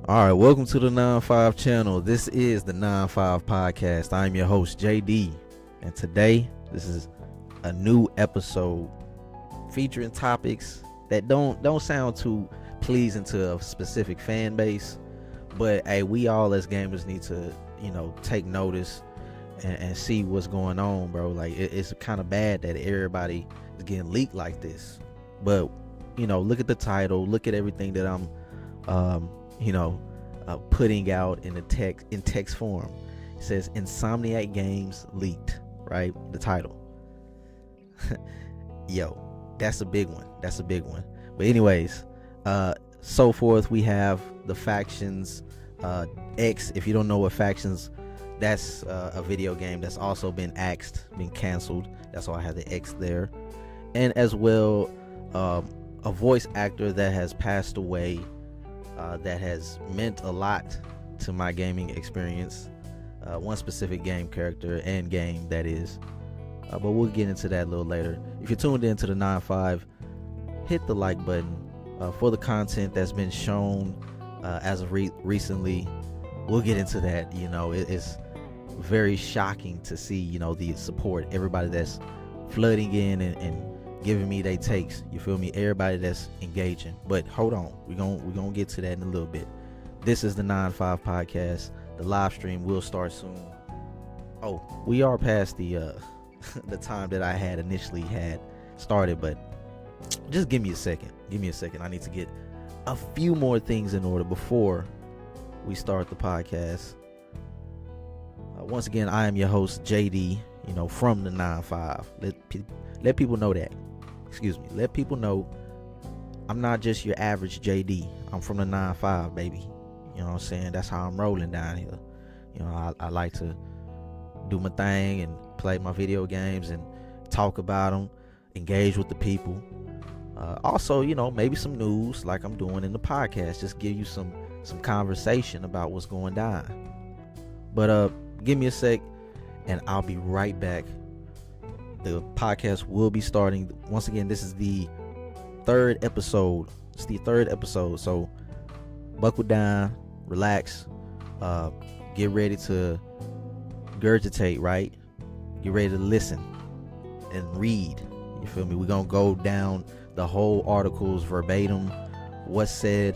All right, welcome to the 9-5 channel. This is the 9-5 podcast. I'm your host, JD, and today this is a new episode featuring topics that don't sound too pleasing to a specific fan base, but hey, we all as gamers need to, take notice and see what's going on, bro. Like it's kind of bad that everybody is getting leaked like this. But look at the title, look at everything that I'm putting out in text form. It says Insomniac Games leaked, right? The title. Yo, that's a big one. But anyways, so forth. We have the factions. X. If you don't know what factions, that's a video game that's also been axed, been canceled. That's why I have the X there. And as well, a voice actor that has passed away. That has meant a lot to my gaming experience. One specific game character and game, that is. But we'll get into that a little later. If you're tuned into the 9-5, hit the like button for the content that's been shown as of recently. We'll get into that. It's very shocking to see, the support, everybody that's flooding in and giving me they takes, you feel me, everybody that's engaging. But hold on, we're gonna get to that in a little bit. This is the 9-5 podcast. The live stream will start soon. Oh, we are past the the time that I had initially had started, but just give me a second. I need to get a few more things in order before we start the podcast. Once again, I am your host, JD, from the 9-5. Let people know that. Let people know I'm not just your average JD. I'm from the 9-5, baby. You know what I'm saying? That's how I'm rolling down here. I like to do my thing and play my video games and talk about them, engage with the people. Also, maybe some news like I'm doing in the podcast. Just give you some conversation about what's going down. But give me a sec and I'll be right back. The podcast will be starting. Once again, this is the third episode. So buckle down, relax, get ready to regurgitate, right? Get ready to listen and read. You feel me? We're going to go down the whole articles verbatim, what's said,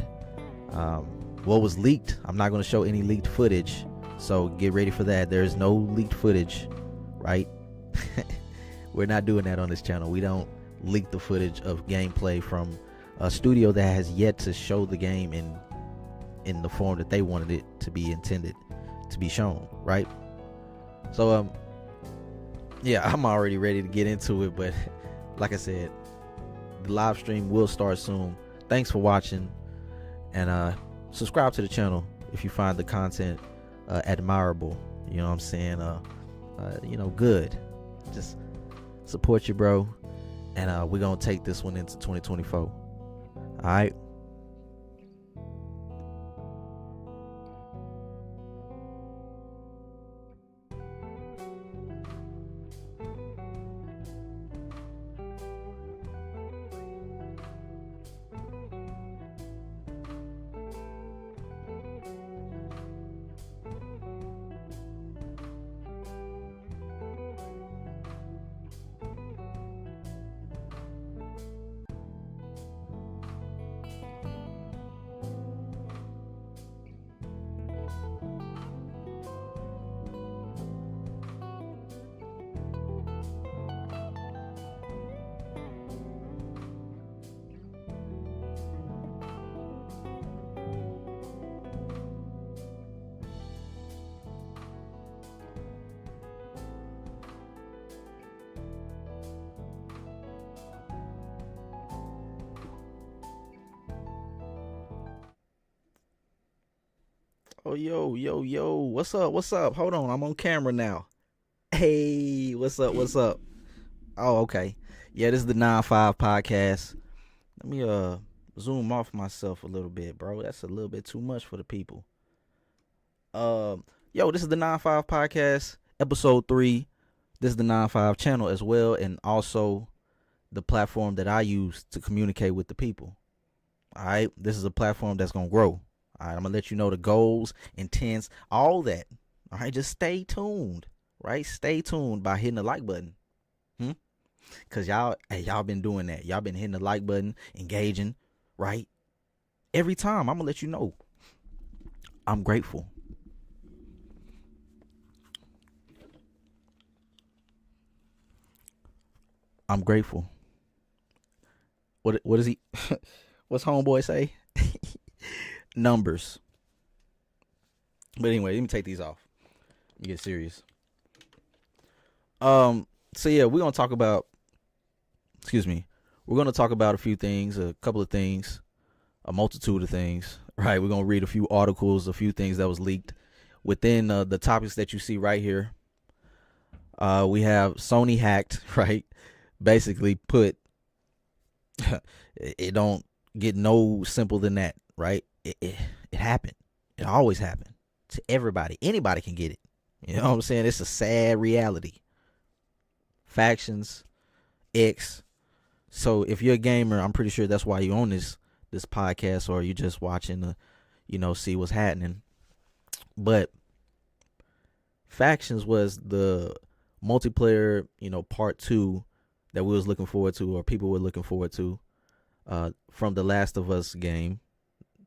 what was leaked. I'm not going to show any leaked footage, so get ready for that. There's no leaked footage, right? We're not doing that on this channel. We don't leak the footage of gameplay from a studio that has yet to show the game in the form that they wanted it to be intended to be shown, right? So yeah, I'm already ready to get into it, but like I said, the live stream will start soon. Thanks for watching, and subscribe to the channel if you find the content admirable. You know what I'm saying? Good. Just support you, bro, and we're gonna take this one into 2024. All right. Oh, yo, what's up? Hold on, I'm on camera now. Hey, what's up? Oh, okay. Yeah, this is the 9-5 podcast. Let me zoom off myself a little bit, bro. That's a little bit too much for the people. This is the 9-5 podcast, episode 3. This is the 9-5 channel as well, and also the platform that I use to communicate with the people. All right, this is a platform that's gonna grow. All right, I'm gonna let you know the goals, intents, all that. All right, just stay tuned. Right, stay tuned by hitting the like button. Cause y'all been doing that. Y'all been hitting the like button, engaging, right? Every time I'm gonna let you know. I'm grateful. I'm grateful. What is he? What's homeboy say? Numbers. But anyway, let me take these off. Let me get serious. So yeah, we're gonna talk about. Excuse me. We're gonna talk about a few things, a couple of things, a multitude of things. Right. We're gonna read a few articles, a few things that was leaked within the topics that you see right here. We have Sony hacked. Right. Basically, put it don't get no simple than that. Right. It happened. It always happened to everybody. Anybody can get it. You know what I'm saying? It's a sad reality. Factions, X. So if you're a gamer, I'm pretty sure that's why you own this podcast, or you just watching to, see what's happening. But Factions was the multiplayer, part 2 that we was looking forward to, or people were looking forward to, from the Last of Us game.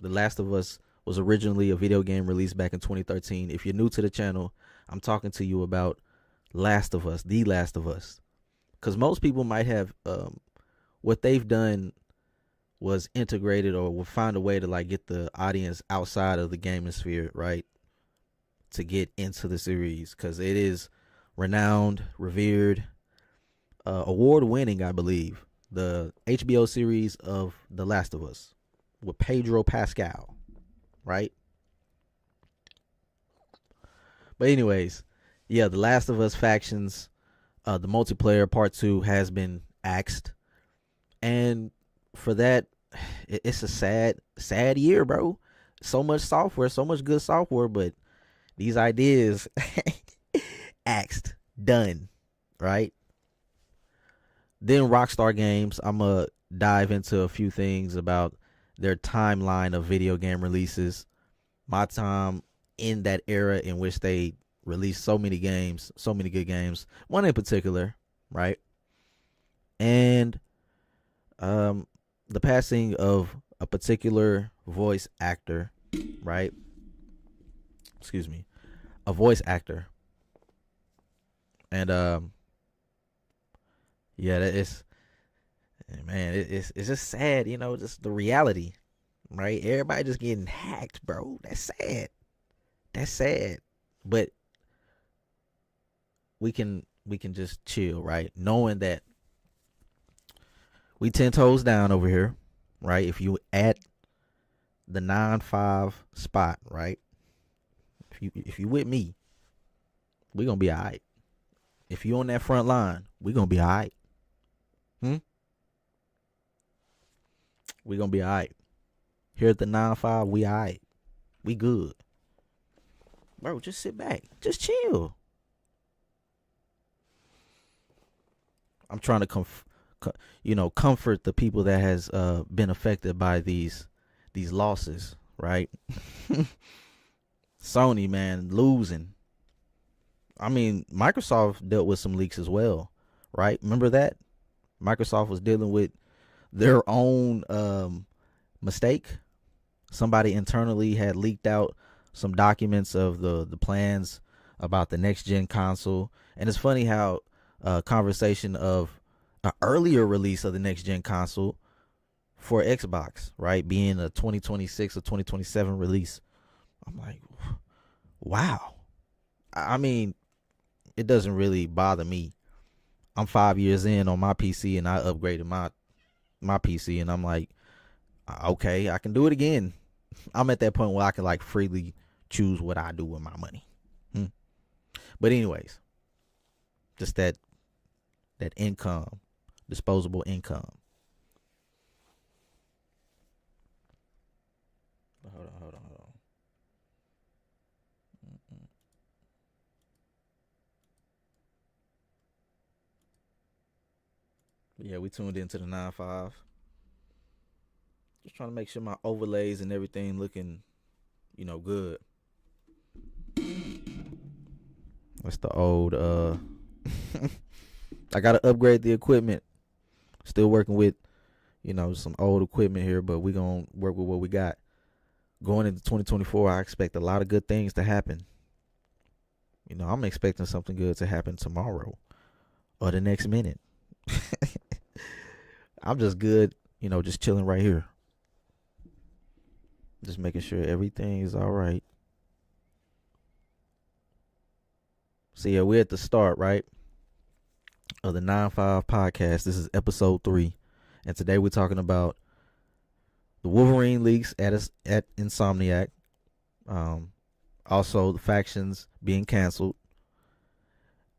The Last of Us was originally a video game released back in 2013. If you're new to the channel, I'm talking to you about Last of Us, The Last of Us. Because most people might have, what they've done was integrated or will find a way to like get the audience outside of the gaming sphere, right? To get into the series, because it is renowned, revered, award-winning, I believe. The HBO series of The Last of Us with Pedro Pascal, right? But anyways, yeah, The Last of Us Factions, the multiplayer part 2 has been axed. And for that, it's a sad year, bro. So much software, so much good software, but these ideas axed, done, right? Then Rockstar Games, I'm going to dive into a few things about their timeline of video game releases. My time in that era in which they released so many games, so many good games. One in particular, right? And the passing of a particular voice actor, right? Excuse me. A voice actor. And yeah, it's just sad, just the reality, right? Everybody just getting hacked, bro. That's sad. But we can just chill, right? Knowing that we 10 toes down over here, right? If you at the 9-5 spot, right? If you with me, we gonna be all right. If you on that front line, we gonna be all right. We gonna be all right. Here at the 9-5, we all right. We good. Bro, just sit back. Just chill. I'm trying to comfort the people that has been affected by these losses, right? Sony, man, losing. I mean, Microsoft dealt with some leaks as well, right? Remember that? Microsoft was dealing with their own mistake. Somebody internally had leaked out some documents of the plans about the next gen console. And it's funny how conversation of an earlier release of the next gen console for Xbox, right, being a 2026 or 2027 release. I'm like, wow. I mean, it doesn't really bother me. I'm 5 years in on my PC and I upgraded my PC, and I'm like, okay, I can do it again. I'm at that point where I can like freely choose what I do with my money. But anyways, just that income, disposable income. Hold on. But yeah, we tuned into the 9-5. Just trying to make sure my overlays and everything looking good. That's the old I gotta upgrade the equipment. Still working with, some old equipment here, but we gonna work with what we got. Going into 2024, I expect a lot of good things to happen. I'm expecting something good to happen tomorrow or the next minute. I'm just good, just chilling right here. Just making sure everything is all right. So yeah, we're at the start, right, of the 9-5 podcast. This is episode 3. And today we're talking about the Wolverine leaks at Insomniac. Also the factions being canceled.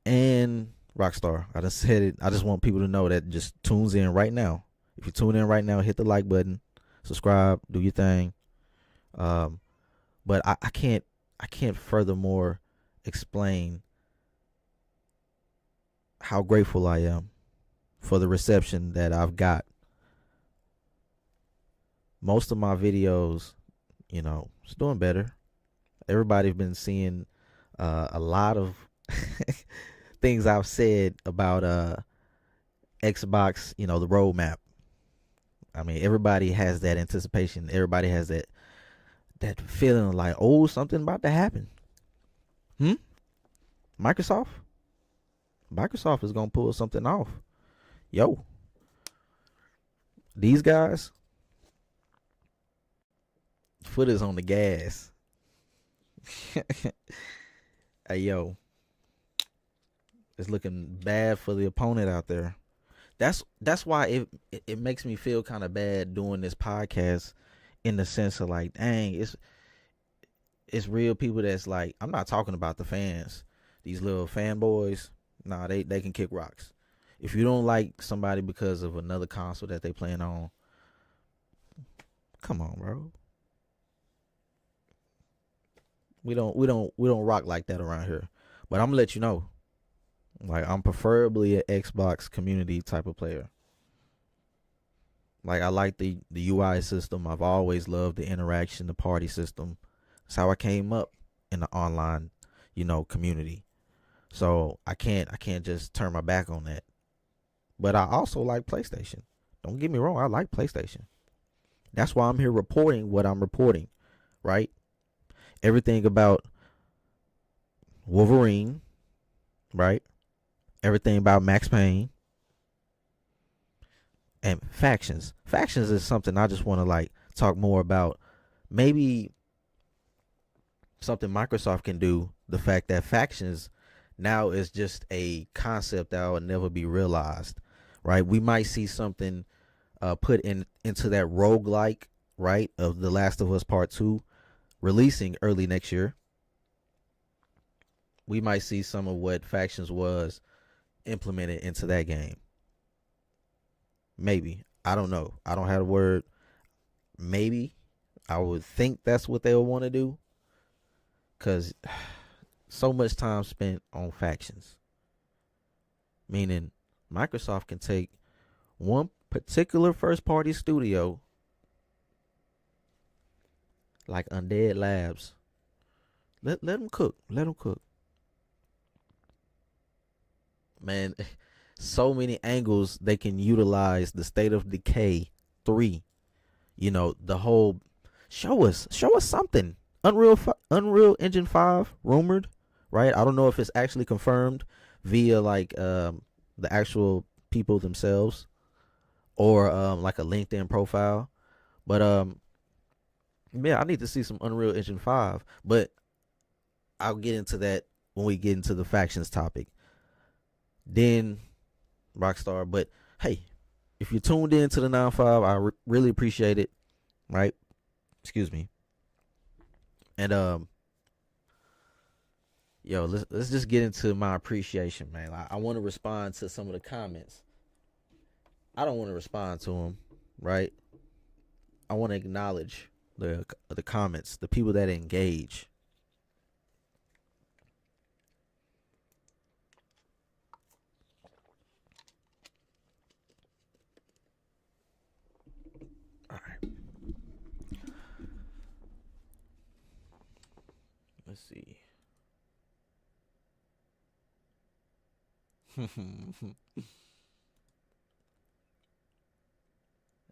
And Rockstar. I just said it. I just want people to know that just tunes in right now. If you tune in right now, hit the like button, subscribe, do your thing. But I can't furthermore explain how grateful I am for the reception that I've got. Most of my videos, it's doing better. Everybody's been seeing a lot of things I've said about Xbox, the roadmap. I mean, everybody has that anticipation. Everybody has that feeling like, oh, something about to happen. Microsoft is gonna pull something off. Yo, these guys, foot is on the gas. Hey, yo, it's looking bad for the opponent out there. That's why it makes me feel kind of bad doing this podcast, in the sense of like, dang, it's real people that's like, I'm not talking about the fans, these little fanboys. Nah, they can kick rocks. If you don't like somebody because of another console that they playing on, come on, bro. We don't rock like that around here. But I'm gonna let you know, like, I'm preferably an Xbox community type of player. Like, I like the UI system. I've always loved the interaction, the party system. That's how I came up in the online, community. So I can't just turn my back on that. But I also like PlayStation. Don't get me wrong, I like PlayStation. That's why I'm here reporting what I'm reporting, right? Everything about Wolverine, right? Everything about Max Payne. And factions. Factions is something I just want to like talk more about. Maybe something Microsoft can do. The fact that factions now is just a concept that will never be realized, right? We might see something put into that roguelike, right, of The Last of Us Part 2 releasing early next year. We might see some of what factions was implemented into that game. Maybe. I don't know. I don't have a word. Maybe. I would think that's what they would want to do. Because so much time spent on factions. Meaning Microsoft can take one particular first party studio, like Undead Labs. Let them cook. Let them cook. Man, so many angles they can utilize the State of Decay 3. The whole show us something. Unreal Engine 5 rumored, right? I don't know if it's actually confirmed via like the actual people themselves or like a LinkedIn profile. But yeah, I need to see some Unreal Engine 5, but I'll get into that when we get into the factions topic. Then Rockstar, but hey, if you tuned in to the 9-5, I really appreciate it, right? Excuse me. And yo, let's just get into my appreciation, man. I want to respond to some of the comments. I don't want to respond to them, right? I want to acknowledge the comments, the people that engage. All right. see. Let me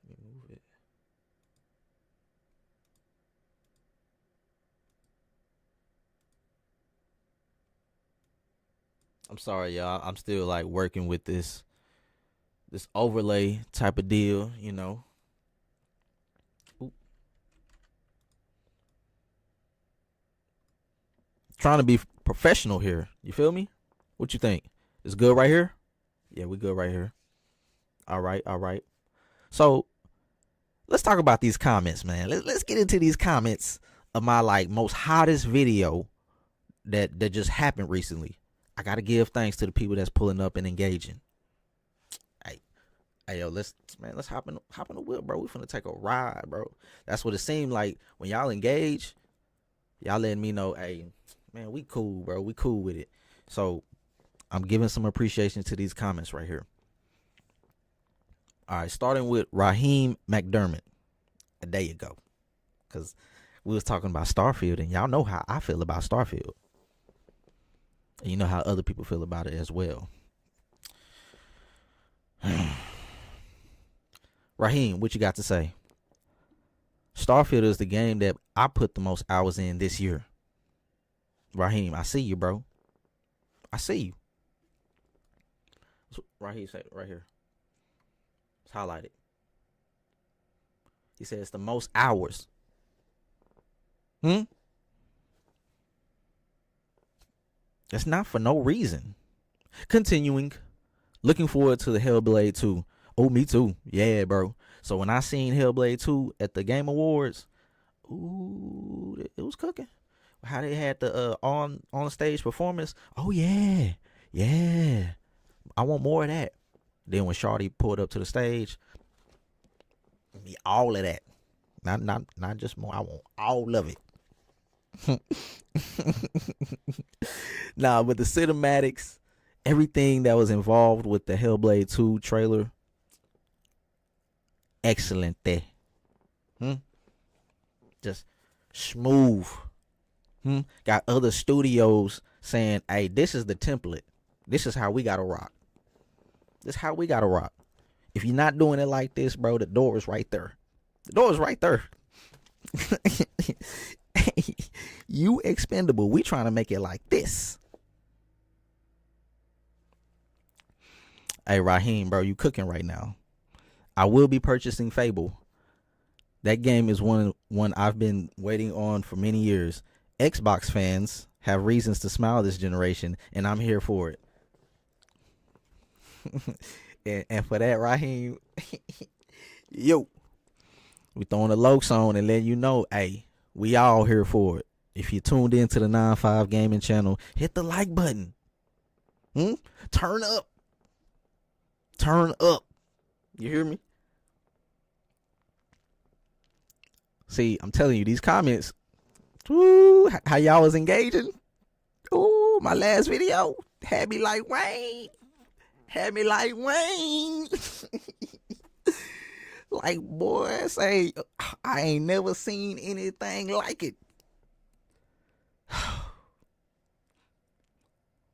move it. I'm sorry, y'all. I'm still like working with this overlay type of deal, you know. Oop. Trying to be professional here. You feel me? What you think? It's good right here? Yeah, we good right here. All right, all right. So let's talk about these comments, man. Let's get into these comments of my like most hottest video that just happened recently. I gotta give thanks to the people that's pulling up and engaging. Hey, yo, let's hop in the wheel, bro. We finna take a ride, bro. That's what it seemed like when y'all engage. Y'all letting me know, hey, man, we cool, bro. We cool with it. So I'm giving some appreciation to these comments right here. All right, starting with Raheem McDermott. There you go. Because we was talking about Starfield, and y'all know how I feel about Starfield. And you know how other people feel about it as well. Raheem, what you got to say? Starfield is the game that I put the most hours in this year. Raheem, I see you, bro. I see you. Raheem said right here. It's highlighted. He says the most hours. That's not for no reason. Continuing. Looking forward to the Hellblade 2. Oh, me too. Yeah, bro. So when I seen Hellblade 2 at the Game Awards, ooh, it was cooking. How they had the on stage performance. Oh yeah. Yeah. I want more of that. Then when Shawty pulled up to the stage, all of that. Not just more. I want all of it. Nah, but the cinematics, everything that was involved with the Hellblade 2 trailer, excellent there. Just smooth. Got other studios saying, hey, this is the template. This is how we gotta rock. This is how we gotta rock. If you're not doing it like this, bro, the door is right there. The door is right there. You expendable. We trying to make it like this. Hey, Raheem, bro, you cooking right now. I will be purchasing Fable. That game is one I've been waiting on for many years. Xbox fans have reasons to smile this generation, and I'm here for it. and for that, Raheem, yo, we throwing the Lokes on and letting you know, hey, we all here for it. If you tuned into the 9-5 Gaming channel, hit the like button. Turn up. Turn up. You hear me? See, I'm telling you, these comments, ooh, how y'all was engaging. Ooh, my last video had me like Wayne. Had me like Wayne. Like, boy, say, I ain't never seen anything like it.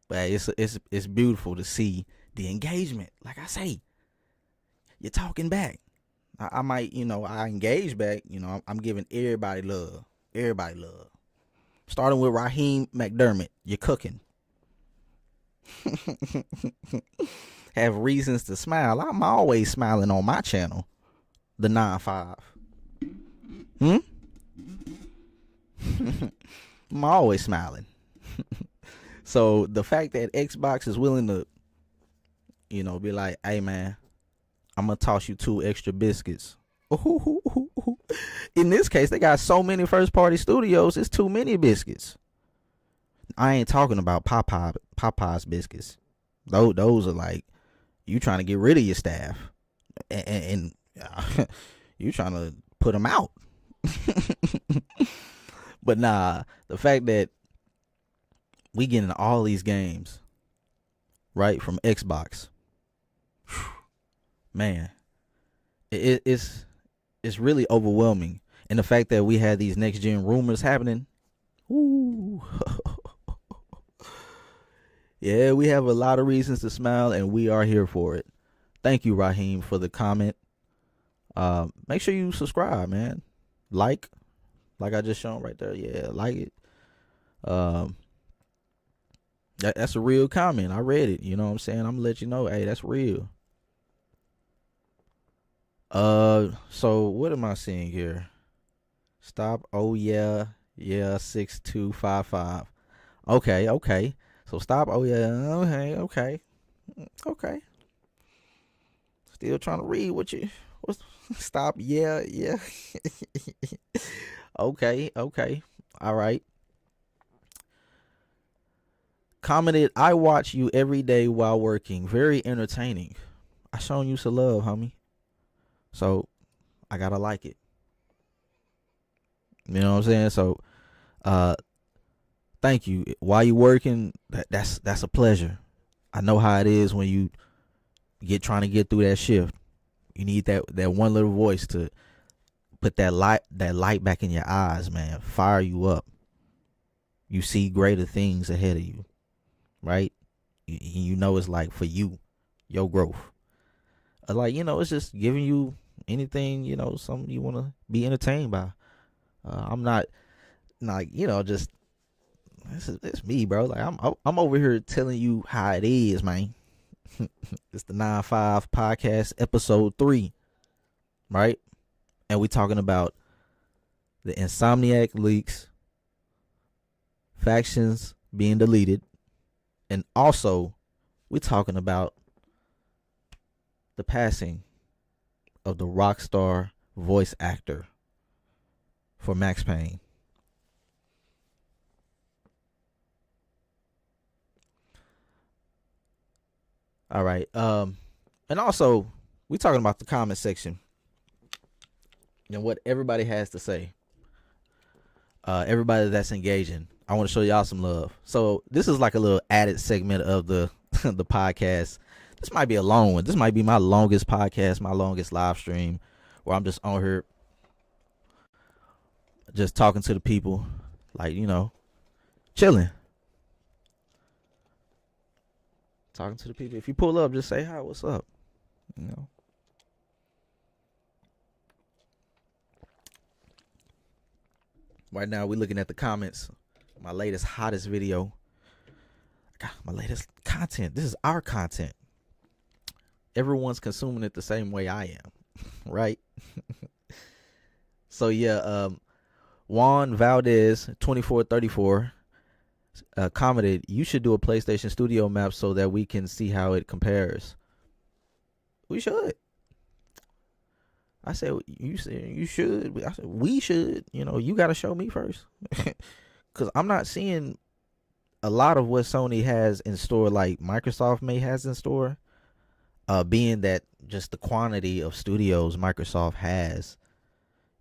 But it's beautiful to see the engagement. Like I say, you're talking back. I might, I engage back. I'm giving everybody love. Everybody love. Starting with Raheem McDermott, you're cooking. Have reasons to smile. I'm always smiling on my channel, the 9-5. I'm always smiling. So the fact that Xbox is willing to, be like, hey man, I'm gonna toss you 2 extra biscuits. In this case, they got so many first party studios, it's too many biscuits. I ain't talking about Popeye's biscuits. Those are like, you trying to get rid of your staff, and you trying to put them out. But nah, the fact that we getting all these games right from Xbox, man, it's really overwhelming. And the fact that we had these next gen rumors happening, Ooh. Yeah, we have a lot of reasons to smile, and we are here for it. Thank you, Raheem, for the comment. Make sure you subscribe, man. Like I just shown right there. Yeah, like it. Um, that's a real comment. I read it. You know what I'm saying? I'm gonna let you know. Hey, that's real. So what am I seeing here? Stop. Oh yeah, 6255. Okay. So stop. Oh yeah. Okay. Still trying to read what you. What's stop? Yeah. Okay. All right. Commented, I watch you every day while working. Very entertaining. I shown you some love, homie. So I gotta like it. You know what I'm saying? So thank you. While you working, that's a pleasure. I know how it is when you trying to get through that shift. You need that one little voice to put that light back in your eyes, man. Fire you up. You see greater things ahead of you, right? You know it's like for you, your growth. Like, it's just giving you anything, something you want to be entertained by. I'm not like, just it's me, bro. Like I'm over here telling you how it is, man. It's the 9-5 podcast, episode 3, right? And we talking about the Insomniac leaks, factions being deleted, and also we talking about the passing of the Rockstar voice actor for Max Payne. All right. And also we talking about the comment section and what everybody has to say. Everybody that's engaging. I want to show y'all some love. So this is like a little added segment of the the podcast. This might be a long one. This might be my longest podcast, my longest live stream, where I'm just on here just talking to the people, like, chilling. Talking to the people. If you pull up, just say hi, what's up? Right now we're looking at the comments. My latest, hottest video. My latest content. This is our content. Everyone's consuming it the same way I am, right? So yeah, Juan Valdez 2434 commented, you should do a PlayStation Studio map so that we can see how it compares. We should. I said, you said you should. I said, we should. You got to show me first. Because I'm not seeing a lot of what Sony has in store, like Microsoft may has in store. Being that just the quantity of studios Microsoft has,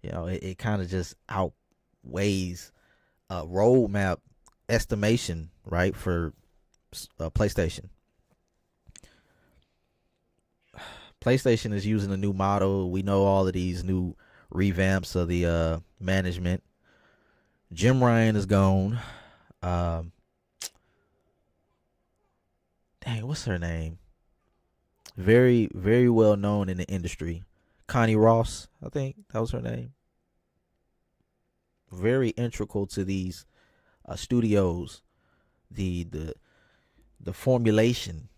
it kind of just outweighs roadmap estimation, right, for PlayStation. PlayStation is using a new model. We know all of these new revamps of the management. Jim Ryan is gone. Dang, what's her name? Very, very well known in the industry. Connie Ross, I think that was her name. Very integral to these studios. The formulation,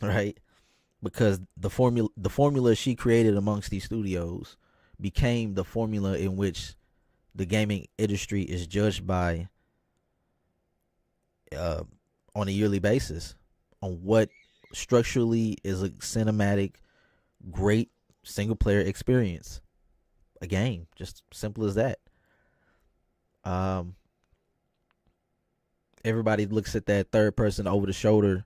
right? Because the formula she created amongst these studios became the formula in which the gaming industry is judged by on a yearly basis on what structurally is a cinematic, great single player experience. A game, just simple as that. Everybody looks at that third person over the shoulder,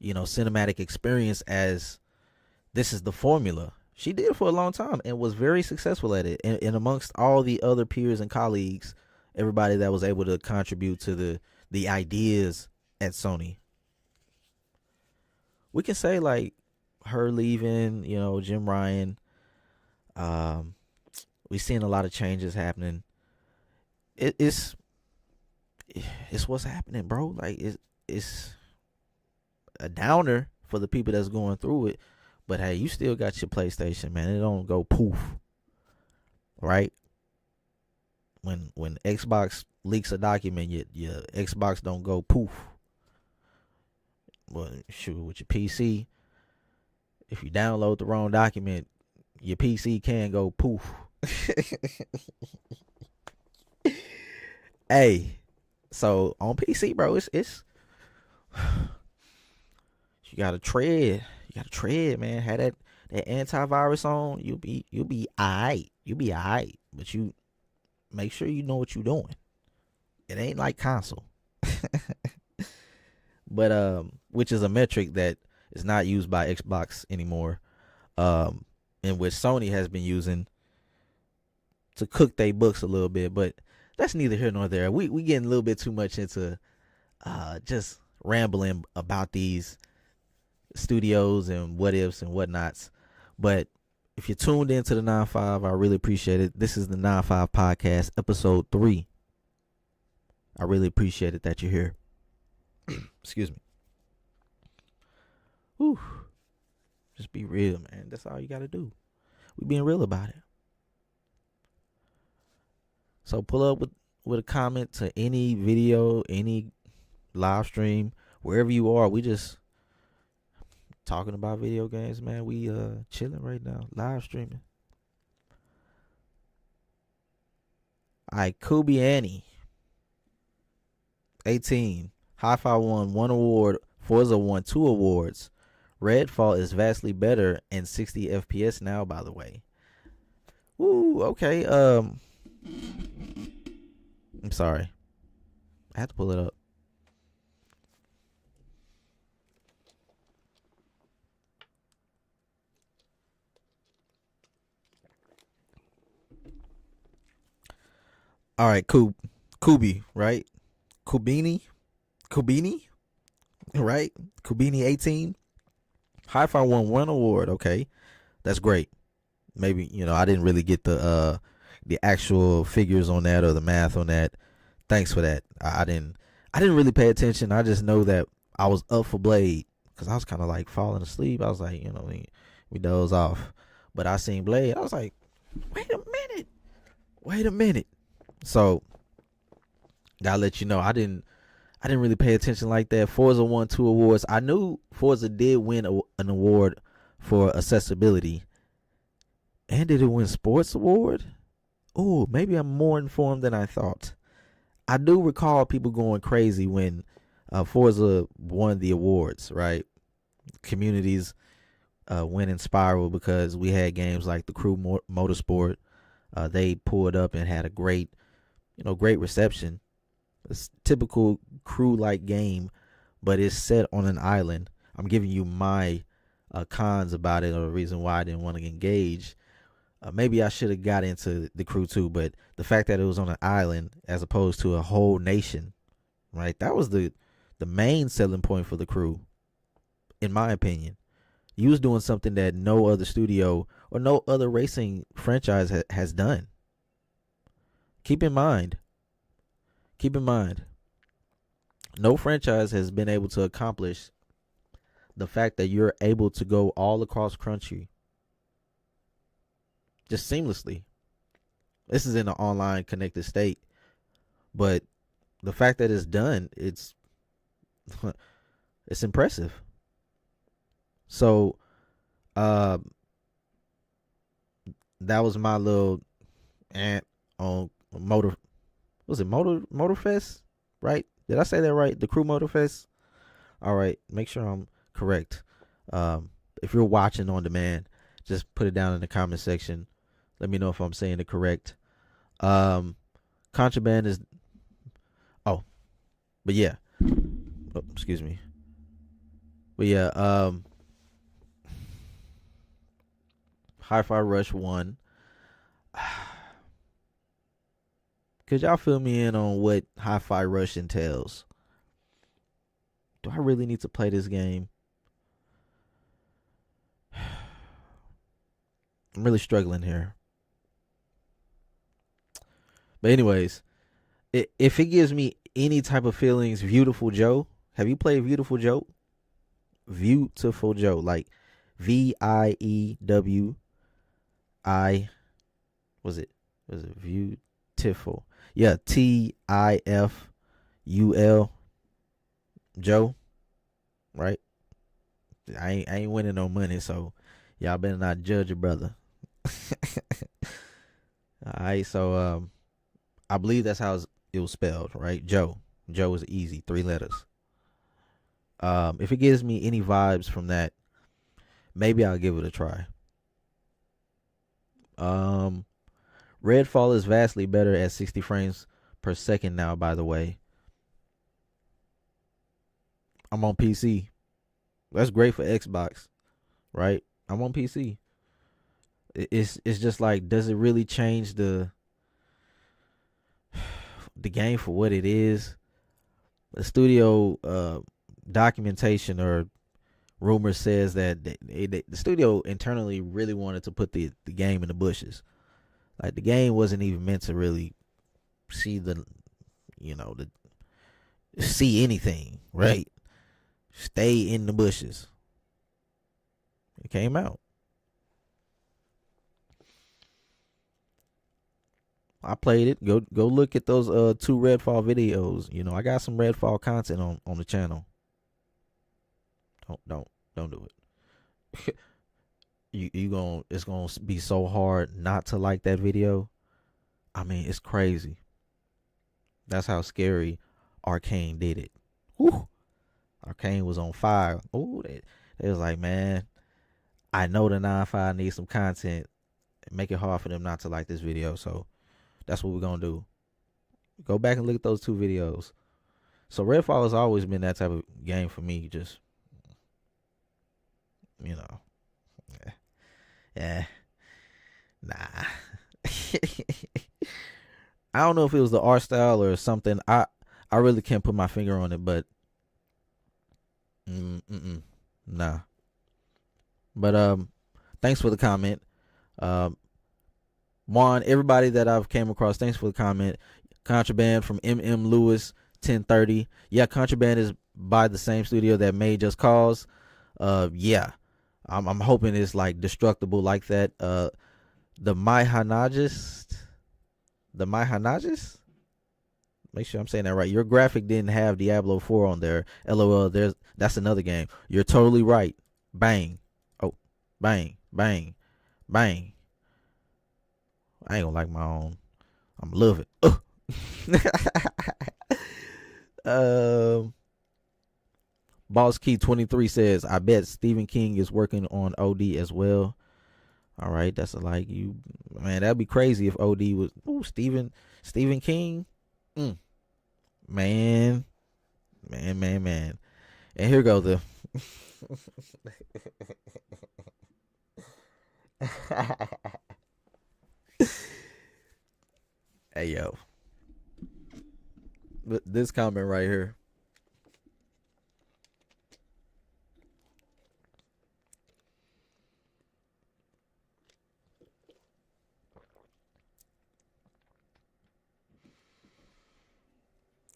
cinematic experience as this is the formula. She did it for a long time and was very successful at it. And amongst all the other peers and colleagues, everybody that was able to contribute to the ideas at Sony. We can say like her leaving, Jim Ryan. We've seen a lot of changes happening. It's it's what's happening, bro. Like it's a downer for the people that's going through it. But hey, you still got your PlayStation, man. It don't go poof, right? When Xbox leaks a document, your Xbox don't go poof. Well, shoot, with your PC, if you download the wrong document, your PC can go poof. Hey, so on PC, bro, it's you gotta tread. You gotta tread, man. Have that antivirus on, you'll be alright. You'll be alright. But you make sure you know what you're doing. It ain't like console. But which is a metric that is not used by Xbox anymore. And which Sony has been using to cook their books a little bit, but that's neither here nor there. We getting a little bit too much into just rambling about these studios and what ifs and whatnots. But if you're tuned into the 9-5, I really appreciate it. This is the 9-5 podcast, episode 3. I really appreciate it that you're here. Excuse me. Whew. Just be real, man. That's all you got to do. We being real about it. So pull up with a comment to any video, any live stream, wherever you are. We just talking about video games, man. We chilling right now, live streaming. All right, Kubi Annie, 18. Hi-Fi won 1 award. Forza won 2 awards. Redfall is vastly better and 60 FPS now, by the way. Ooh, okay. I'm sorry. I have to pull it up. All right, Kubi, right? Kubini, right? Kubini 18. Hi-Fi won 1 award. Okay, that's great. Maybe, I didn't really get the actual figures on that or the math on that. Thanks for that. I didn't really pay attention. I just know that I was up for Blade because I was kind of like falling asleep. I was like, we doze off. But I seen Blade. I was like, wait a minute. So gotta let you know, I didn't really pay attention like that. Forza won 2 awards. I knew Forza did win an award for accessibility. And did it win sports award? Oh, maybe I'm more informed than I thought. I do recall people going crazy when Forza won the awards, right? Communities went in spiral because we had games like the Crew Motorsport. They pulled up and had a great reception. It's typical crew-like game, but it's set on an island. I'm giving you my cons about it, or the reason why I didn't want to engage. Maybe I should have got into the crew too, but the fact that it was on an island as opposed to a whole nation, right? That was the main selling point for the crew, in my opinion. You was doing something that no other studio or no other racing franchise has done. Keep in mind, no franchise has been able to accomplish the fact that you're able to go all across country just seamlessly. This is in an online connected state, but the fact that it's done, it's impressive. So, that was my little ant on Motorfest, right? Did I say that right? The Crew Motorfest. All right, make sure I'm correct. If you're watching on demand, just put it down in the comment section. Let me know if I'm saying it correct. Contraband is. Oh, but yeah. Oh, excuse me. But yeah. Hi-Fi Rush 1. Could y'all fill me in on what Hi-Fi Rush entails? Do I really need to play this game? I'm really struggling here. But anyways, if it gives me any type of feelings. Beautiful Joe. Have you played Beautiful Joe? Beautiful Joe, like VIEWI. Was it beautiful? Yeah, TIFUL. Joe, right? I ain't winning no money, so y'all better not judge a brother. All right, so I believe that's how it was spelled, right? Joe is easy, 3 letters. If it gives me any vibes from that, maybe I'll give it a try. Redfall is vastly better at 60 frames per second now, by the way. I'm on PC. That's great for Xbox, right? I'm on PC. It's just like, does it really change the game for what it is? The studio documentation or rumor says that the studio internally really wanted to put the game in the bushes. Like, the game wasn't even meant to really see see anything, right? Stay in the bushes. It came out. I played it. Go look at those 2 Redfall videos. I got some Redfall content on the channel. Don't do it. It's gonna be so hard not to like that video. I mean, it's crazy. That's how scary Arcane did it. Whew. Arcane was on fire. Ooh, they was like, man, I know the 9.5 needs some content. Make it hard for them not to like this video. So that's what we're gonna do. Go back and look at those 2 videos. So Redfall has always been that type of game for me. Just, yeah, nah. I don't know if it was the art style or something. I really can't put my finger on it, but nah. But thanks for the comment. Juan, everybody that I've came across, thanks for the comment. Contraband from Lewis 1030. Yeah, Contraband is by the same studio that made Just Cause. Yeah. I'm hoping it's like destructible like that. The My Hanagist. Make sure I'm saying that right. Your graphic didn't have Diablo 4 on there. LOL. That's another game. You're totally right. Bang. Oh, bang, bang, bang. I ain't gonna like my own. I'm love it. Boss Key 23 says, I bet Stephen King is working on OD as well. All right, that's like you, man. That'd be crazy if OD was Stephen King. Man. And here go the hey yo, this comment right here.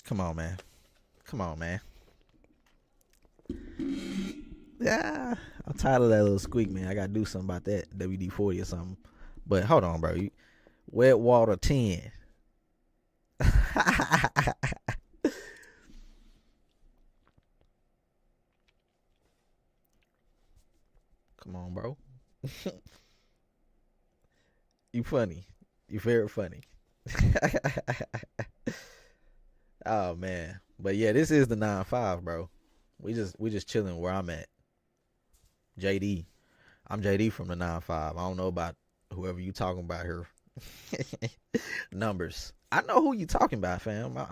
Come on, man. Yeah, I'm tired of that little squeak, man. I gotta do something about that WD-40 or something. But hold on, bro. Wet water 10. Come on, bro. You funny. You very funny. Oh man. But yeah, this is the 9.5, bro. We just chilling where I'm at. JD. I'm JD from the 9.5. I don't know about whoever you talking about here. Numbers. I know who you talking about, fam. I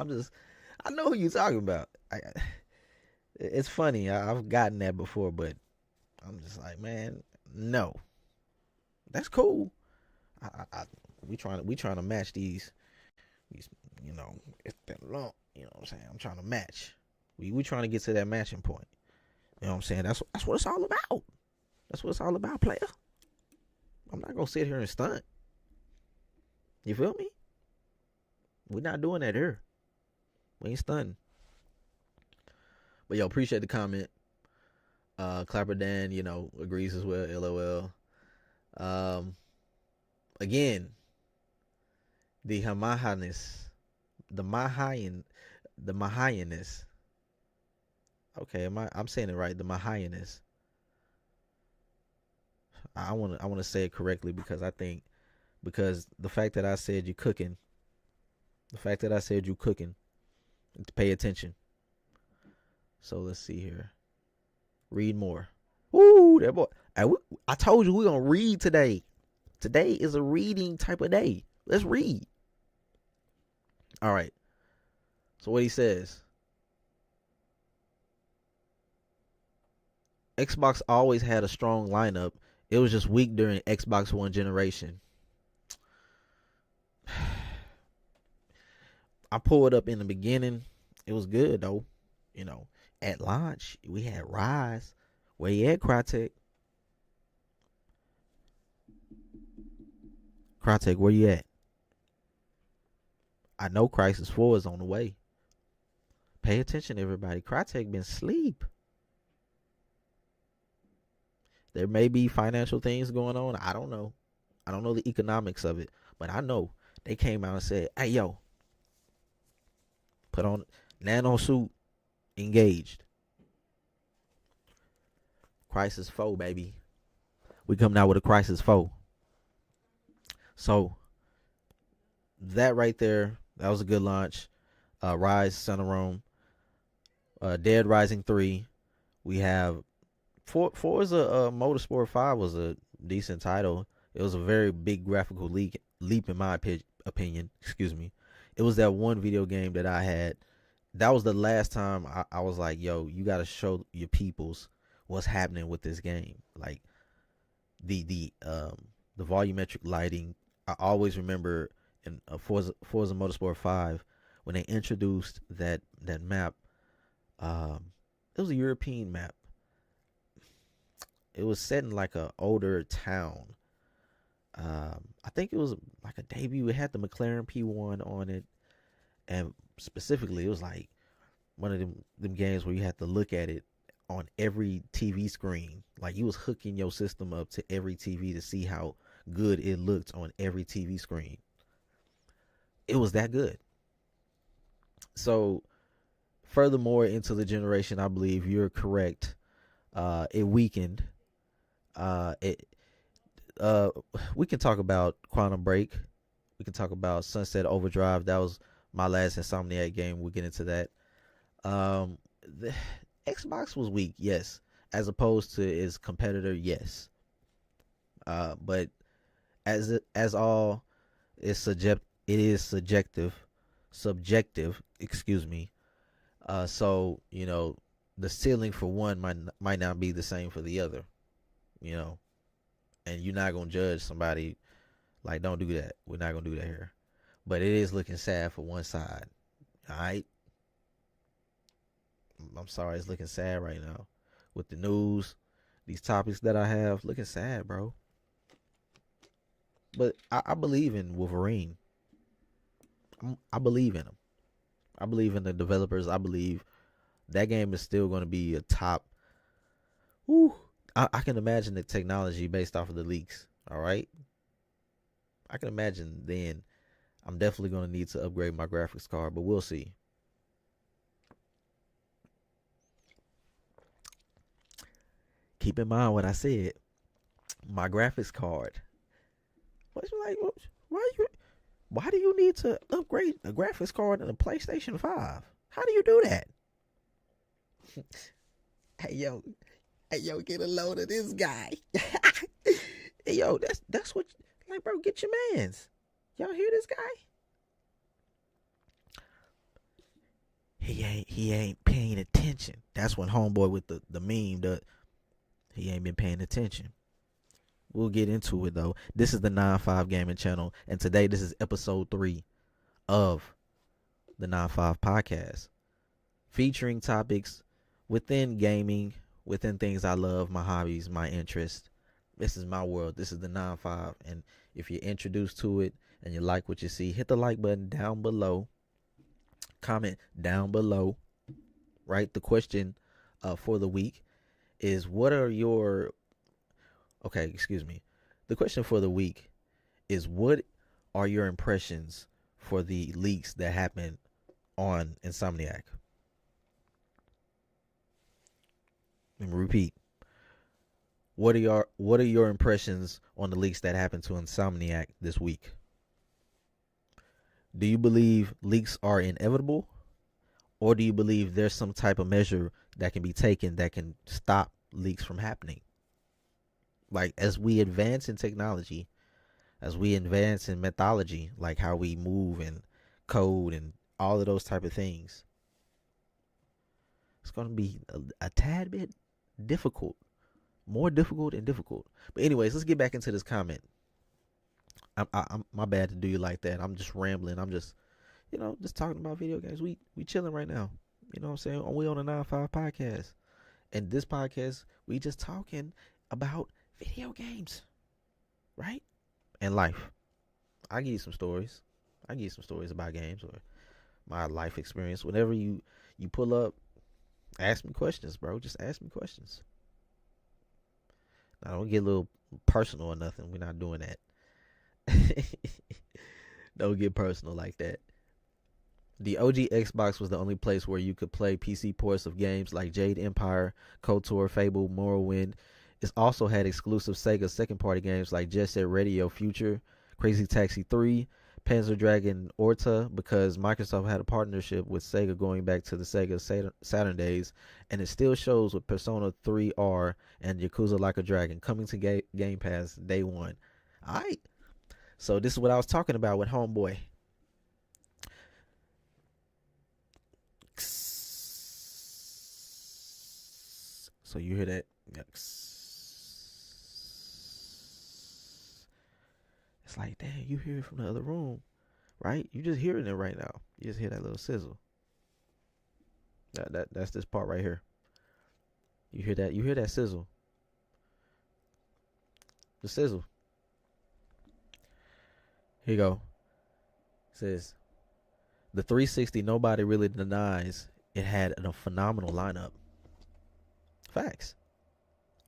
know who you talking about. It's funny. I've gotten that before, but I'm just like, man, no. That's cool. We trying to match these, it's that lump. You know what I'm saying? I'm trying to match. We trying to get to that matching point. You know what I'm saying? That's what it's all about. That's what it's all about, player. I'm not gonna sit here and stunt. You feel me? We're not doing that here. We ain't stunting. But yo, appreciate the comment. Clapper Dan, agrees as well. LOL. Again, the Hamahanis, the Mahayanis. Okay, I'm saying it right. The Mahayanis. I want to say it correctly because the fact that I said you cooking, pay attention. So let's see here. Read more. Woo, that boy. I told you we're gonna read today. Today is a reading type of day. Let's read. All right. So what he says. Xbox always had a strong lineup. It was just weak during Xbox One generation. I pulled up in the beginning. It was good though. At launch, we had Rise. Where you at, Crytek? Crytek, where you at? I know Crisis 4 is on the way. Pay attention, everybody. Crytek been asleep. There may be financial things going on. I don't know. I don't know the economics of it. But I know they came out and said, hey, yo, put on nano suit, engaged. Crisis 4, baby. We coming out with a Crisis 4. So, that right there, that was a good launch. Rise, Center Rome. Dead Rising 3. We have Forza Motorsport 5 was a decent title. It was a very big graphical leap in my opinion. Excuse me. It was that one video game that I had. That was the last time I was like, yo, you got to show your peoples what's happening with this game. Like the volumetric lighting. I always remember in Forza Motorsport 5 when they introduced that map. It was a European map. It was set in like a older town. I think it was like a debut. It had the McLaren P1 on it, and specifically, it was like one of them games where you had to look at it on every TV screen. Like you was hooking your system up to every TV to see how good it looked on every TV screen. It was that good. So, furthermore, into the generation, I believe you're correct. It weakened. We can talk about Quantum Break. We can talk about Sunset Overdrive. That was my last Insomniac game. We'll get into that. The Xbox was weak, yes, as opposed to its competitor, yes. But as all is it is subjective. Excuse me. So the ceiling for one might not be the same for the other. And you're not gonna judge somebody. Like, don't do that. We're not gonna do that here. But it is looking sad for one side. All right. I'm sorry, it's looking sad right now with the news. These topics that I have looking sad, bro. But I believe in Wolverine. I believe in him. I believe in the developers. I believe that game is still going to be a top. Woo, I can imagine the technology based off of the leaks. All right. I can imagine then I'm definitely going to need to upgrade my graphics card, but we'll see. Keep in mind what I said. My graphics card. What's like? Why do you need to upgrade a graphics card in a PlayStation 5? How do you do that? Hey yo, get a load of this guy. Hey yo, that's what, like, bro, get your mans. Y'all hear this guy? He ain't paying attention. That's when homeboy with the meme he ain't been paying attention. We'll get into it though. This is the 9-5 Gaming Channel, and today this is episode 3 of the 9-5 podcast, featuring topics within gaming, within things I love, my hobbies, my interests. This is my world. This is the 9-5, and if you're introduced to it and you like what you see, hit the like button down below. Comment down below. Right. The question for the week is what are your excuse me. The question for the week is what are your impressions for the leaks that happened on Insomniac? Let me repeat. What are your impressions on the leaks that happened to Insomniac this week? Do you believe leaks are inevitable? Or do you believe there's some type of measure that can be taken that can stop leaks from happening? Like, as we advance in technology, as we advance in methodology, like how we move and code and all of those type of things, it's going to be a tad bit difficult, more difficult and difficult. But anyways, let's get back into this comment. I'm my bad to do you like that. I'm just rambling. I'm just, just talking about video games. We chilling right now. You know what I'm saying? We on a 9-5 podcast. And this podcast, we just talking about video games. Right? And life. I give you some stories. I give you some stories about games or my life experience. Whenever you pull up, ask me questions, bro. Just ask me questions. I don't get a little personal or nothing. We're not doing that. Don't get personal like that. The OG Xbox was the only place where you could play PC ports of games like Jade Empire, KOTOR, Fable, Morrowind. It also had exclusive Sega second-party games like Jet Set Radio Future, Crazy Taxi 3, Panzer Dragon Orta, because Microsoft had a partnership with Sega going back to the Sega Saturn days, and it still shows with Persona 3R and Yakuza Like a Dragon coming to Game Pass day one. All right. So this is what I was talking about with Homeboy. So you hear that? It's like, damn, you hear it from the other room, right? You just hearing it right now. You just hear that little sizzle. That's this part right here. You hear that? You hear that sizzle? The sizzle. Here you go. It says the 360. Nobody really denies it had a phenomenal lineup. Facts.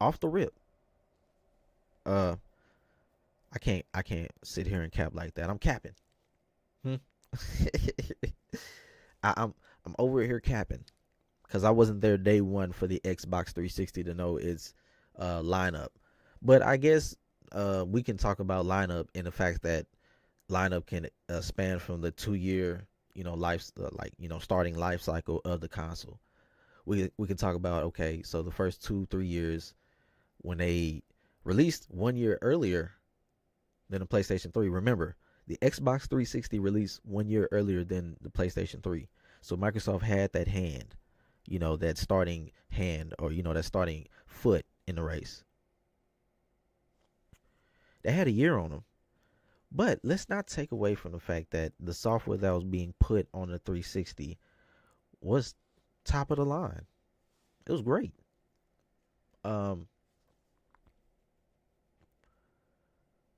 Off the rip. I can't sit here and cap like that. I'm capping. I'm over here capping because I wasn't there day one for the Xbox 360 to know its lineup. But I guess we can talk about lineup in the fact that lineup can span from the 2-year starting life cycle of the console. We can talk about, okay, so the first 2-3 years when they released 1 year earlier than the PlayStation 3. Remember, the Xbox 360 released 1 year earlier than the PlayStation 3. So Microsoft had that hand, that starting hand, or that starting foot in the race. They had a year on them. But let's not take away from the fact that the software that was being put on the 360 was top of the line. It was great.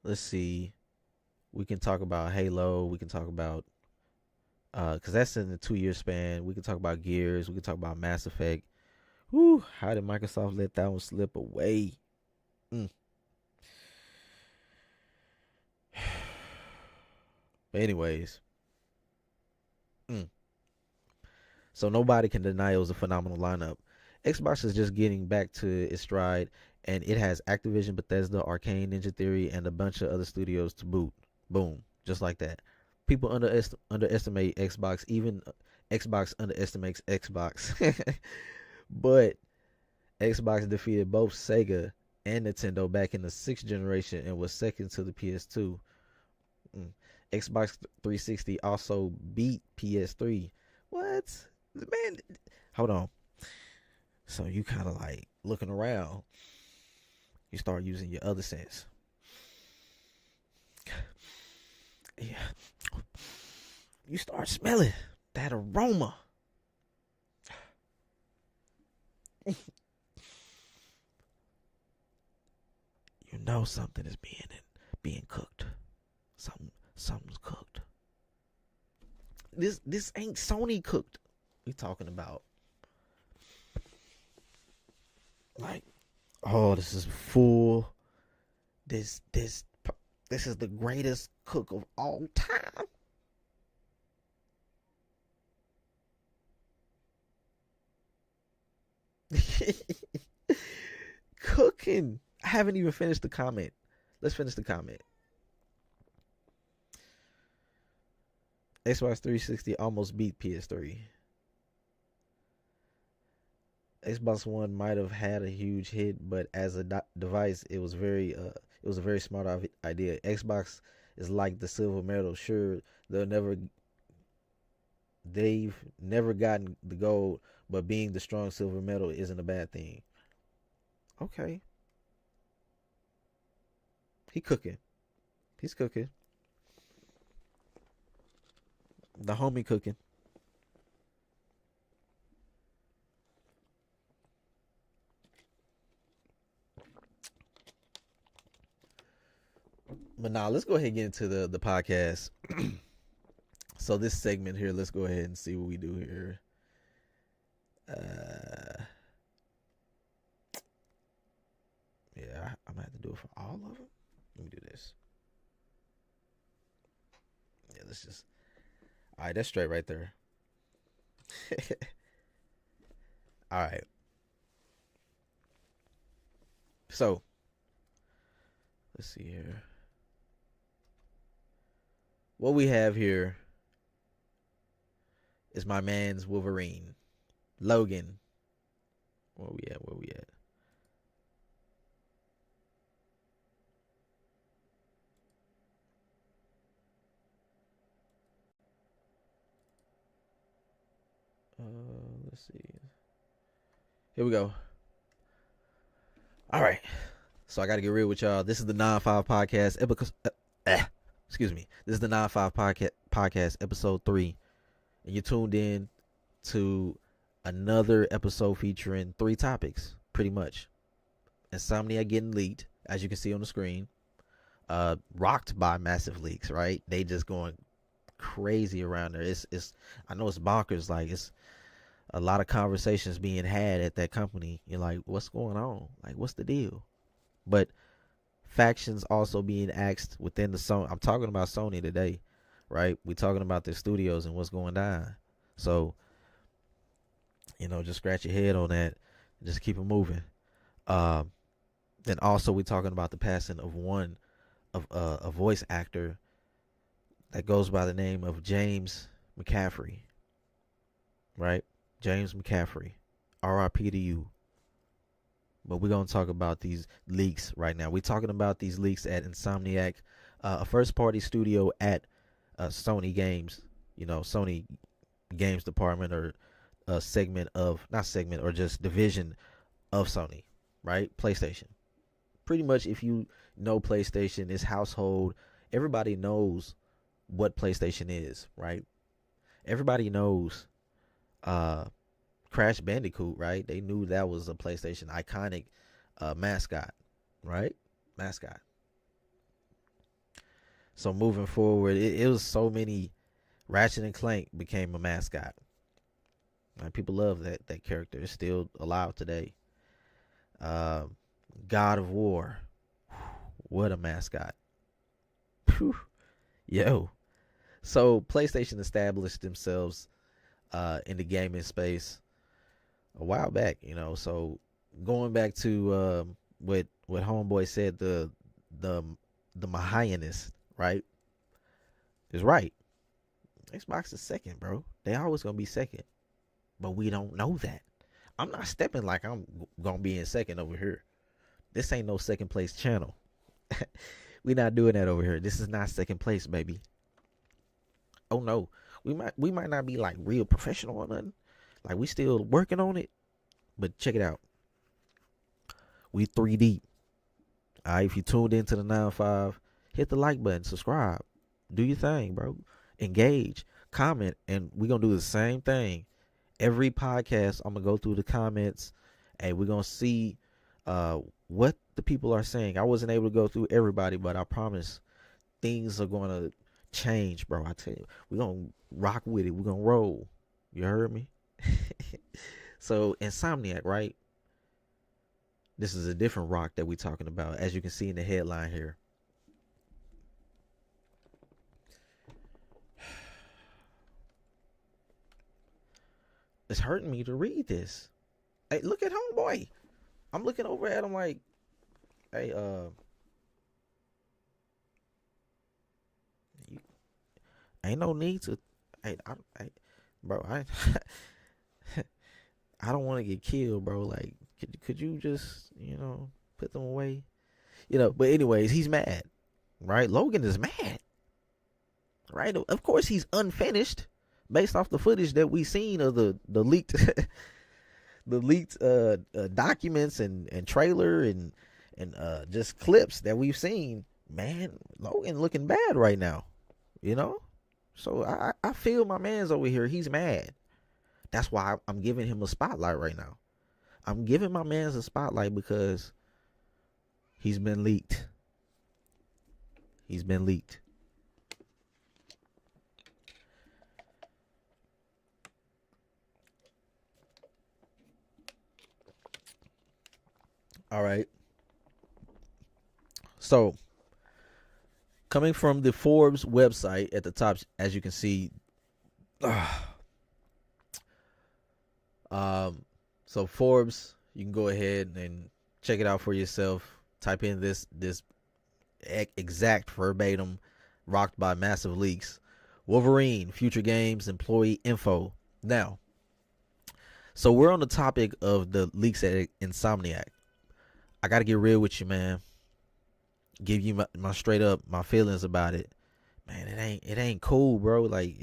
Let's see. We can talk about Halo. We can talk about because that's in the 2-year span. We can talk about Gears. We can talk about Mass Effect. Whew, how did Microsoft let that one slip away? But anyways, so nobody can deny it was a phenomenal lineup. Xbox is just getting back to its stride, and it has Activision, Bethesda, Arcane, Ninja Theory, and a bunch of other studios to boot. Boom, just like that. People underestimate Xbox. Even Xbox underestimates Xbox. But Xbox defeated both Sega and Nintendo back in the 6th generation and was second to the PS2. Xbox 360 also beat PS3. What? Man, hold on. So you kind of like looking around. You start using your other sense. Yeah. You start smelling that aroma. You know something is being cooked. Something's cooked. This ain't Sony cooked. We talking about like, oh, this is full. This is the greatest cook of all time. Cooking. I haven't even finished the comment. Let's finish the comment. Xbox 360 almost beat PS3. Xbox One might have had a huge hit, but as a device, it was a very smart idea. Xbox is like the silver medal. Sure, they've never gotten the gold, but being the strong silver medal isn't a bad thing. Okay, he cooking. He's cooking. The homie cooking. But now let's go ahead and get into the podcast. So this segment here, let's go ahead and see what we do here. Yeah, I'm gonna have to do it for all of them. Let me do this. Yeah, let's just. All right, that's straight right there. All right. So let's see here. What we have here is my man's Wolverine, Logan. Where we at? Where we at? Let's see. Here we go. All right. So I got to get real with y'all. This is the 9-5 podcast. Excuse me. This is the 9-5 podcast episode 3. And you're tuned in to another episode featuring 3 topics, pretty much. Insomniac getting leaked, as you can see on the screen. Rocked by massive leaks, right? They just going crazy around there. It's I know it's bonkers. Like, it's a lot of conversations being had at that company. You're like, what's going on? Like, what's the deal? But factions also being axed within the Sony. I'm talking about Sony today, right? We're talking about their studios and what's going down. So, just scratch your head on that. Just keep it moving. Then also we're talking about the passing of a voice actor that goes by the name of James McCaffrey, right? James McCaffrey, RIP to you. But we're going to talk about these leaks right now. We're talking about these leaks at Insomniac, a first-party studio at Sony Games, Sony Games department or a segment of, not segment, or just division of Sony, right? PlayStation. Pretty much if you know PlayStation, it's household. Everybody knows what PlayStation is, right? Everybody knows Crash Bandicoot, right? They knew that was a PlayStation iconic mascot, right? Mascot. So moving forward, it was so many. Ratchet and Clank became a mascot. Right? People love that character. It's still alive today. God of War, what a mascot. Whew. Yo. So PlayStation established themselves in the gaming space a while back, So going back to what Homeboy said, the Mahayanists, right? Is right. Xbox is second, bro. They always gonna be second, but we don't know that. I'm not stepping like I'm gonna be in second over here. This ain't no second place channel. We not doing that over here. This is not second place, baby. Oh no, we might not be like real professional or nothing. Like, we still working on it, but check it out. We 3 deep. All right, if you tuned into the 9-5, hit the like button, subscribe, do your thing, bro. Engage, comment, and we're gonna do the same thing. Every podcast, I'm gonna go through the comments, and we're gonna see what the people are saying. I wasn't able to go through everybody, but I promise things are gonna change, bro. I tell you, we're gonna rock with it. We're gonna roll. You heard me? So Insomniac, right? This is a different rock that we're talking about, as you can see in the headline here. It's hurting me to read this. Hey, look at homeboy. I'm looking over at him like, hey, you, ain't no need to. Hey, bro, I don't want to get killed, bro. Like, could you just, put them away? But anyways, he's mad, right? Logan is mad, right? Of course, he's unfinished based off the footage that we seen of the leaked the leaked documents and trailer and just clips that we've seen. Man, Logan looking bad right now, So I feel my man's over here. He's mad. That's why I'm giving him a spotlight right now. I'm giving my man's a spotlight because he's been leaked. He's been leaked. All right. So, coming from the Forbes website at the top, as you can see, so Forbes, you can go ahead and check it out for yourself. Type in this exact verbatim, rocked by massive leaks. Wolverine, future games, employee info. Now, so we're on the topic of the leaks at Insomniac. I got to get real with you, man. Give you my straight up my feelings about it. Man, it ain't cool, bro. Like,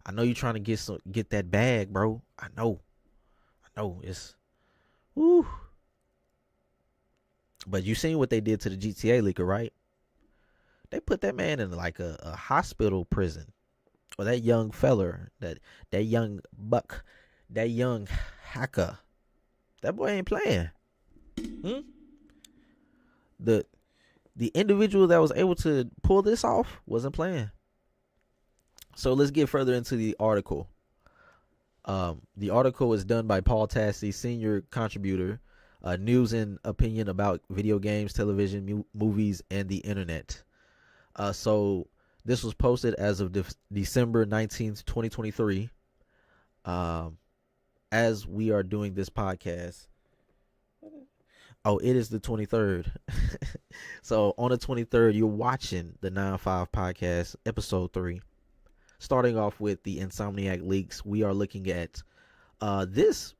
I know you're trying to get that bag, bro. I know it's woo. But you seen what they did to the GTA leaker, right? They put that man in like a hospital prison. Or that young feller, that young buck, that young hacker. That boy ain't playing. The individual that was able to pull this off wasn't playing. So let's get further into the article. The article is done by Paul Tassi, senior contributor, news and opinion about video games, television, movies, and the internet. So this was posted as of December 19th, 2023. As we are doing this podcast. Oh, it is the 23rd. So on the 23rd, you're watching the 9-5 podcast, episode 3. Starting off with the Insomniac leaks, we are looking at this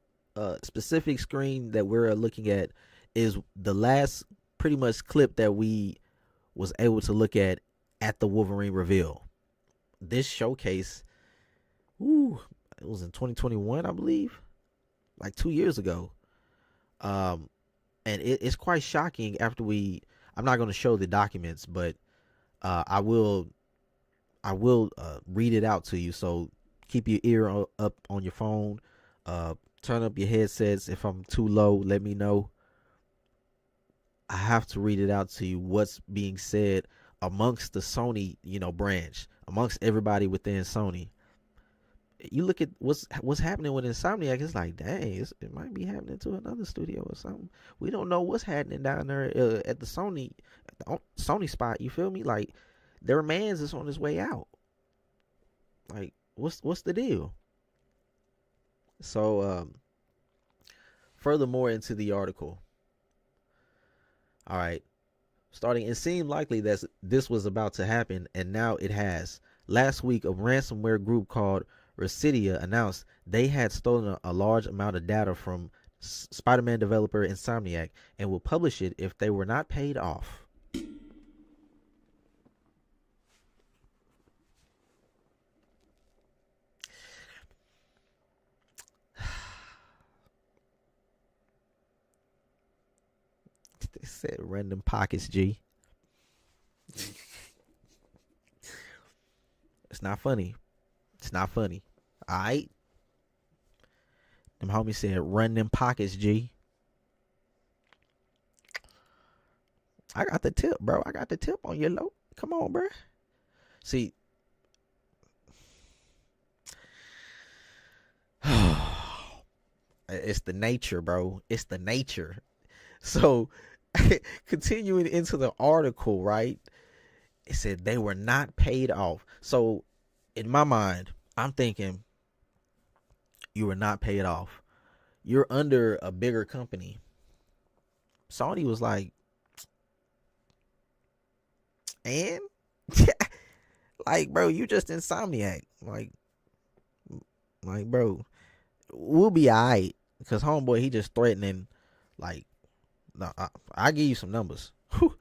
specific screen that we're looking at is the last pretty much clip that we was able to look at the Wolverine reveal. This showcase, it was in 2021, I believe, like 2 years ago. And it's quite shocking after I'm not going to show the documents, but I will read it out to you. So keep your ear up on your phone. Turn up your headsets. If I'm too low, let me know. I have to read it out to you. What's being said amongst the Sony, branch, amongst everybody within Sony. You look at what's happening with Insomniac. It's like, dang, it might be happening to another studio or something. We don't know what's happening down there at the Sony spot. You feel me? Like, their man's is on his way out. Like, what's the deal? So, furthermore into the article. All right. Starting, it seemed likely that this was about to happen, and now it has. Last week, a ransomware group called Residia announced they had stolen a large amount of data from Spider-Man developer Insomniac and will publish it if they were not paid off. They said random pockets, G. It's not funny. It's not funny. Alright? Them homies said run them pockets, G. I got the tip, bro. I got the tip on your low. Come on, bro. See, It's the nature, bro. It's the nature. So, continuing into the article, right? It said they were not paid off. So, in my mind, I'm thinking you were not paid off. You're under a bigger company. Sony was like, and like, bro, you just Insomniac. Like, bro, we'll be alright. Because homeboy, he just threatening, like, no, I give you some numbers. Whew.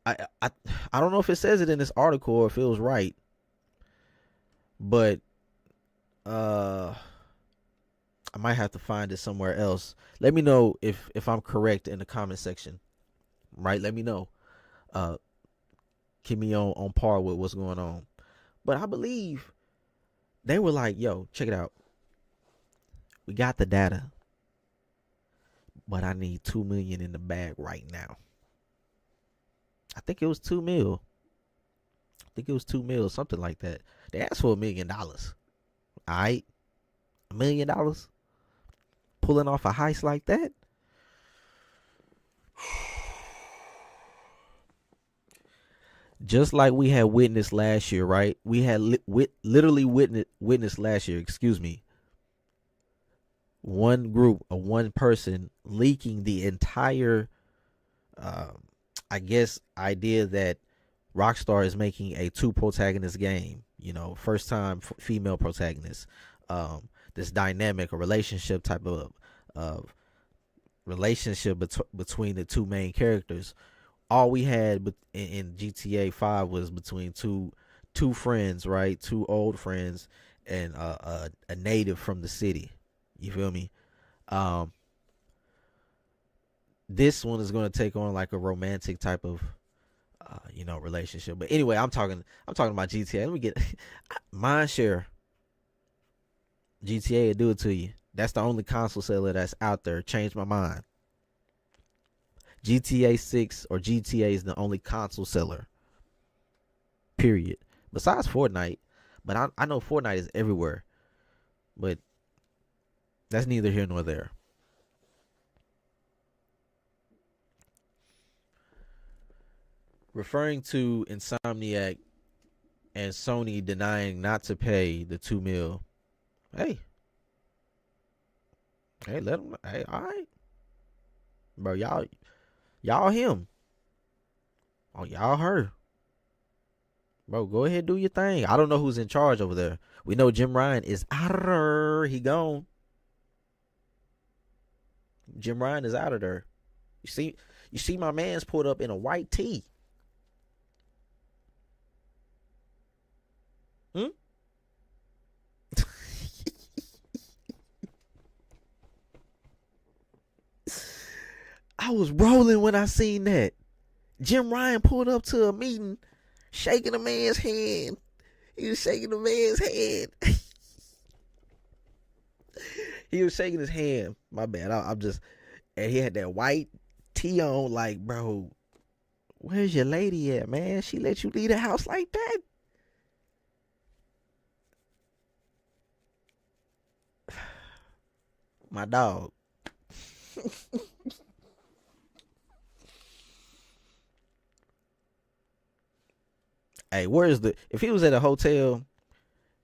I don't know if it says it in this article or if it was right, but I might have to find it somewhere else. Let me know if I'm correct in the comment section. Right? Let me know. Keep me on par with what's going on. But I believe they were like, yo, check it out. We got the data, but I need $2 million in the bag right now. I think it was $2 million. I think it was $2 million, something like that. They asked for $1 million. All right, $1 million pulling off a heist like that. Just like we had witnessed last year, right? We had literally witnessed last year. Excuse me. One group or one person leaking the entire, I guess, idea that Rockstar is making a 2 protagonist game. You know, first time female protagonist. This dynamic or relationship type of relationship between the 2 main characters. All we had in GTA 5 was between two friends, right? 2 old friends and a native from the city. You feel me? This one is going to take on like a romantic type of relationship. But anyway, I'm talking about GTA. Let me get Mindshare. GTA will do it to you. That's the only console seller that's out there. Changed my mind. GTA 6 or GTA is the only console seller. Period. Besides Fortnite. But I know Fortnite is everywhere. But that's neither here nor there. Referring to Insomniac and Sony denying not to pay the $2 million. Hey, let them. Hey, all right, bro. Y'all him. Oh, y'all her. Bro, go ahead, do your thing. I don't know who's in charge over there. We know Jim Ryan is out of there. He gone. Jim Ryan is out of there. You see my man's pulled up in a white tee. I was rolling when I seen that. Jim Ryan pulled up to a meeting, shaking a man's hand. He was shaking the man's hand. He was shaking his hand. My bad. And he had that white tee on. Like, bro, where's your lady at, man? She let you leave the house like that? My dog. Hey, if he was at a hotel,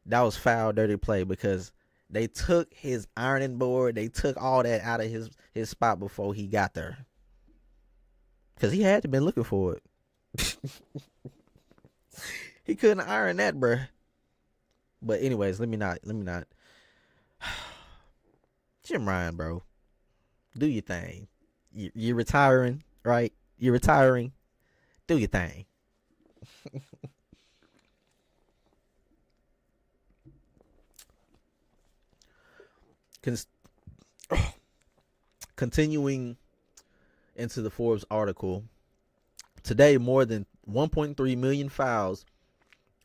that was foul, dirty play, because they took his ironing board, they took all that out of his spot before he got there. Because he had to been looking for it. He couldn't iron that, bruh. But anyways, let me not. Jim Ryan, bro. Do your thing. You're retiring, right? You're retiring. Do your thing. Continuing into the Forbes article, today more than 1.3 million files,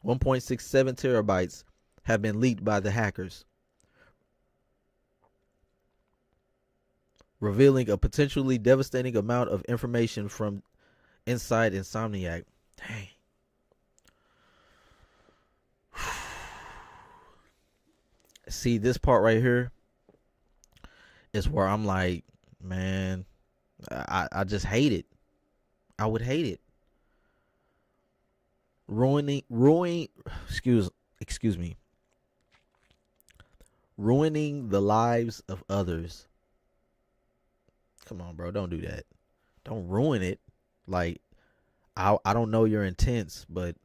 1.67 terabytes, have been leaked by the hackers, revealing a potentially devastating amount of information from inside Insomniac. Dang. See this part right here? is where I'm like, man, I just hate it. I would hate it. Ruining excuse me, ruining the lives of others. Come on, bro, don't do that. Don't ruin it. Like, I don't know your intents, but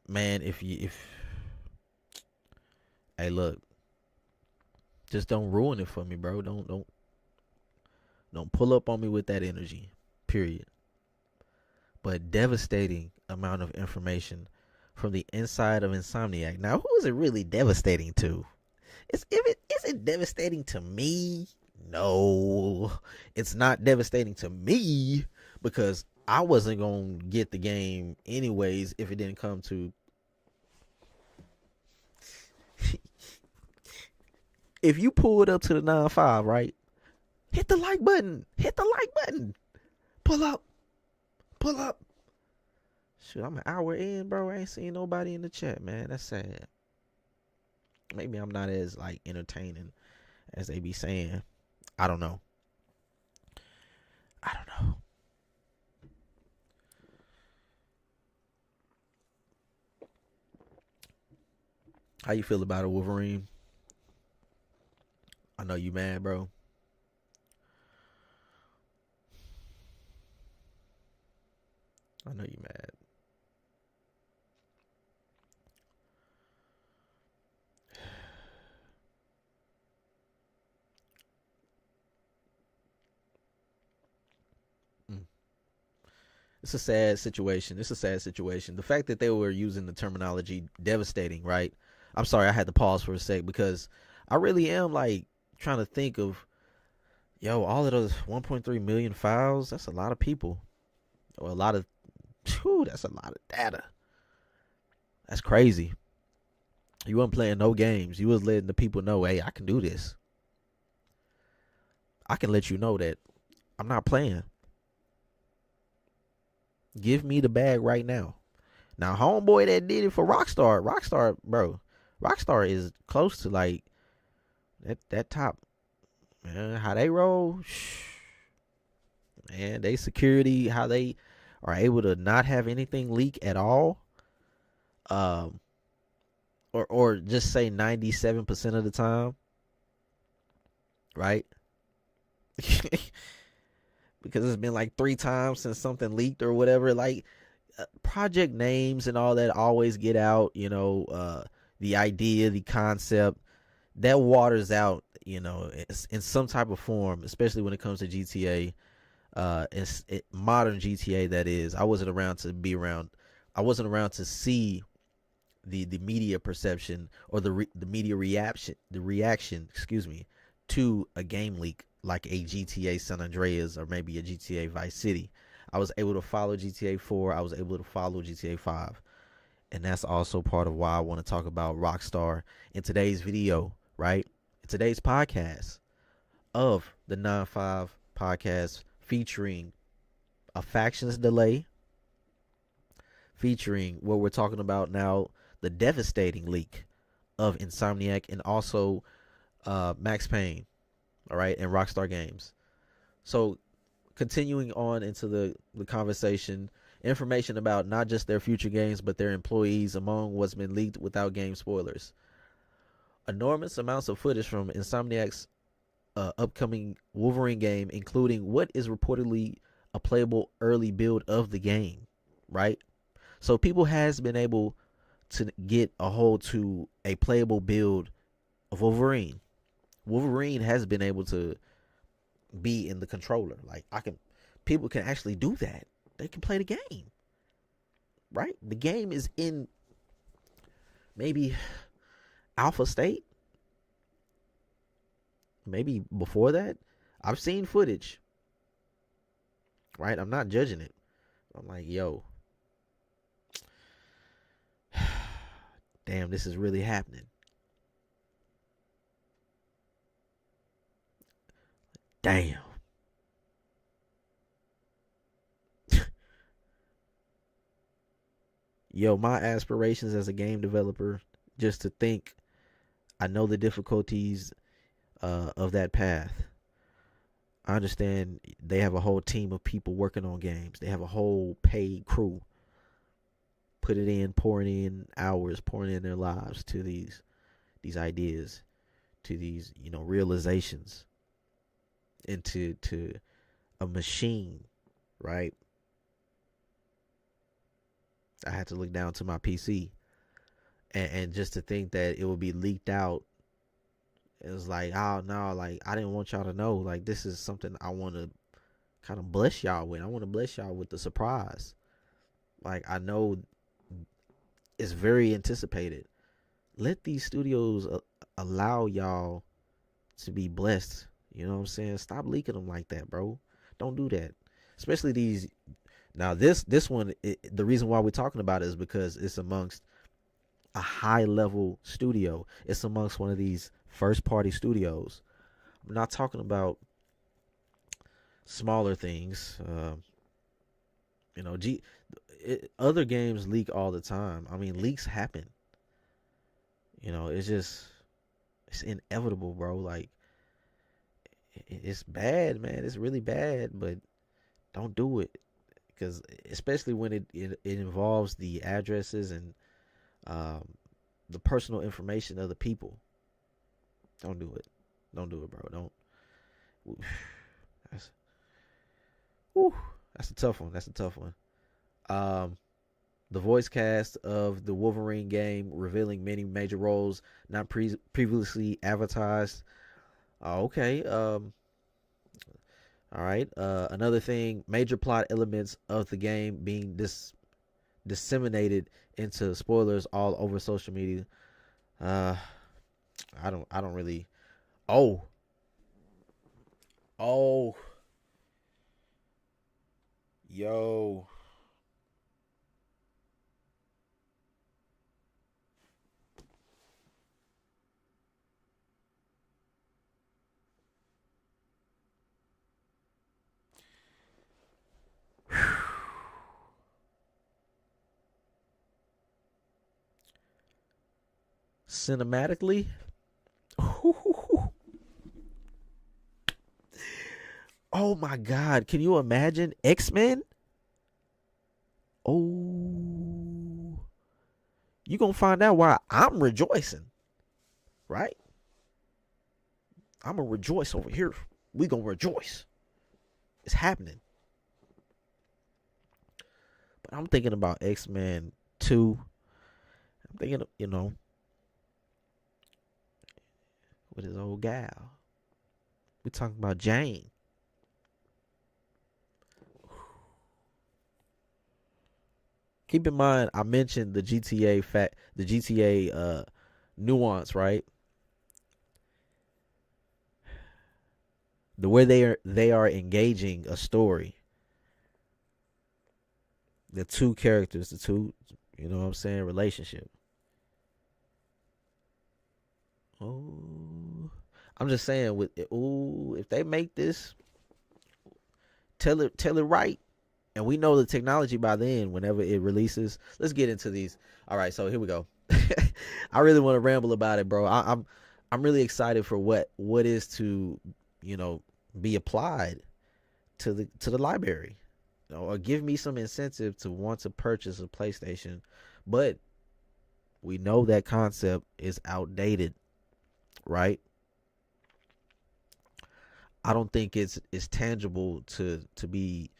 man, if hey, look, just don't ruin it for me, bro. Don't pull up on me with that energy. Period. But devastating amount of information from the inside of Insomniac. Now, who is it really devastating to? Is it devastating to me? No, it's not devastating to me because I wasn't gonna get the game anyways if it didn't come to. If you pull it up to the 9.5, right? Hit the like button. Hit the like button. Pull up. Pull up. Shoot, I'm an hour in, bro. I ain't seen nobody in the chat, man. That's sad. Maybe I'm not as like entertaining as they be saying. I don't know. I don't know. How you feel about it, Wolverine? I know you mad, bro. I know you mad. It's a sad situation. It's a sad situation. The fact that they were using the terminology devastating, right? I'm sorry, I had to pause for a sec because I really am like trying to think of, yo, all of those 1.3 million files, that's a lot of people. Or a lot of, that's a lot of data. That's crazy. You wasn't playing no games. You was letting the people know, hey, I can do this. I can let you know that I'm not playing. Give me the bag right now. Now, homeboy that did it for Rockstar, bro. Rockstar is close to like that top. Man, how they roll, man, they security, how they are able to not have anything leak at all. Or just say 97% of the time, right? Because it's been like 3 times since something leaked or whatever. Like project names and all that always get out. The idea, the concept that waters out. In some type of form, especially when it comes to GTA. Modern GTA, that is. I wasn't around to be around. I wasn't around to see the media perception or the media reaction, to a game leak like a GTA San Andreas or maybe a GTA Vice City. I was able to follow GTA 4. I was able to follow GTA 5. And that's also part of why I want to talk about Rockstar in today's video, right? In today's podcast of the 9-5 podcast featuring a factions delay, featuring what we're talking about now, the devastating leak of Insomniac and also Max Payne, all right, and Rockstar Games. So continuing on into the conversation, information about not just their future games, but their employees among what's been leaked without game spoilers. Enormous amounts of footage from Insomniac's upcoming Wolverine game, including what is reportedly a playable early build of the game, right? So people has been able to get a hold to a playable build of Wolverine. Wolverine has been able to be in the controller. Like people can actually do that. They can play the game, right? The game is in maybe alpha state. Maybe before that. I've seen footage, right? I'm not judging it. I'm like, yo, damn, this is really happening. Damn. Yo, my aspirations as a game developer, just to think, I know the difficulties of that path. I understand they have a whole team of people working on games. They have a whole paid crew, put it in, pouring in hours, pouring in their lives to these ideas, to these realizations, into to a machine, right? I had to look down to my PC, and just to think that it would be leaked out. It was like, oh no, like I didn't want y'all to know. Like this is something I want to kind of bless y'all with. I want to bless y'all with the surprise. Like I know it's very anticipated. Let these studios allow y'all to be blessed. You know what I'm saying? Stop leaking them like that, bro. Don't do that. Especially these. Now this one, the reason why we're talking about it is because it's amongst a high level studio. It's amongst one of these first party studios. I'm not talking about smaller things. Other games leak all the time. I mean, leaks happen. It's inevitable, bro. Like it's bad, man. It's really bad, but don't do it, because especially when it involves the addresses and the personal information of the people. Don't do it. Don't do it, bro. Don't. That's, whew, that's a tough one. That's a tough one. The voice cast of the Wolverine game revealing many major roles not previously advertised. Okay. All right. Another thing, major plot elements of the game being disseminated into spoilers all over social media. I don't really. Oh. Yo. Cinematically. Oh my God. Can you imagine X-Men? Oh. You gonna find out why I'm rejoicing. Right? I'm gonna rejoice over here. We gonna rejoice. It's happening. But I'm thinking about X-Men 2. I'm thinking, with his old gal. We're talking about Jane. Keep in mind, I mentioned the GTA nuance, right? The way they are engaging a story. The two characters, the two, you know what I'm saying, relationship. Oh, I'm just saying, if they make this, tell it right. And we know the technology by then, whenever it releases. Let's get into these. All right, so here we go. I really want to ramble about it, bro. I'm really excited for what is to, be applied to the library, or give me some incentive to want to purchase a PlayStation. But we know that concept is outdated, right? I don't think it's tangible to be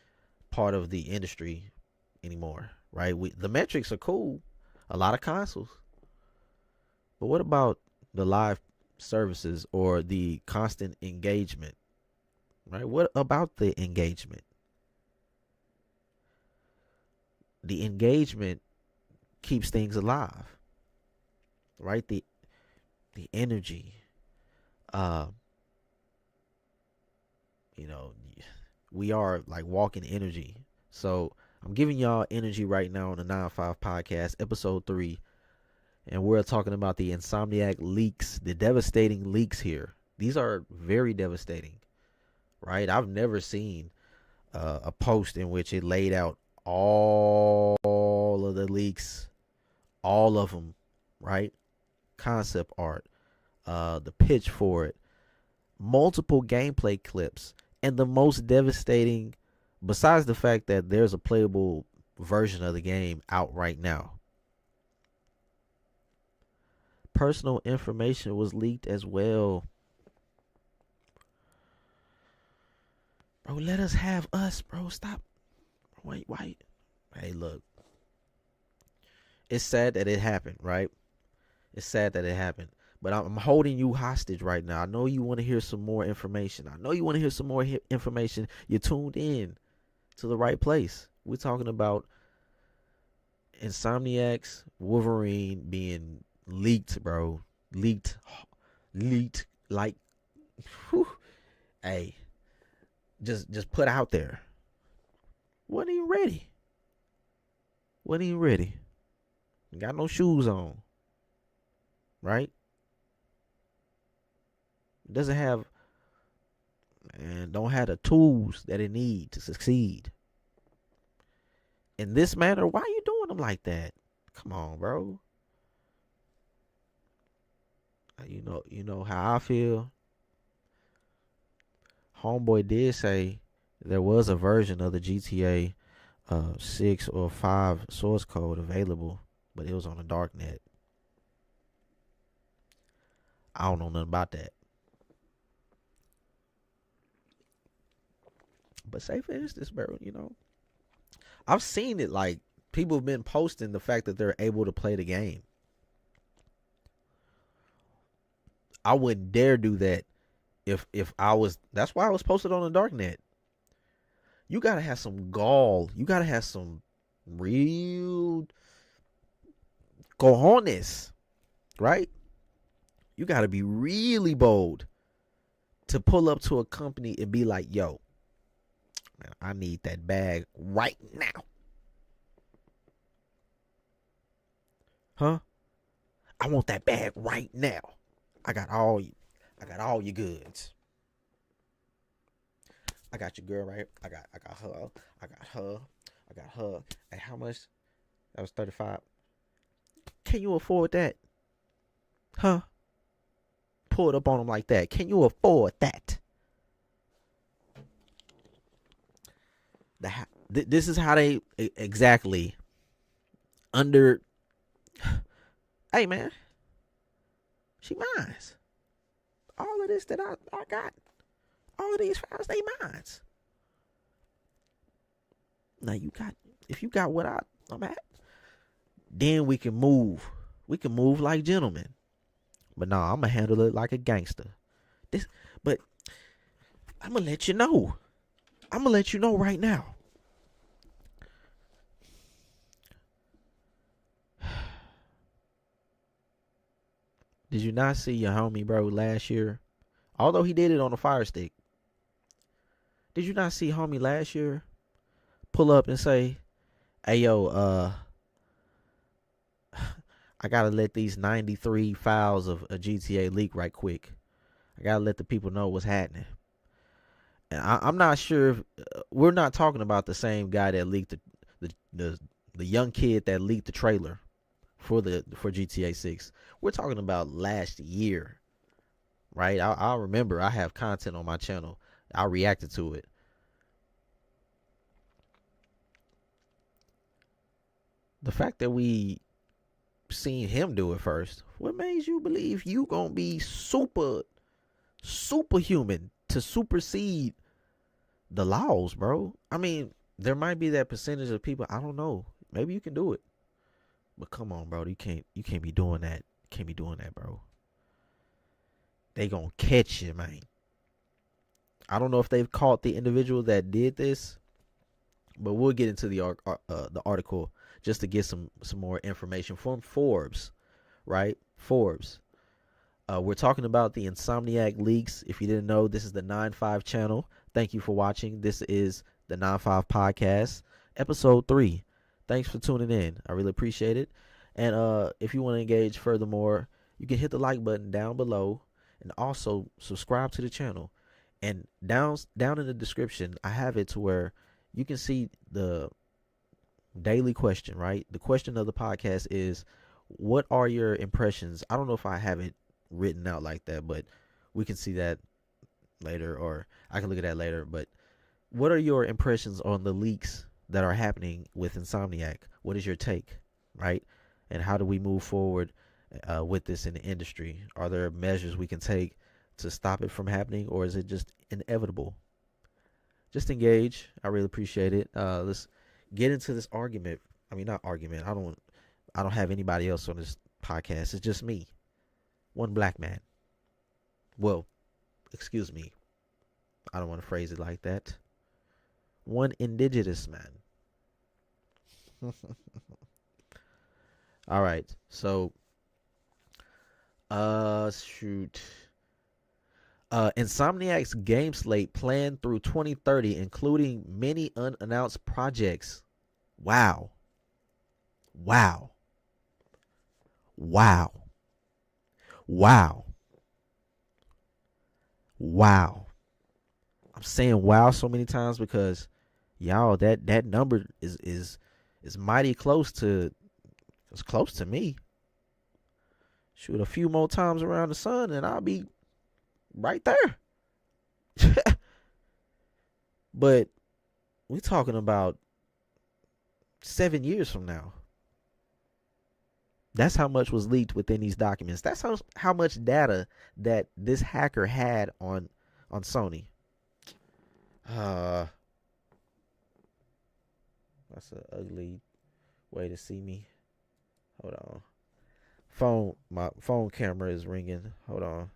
part of the industry anymore, right? The metrics are cool, a lot of consoles, but what about the live services or the constant engagement, right? What about the engagement? The engagement keeps things alive, right? The energy, uh, we are like walking energy. So I'm giving y'all energy right now on the 9-5 podcast, episode 3. And we're talking about the Insomniac leaks, the devastating leaks here. These are very devastating, right? I've never seen a post in which it laid out all of the leaks, all of them, right? Concept art, the pitch for it, multiple gameplay clips, and the most devastating, besides the fact that there's a playable version of the game out right now, personal information was leaked as well. Bro, let us have us, bro. Stop. Wait. Hey, look. It's sad that it happened, right? It's sad that it happened. But I'm holding you hostage right now. I know you want to hear some more information. You're tuned in to the right place. We're talking about Insomniac's Wolverine being leaked, bro. Leaked like, whew. Hey, just put out there. Wasn't even ready. Got no shoes on, right? Doesn't have and don't have the tools that it needs to succeed. In this manner, why are you doing them like that? Come on, bro. You know how I feel. Homeboy did say there was a version of the GTA 6 or 5 source code available, but it was on the darknet. I don't know nothing about that. But say for instance, bro, I've seen it, like people have been posting the fact that they're able to play the game. I wouldn't dare do that if I was. That's why I was posted on the darknet. You gotta have some gall. You gotta have some real cojones, right? You gotta be really bold to pull up to a company and be like, "Yo, man, I need that bag right now." Huh? I want that bag right now. I got all your goods. I got your girl right here. I got her. Hey, how much? That was 35. Can you afford that? Huh? Pull it up on them like that. Can you afford that? This is how they exactly under. Hey, man. She mines. All of this that I got. All of these files, they mines. Now if you got what I'm at, then we can move. We can move like gentlemen. But no, I'm gonna handle it like a gangster. But I'm gonna let you know. I'm gonna let you know right now. Did you not see your homie, bro, last year? Although he did it on a Fire Stick. Did you not see homie last year pull up and say, "Hey, yo, I gotta let these 93 files of a GTA leak right quick. I gotta let the people know what's happening." And I'm not sure if we're not talking about the same guy that leaked the young kid that leaked the trailer for GTA 6. We're talking about last year, right? I remember I have content on my channel. I reacted to it. The fact that we seen him do it first, what made you believe you gonna be superhuman to supersede the laws, bro? I mean, there might be that percentage of people, I don't know. Maybe you can do it. But come on, bro. You can't be doing that. You can't be doing that, bro. They gonna catch you, man. I don't know if they've caught the individual that did this, but we'll get into the article just to get some more information from Forbes, right? Forbes. We're talking about the Insomniac leaks. If you didn't know, this is the 9-5 channel. Thank you for watching. This is the 9-5 podcast, episode 3. Thanks for tuning in. I really appreciate it. And if you want to engage furthermore, you can hit the like button down below and also subscribe to the channel. And down in the description, I have it to where you can see the daily question, right? The question of the podcast is, what are your impressions? I don't know if I have it written out like that, but we can see that later, or I can look at that later. But what are your impressions on the leaks that are happening with Insomniac? What is your take, right? And how do we move forward with this in the industry? Are there measures we can take to stop it from happening, or is it just inevitable? Just engage. I really appreciate it. Let's get into this argument. I mean, not argument. I don't have anybody else on this podcast. It's just me, one black man. Well, excuse me. I don't want to phrase it like that. One indigenous man. All right. So, shoot. Insomniac's game slate planned through 2030, including many unannounced projects. Wow. Wow. Wow. Wow. Wow. I'm saying wow so many times because y'all, that number is mighty close to, it's close to me. Shoot, a few more times around the sun and I'll be right there. But we're talking about 7 years from now. That's how much was leaked within these documents. That's how much data that this hacker had on Sony. That's an ugly way to see me. Hold on. My phone camera is ringing. Hold on.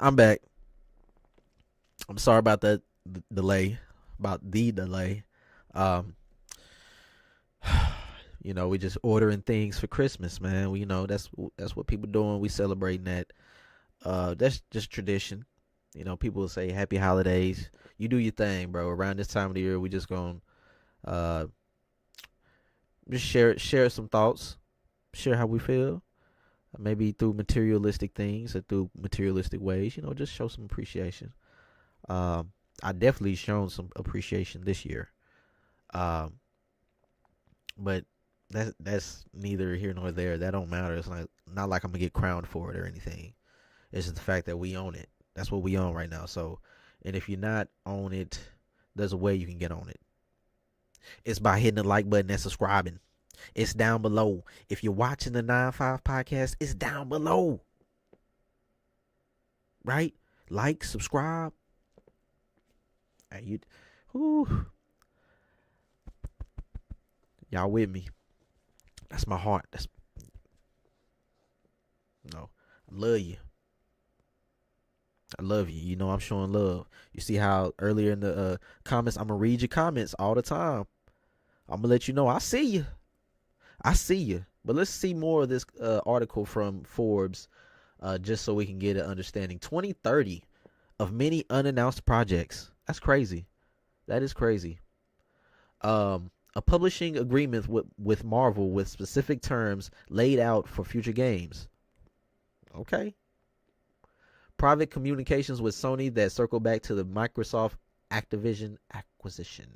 I'm back. I'm sorry about that delay. About the delay. Um, we just ordering things for Christmas, man. That's what people doing. We celebrating that. That's just tradition. People will say happy holidays. You do your thing, bro. Around this time of the year, we just gonna uh just share some thoughts, share how we feel. Maybe through materialistic things or through materialistic ways. Just show some appreciation. I definitely shown some appreciation this year. But that's neither here nor there. That don't matter. It's not like I'm gonna get crowned for it or anything. It's just the fact that we own it. That's what we own right now. So, and if you're not on it, there's a way you can get on it. It's by hitting the like button and subscribing. It's down below. If you're watching the 9-5 podcast, it's down below. Right? Like, subscribe. Hey, y'all with me? That's my heart. I love you. I love you. I'm showing love. You see how earlier in the comments, I'm going to read your comments all the time. I'm going to let you know I see you. I see you. But let's see more of this article from Forbes just so we can get an understanding. 2030 of many unannounced projects. That's crazy. That is crazy. A publishing agreement with Marvel with specific terms laid out for future games. Okay. Private communications with Sony that circle back to the Microsoft Activision acquisition.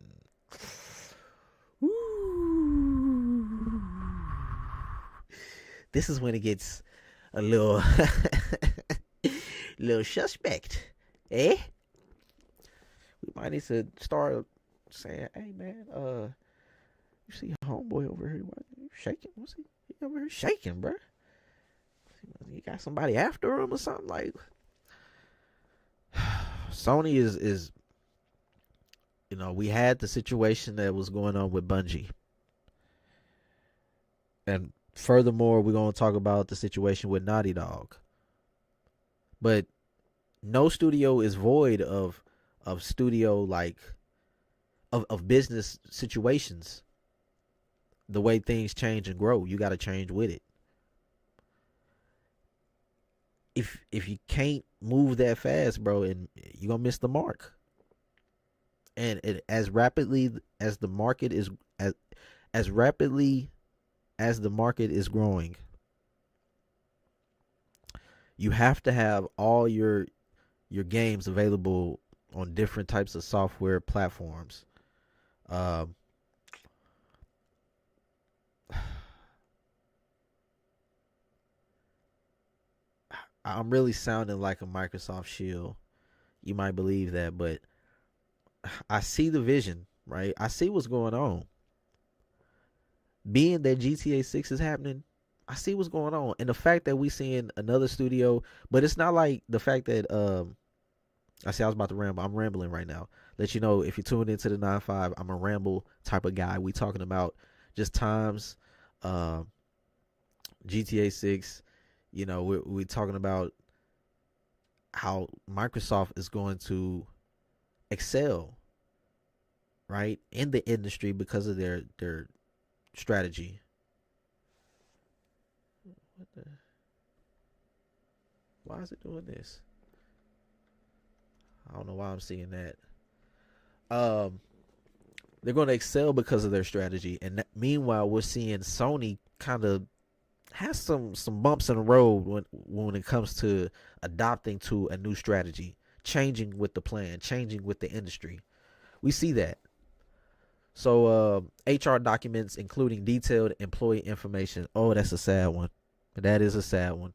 Ooh. This is when it gets a little little suspect. Eh? We might need to start saying, hey man, you see homeboy over here, what, you shaking? What's he over here shaking, bro? You got somebody after him or something? Like, Sony is you know, we had the situation that was going on with Bungie. And furthermore, we're going to talk about the situation with Naughty Dog. But no studio is void of studio, like, of business situations. The way things change and grow, you got to change with it. If you can't move that fast, bro, and you're going to miss the mark. And as rapidly as the market is as rapidly as the market is growing, you have to have all your games available on different types of software platforms. I'm really sounding like a Microsoft shield. You might believe that, but I see the vision, right? I see what's going on. Being that GTA 6 is happening, I see what's going on. And the fact that we seeing another studio, but it's not like the fact that I was about to ramble. I'm rambling right now. Let you know, if you tuned into the 9-5, I'm a ramble type of guy. We talking about just times, GTA 6. You know, we're talking about how Microsoft is going to excel, right, in the industry because of their strategy. What the? Why is it doing this? I don't know why I'm seeing that. They're going to excel because of their strategy, and meanwhile, we're seeing Sony kind of has some bumps in the road when it comes to adopting to a new strategy, changing with the plan, changing with the industry. We see that. So HR documents including detailed employee information. Oh, that's a sad one. That is a sad one.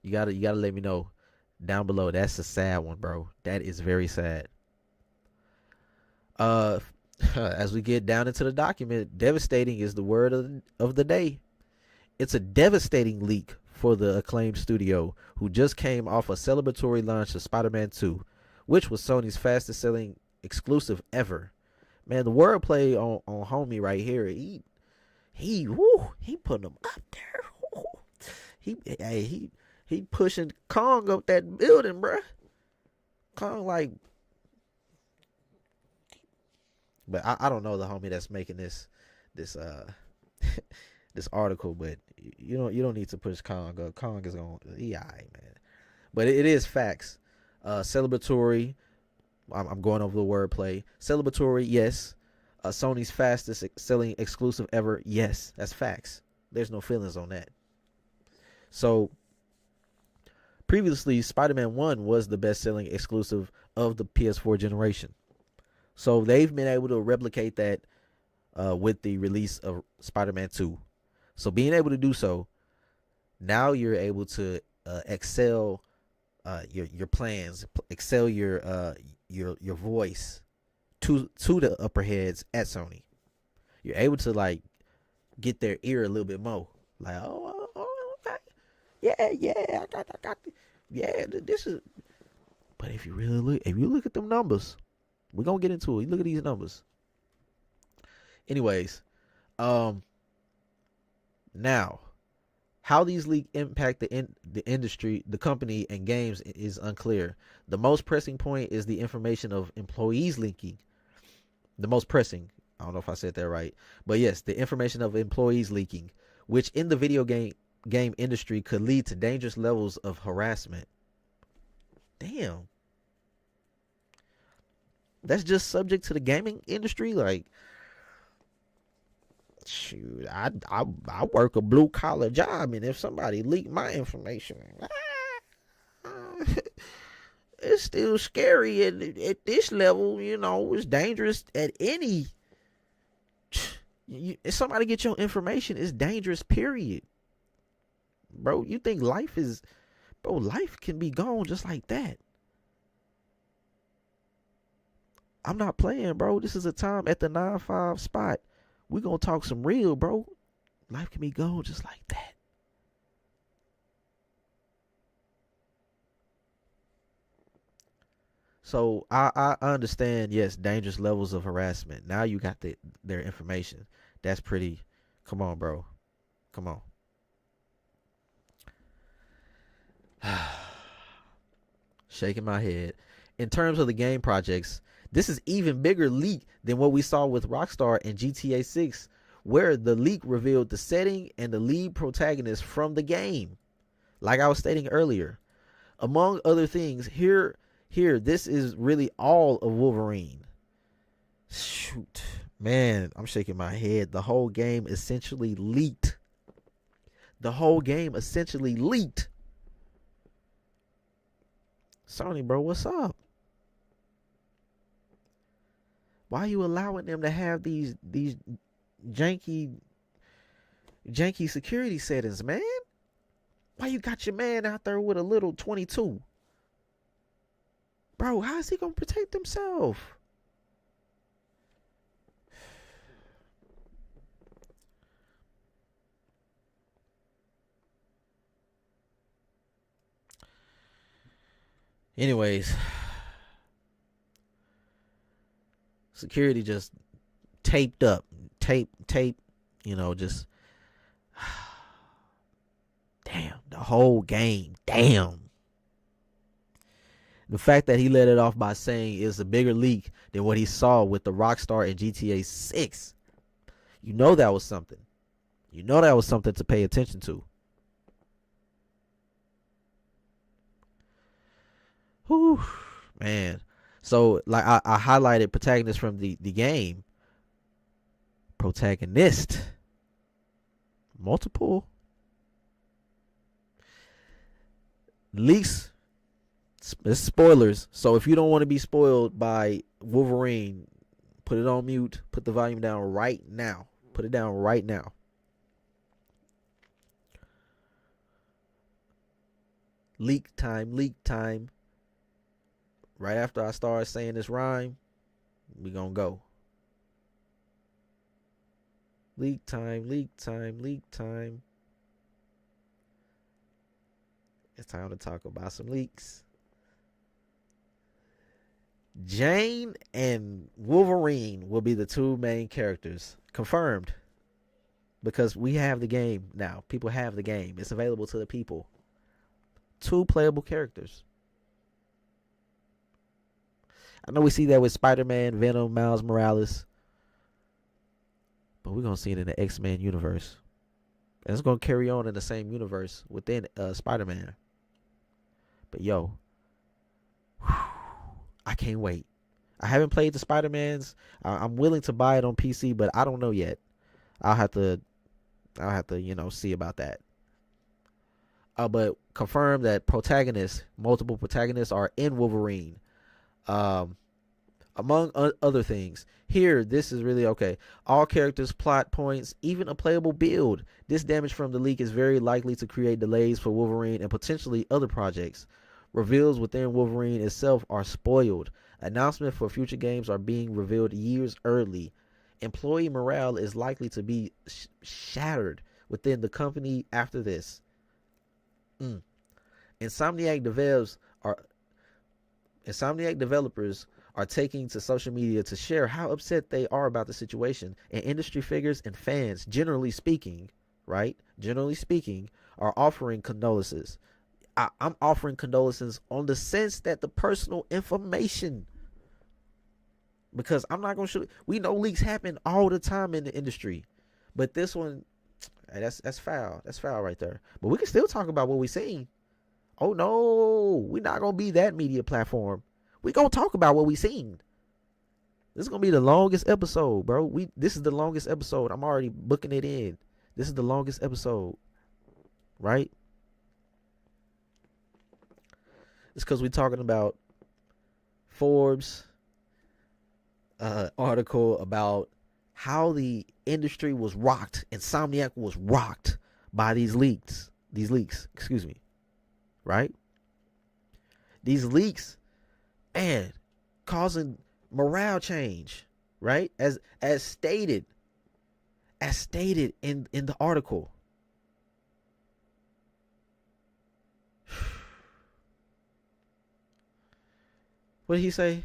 You gotta let me know down below. That's a sad one, bro. That is very sad. As we get down into the document, devastating is the word of the day. It's a devastating leak for the acclaimed studio, who just came off a celebratory launch of Spider-Man 2, which was Sony's fastest selling exclusive ever. Man, the wordplay on homie right here, he putting them up there. Woo. He pushing Kong up that building, bruh. Kong like, but I don't know the homie that's making this this article, but you don't need to push Kong up. Kong is on, yeah, man. But it is facts. Celebratory. I'm going over the wordplay. Celebratory, yes. Sony's fastest selling exclusive ever, yes. That's facts. There's no feelings on that. So previously, Spider-Man 1 was the best selling exclusive of the PS4 generation. So they've been able to replicate that with the release of Spider-Man 2. So being able to do so, now you're able to excel your plans, excel your voice to the upper heads at Sony. You're able to like get their ear a little bit more. Like, oh okay. Yeah, I got yeah, this is. But if you look at them numbers, we're gonna get into it. You look at these numbers. Anyways, now, how these leaks impact the industry, the company, and games is unclear. The most pressing point is the information of employees leaking. The most pressing. I don't know if I said that right. But yes, the information of employees leaking, which in the video game industry could lead to dangerous levels of harassment. Damn. that's just subject to the gaming industry. Like, shoot, I work a blue collar job, and if somebody leaked my information, it's still scary at this level. You know, it's dangerous at any. If somebody get your information, it's dangerous. Period, bro. You think life is, bro? Life can be gone just like that. I'm not playing, bro. This is a time at the 9-5 spot. We gonna talk some real, bro. Life can be gone just like that. So I understand, yes, dangerous levels of harassment. Now you got their information. That's pretty. Come on, bro. Come on. Shaking my head. In terms of the game projects, this is even bigger leak than what we saw with Rockstar and GTA 6, where the leak revealed the setting and the lead protagonist from the game. Like I was stating earlier, among other things, here, this is really all of Wolverine. Shoot, man, I'm shaking my head. The whole game essentially leaked. Sony, bro, what's up? Why are you allowing them to have these janky security settings, man? Why you got your man out there with a little 22? Bro, how is he gonna protect himself? Anyways, security just taped up, tape, you know, just damn, the whole game, damn. The fact that he let it off by saying it's a bigger leak than what he saw with the Rockstar and GTA 6. You know that was something. You know that was something to pay attention to. Whew, man. So, like, I highlighted protagonist from the game. Protagonist. Multiple leaks. It's spoilers. So, if you don't want to be spoiled by Wolverine, put it on mute. Put the volume down right now. Put it down right now. Leak time. Right after I start saying this rhyme, we gonna go. Leak time. It's time to talk about some leaks. Jane and Wolverine will be the two main characters. Confirmed. Because we have the game now. People have the game. It's available to the people. 2 playable characters. I know we see that with Spider-Man, Venom, Miles Morales. But we're going to see it in the X-Men universe. And it's going to carry on in the same universe within Spider-Man. But yo, I can't wait. I haven't played the Spider-Mans. I'm willing to buy it on PC, but I don't know yet. I'll have to, see about that. But confirm that multiple protagonists are in Wolverine. Among other things. Here, this is really okay. All characters, plot points, even a playable build. This damage from the leak is very likely to create delays for Wolverine and potentially other projects. Reveals within Wolverine itself are spoiled. Announcements for future games are being revealed years early. Employee morale is likely to be shattered within the company after this. Insomniac developers are taking to social media to share how upset they are about the situation, and industry figures and fans, generally speaking, are offering condolences. I'm offering condolences on the sense that the personal information, because I'm not gonna shoot. We know leaks happen all the time in the industry, but this one, that's foul. That's foul right there. But we can still talk about what we seen. Oh no, we're not gonna be that media platform. We gonna talk about what we seen. This is gonna be the longest episode, bro. This is the longest episode. I'm already booking it in. This is the longest episode, right? It's because we're talking about Forbes article about how the industry was rocked. Insomniac was rocked by these leaks. Excuse me. Right? These leaks, man, causing morale change, right? As stated in the article. What did he say?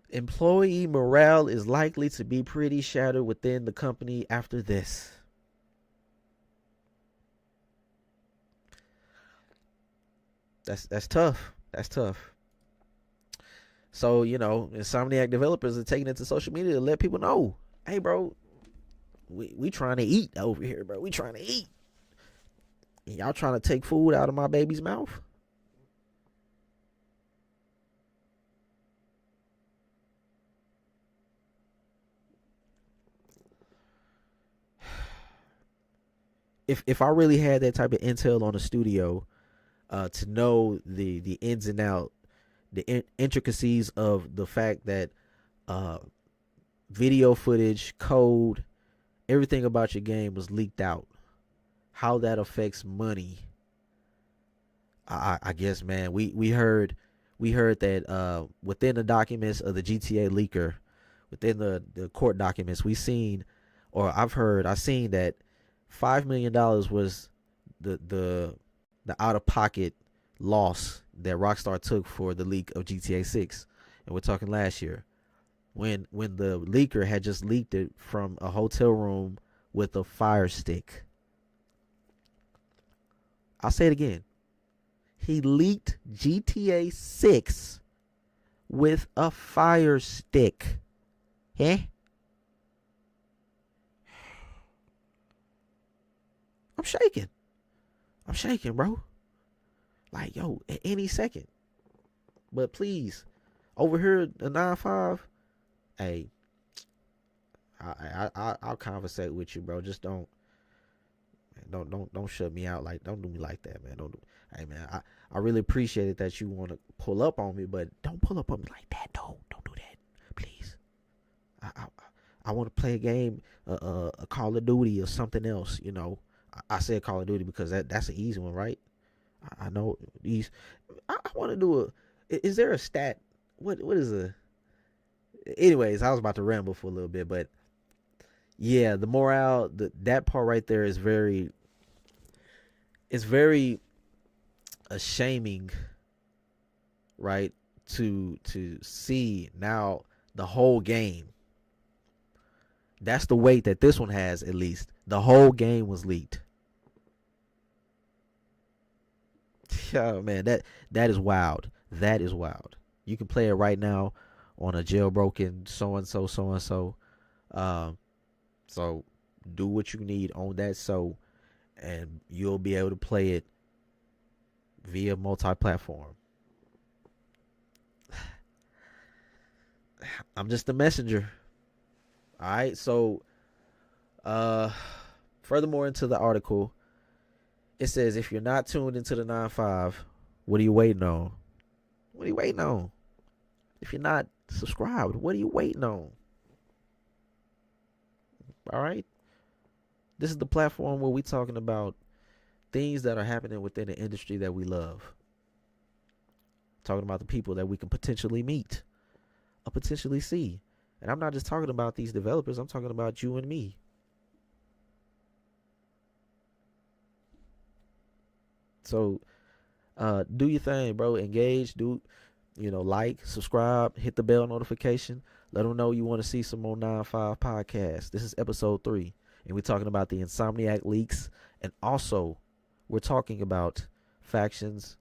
Employee morale is likely to be pretty shattered within the company after this. That's tough. That's tough. So, Insomniac developers are taking it to social media to let people know, hey, bro, we trying to eat over here, bro. We trying to eat. Y'all trying to take food out of my baby's mouth? If I really had that type of intel on the studio, to know the ins and out, the intricacies of the fact that video footage, code, everything about your game was leaked out, how that affects money. I guess, man, we heard that within the documents of the GTA leaker, within the court documents, I've seen that $5 million was the out of pocket loss that Rockstar took for the leak of GTA 6, and we're talking last year, when the leaker had just leaked it from a hotel room with a fire stick. I'll say it again. He leaked GTA 6 with a fire stick. Huh? I'm shaking, bro. Like, yo, at any second. But please, over here at the 9-5, hey, I'll conversate with you, bro. Just don't shut me out. Like, don't do me like that, man. Hey, man, I really appreciate it that you want to pull up on me, but don't pull up on me like that. Don't do that, please. I want to play a game, a Call of Duty or something else. I said Call of Duty because that's an easy one, right? I know these. I want to do is there a stat? What is a? Anyways, I was about to ramble for a little bit, but yeah, the morale, that part right there is very. It's very ashaming, right? To see now the whole game. That's the weight that this one has, at least. The whole game was leaked. Oh, man, that is wild. That is wild. You can play it right now on a jailbroken so-and-so. So do what you need on that and you'll be able to play it via multi-platform. I'm just a messenger. All right, so furthermore into the article, it says if you're not tuned into the 9-5, what are you waiting on? What are you waiting on? If you're not subscribed, what are you waiting on? All right, this is the platform where we're talking about things that are happening within the industry that we love. Talking about the people that we can potentially meet or potentially see. And I'm not just talking about these developers. I'm talking about you and me. So, do your thing, bro. Engage. Like, subscribe, hit the bell notification. Let them know you want to see some more 9-5 podcasts. This is episode 3. And we're talking about the Insomniac leaks. And also, we're talking about factions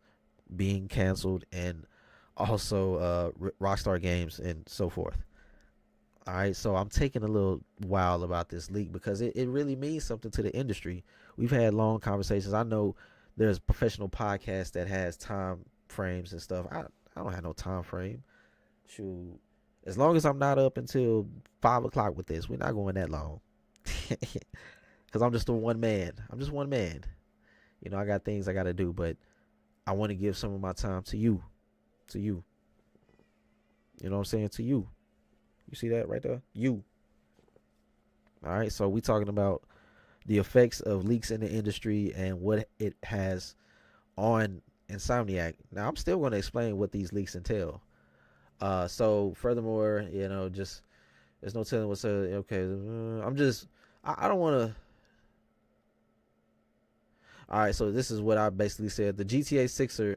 being canceled and also Rockstar Games and so forth. All right, so I'm taking a little while about this leak because it really means something to the industry. We've had long conversations. I know there's professional podcasts that has time frames and stuff. I don't have no time frame. Shoot, as long as I'm not up until 5 o'clock with this, we're not going that long. Because I'm just a one man. I'm just one man. You know, I got things I got to do, but I want to give some of my time to you. To you. You know what I'm saying? To you. You see that right there? You. All right, so we talking about the effects of leaks in the industry and what it has on Insomniac. Now, I'm still going to explain what these leaks entail. So, furthermore, you know, just there's no telling what's okay. I don't want to. All right, so this is what I basically said. The GTA Sixer.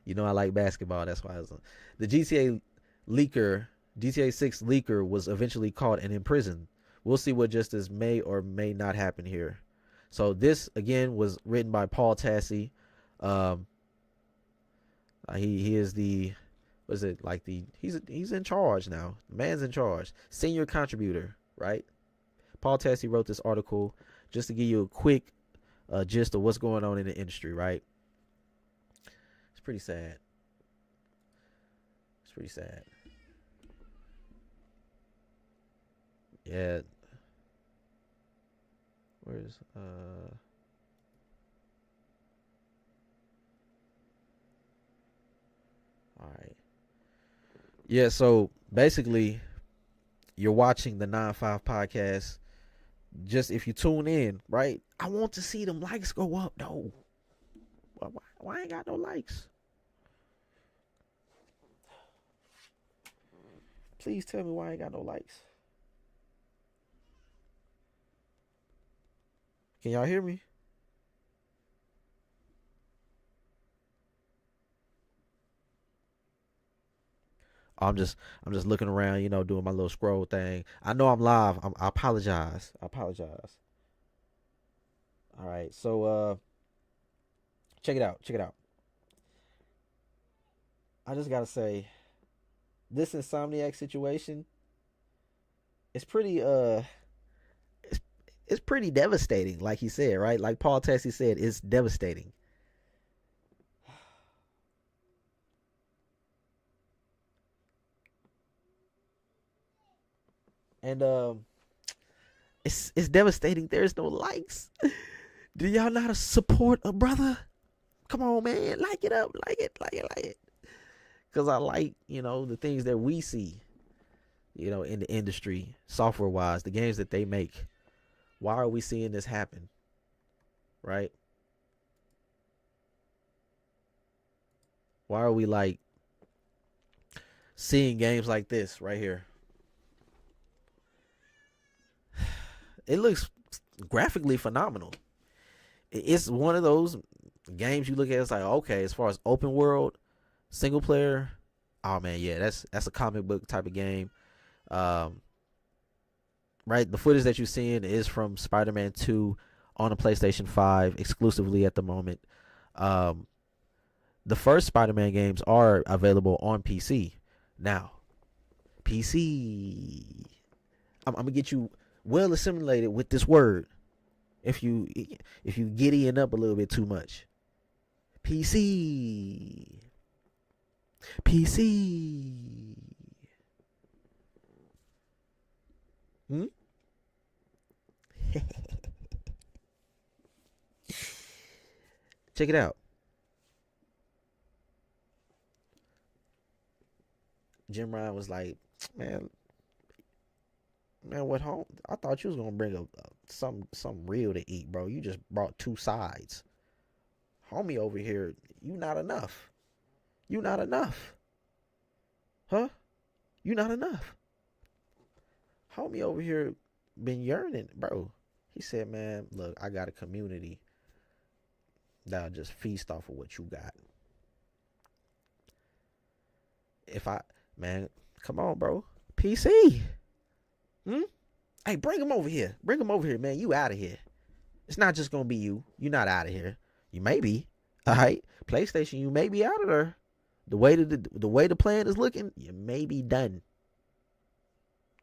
You know I like basketball. That's why I was on. The GTA leaker, GTA 6 leaker, was eventually caught and imprisoned. We'll see what justice may or may not happen here. So this again was written by Paul Tassi. He is the, what is it, like the, he's in charge now. The man's in charge. Senior contributor, right? Paul Tassi wrote this article just to give you a quick gist of what's going on in the industry, right? It's pretty sad. It's pretty sad. Yeah. Where's all right. Yeah, so basically you're watching the 9-5 podcast. Just if you tune in, right? I want to see them likes go up though. Why I ain't got no likes? Please tell me why I ain't got no likes. Can y'all hear me? I'm just looking around, you know, doing my little scroll thing. I know I'm live. I apologize. I apologize. All right, so check it out. Check it out. I just gotta say, this Insomniac situation is pretty it's pretty devastating, like he said, right? Like Paul Tassi said, it's devastating. And it's devastating. There's no likes. Do y'all know how to support a brother? Come on, man, like it up, like it. Cause I like, you know, the things that we see, you know, in the industry, software wise, the games that they make. Why are we seeing this happen? Right? Why are we like seeing games like this right here? It looks graphically phenomenal. It's one of those games you look at, it's like, okay, as far as open world, single player, oh man, yeah, that's a comic book type of game. Right, the footage that you're seeing is from Spider-Man 2 on the PlayStation 5 exclusively at the moment. The first Spider-Man games are available on PC. Now, PC, I'm gonna get you well assimilated with this word. If you giddying up a little bit too much, PC. Hmm? Check it out. Jim Ryan was like, man, what home? I thought you was gonna bring some real to eat, bro. You just brought two sides. Homie over here, you not enough. You not enough. Huh? You not enough. Homie over here been yearning, bro. He said, man, look, I got a community that'll just feast off of what you got. Man, come on, bro. PC. Hey, bring him over here. Bring him over here, man. You out of here. It's not just gonna be you. You're not out of here. You may be. All right. PlayStation, you may be out of there. The way the plan is looking, you may be done.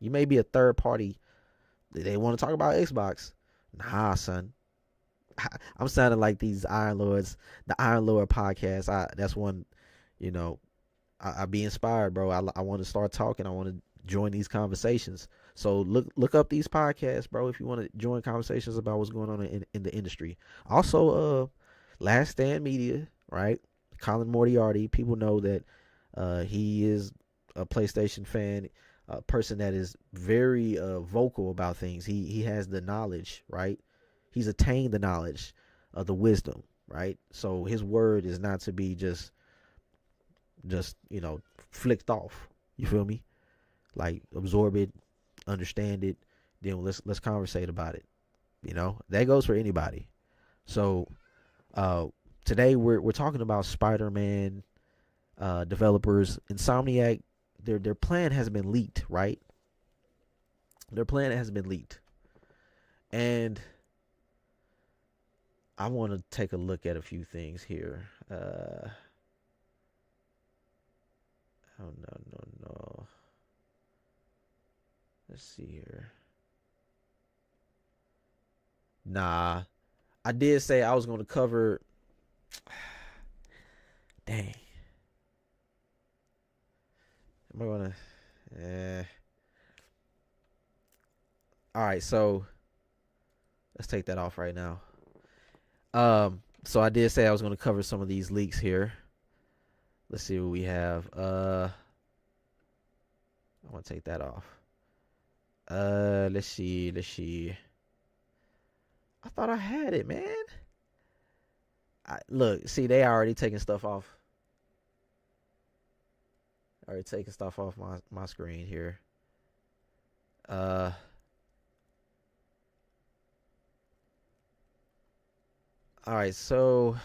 You may be a third party. They want to talk about Xbox. Nah, son. I'm sounding like these Iron Lords, the Iron Lord podcast. That's one, you know, I be inspired, bro. I want to start talking. I want to join these conversations. So look up these podcasts, bro, if you want to join conversations about what's going on in the industry. Also, Last Stand Media, right? Colin Moriarty. People know that he is a PlayStation fan, a person that is very vocal about things. He has the knowledge, right? He's attained the knowledge of the wisdom, right? So his word is not to be just flicked off. You feel me? Like, absorb it, understand it, then let's conversate about it. That goes for anybody. So today we're talking about Spider-Man developers. Insomniac, their plan has been leaked, right? Their plan has been leaked. And I want to take a look at a few things here. Oh, no. Let's see here. Nah, I did say I was going to cover. Dang. Am I going to? All right, so let's take that off right now. So I did say I was going to cover some of these leaks here. Let's see what we have. I want to take that off. Let's see. I thought I had it, man. Look, see, they already taking stuff off. Already taking stuff off my screen here. All right, so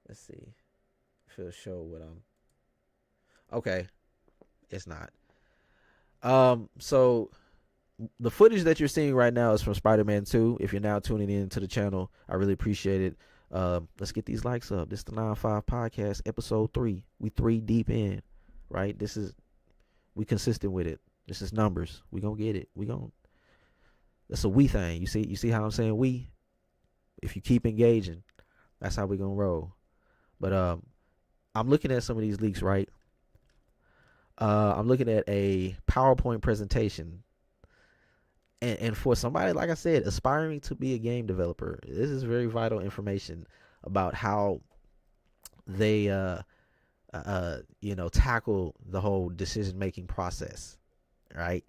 let's see if it'll show what I'm. Okay, it's not. So the footage that you're seeing right now is from Spider-Man 2. If you're now tuning in to the channel, I really appreciate it. Let's get these likes up. This is the 9-5 podcast, episode 3. We 3 deep in, right? We consistent with it. This is numbers. We gonna get it. That's a we thing. You see how I'm saying we? If you keep engaging, that's how we gonna roll. But I'm looking at some of these leaks, right? I'm looking at a PowerPoint presentation. And for somebody, like I said, aspiring to be a game developer, this is very vital information about how they tackle the whole decision-making process, right?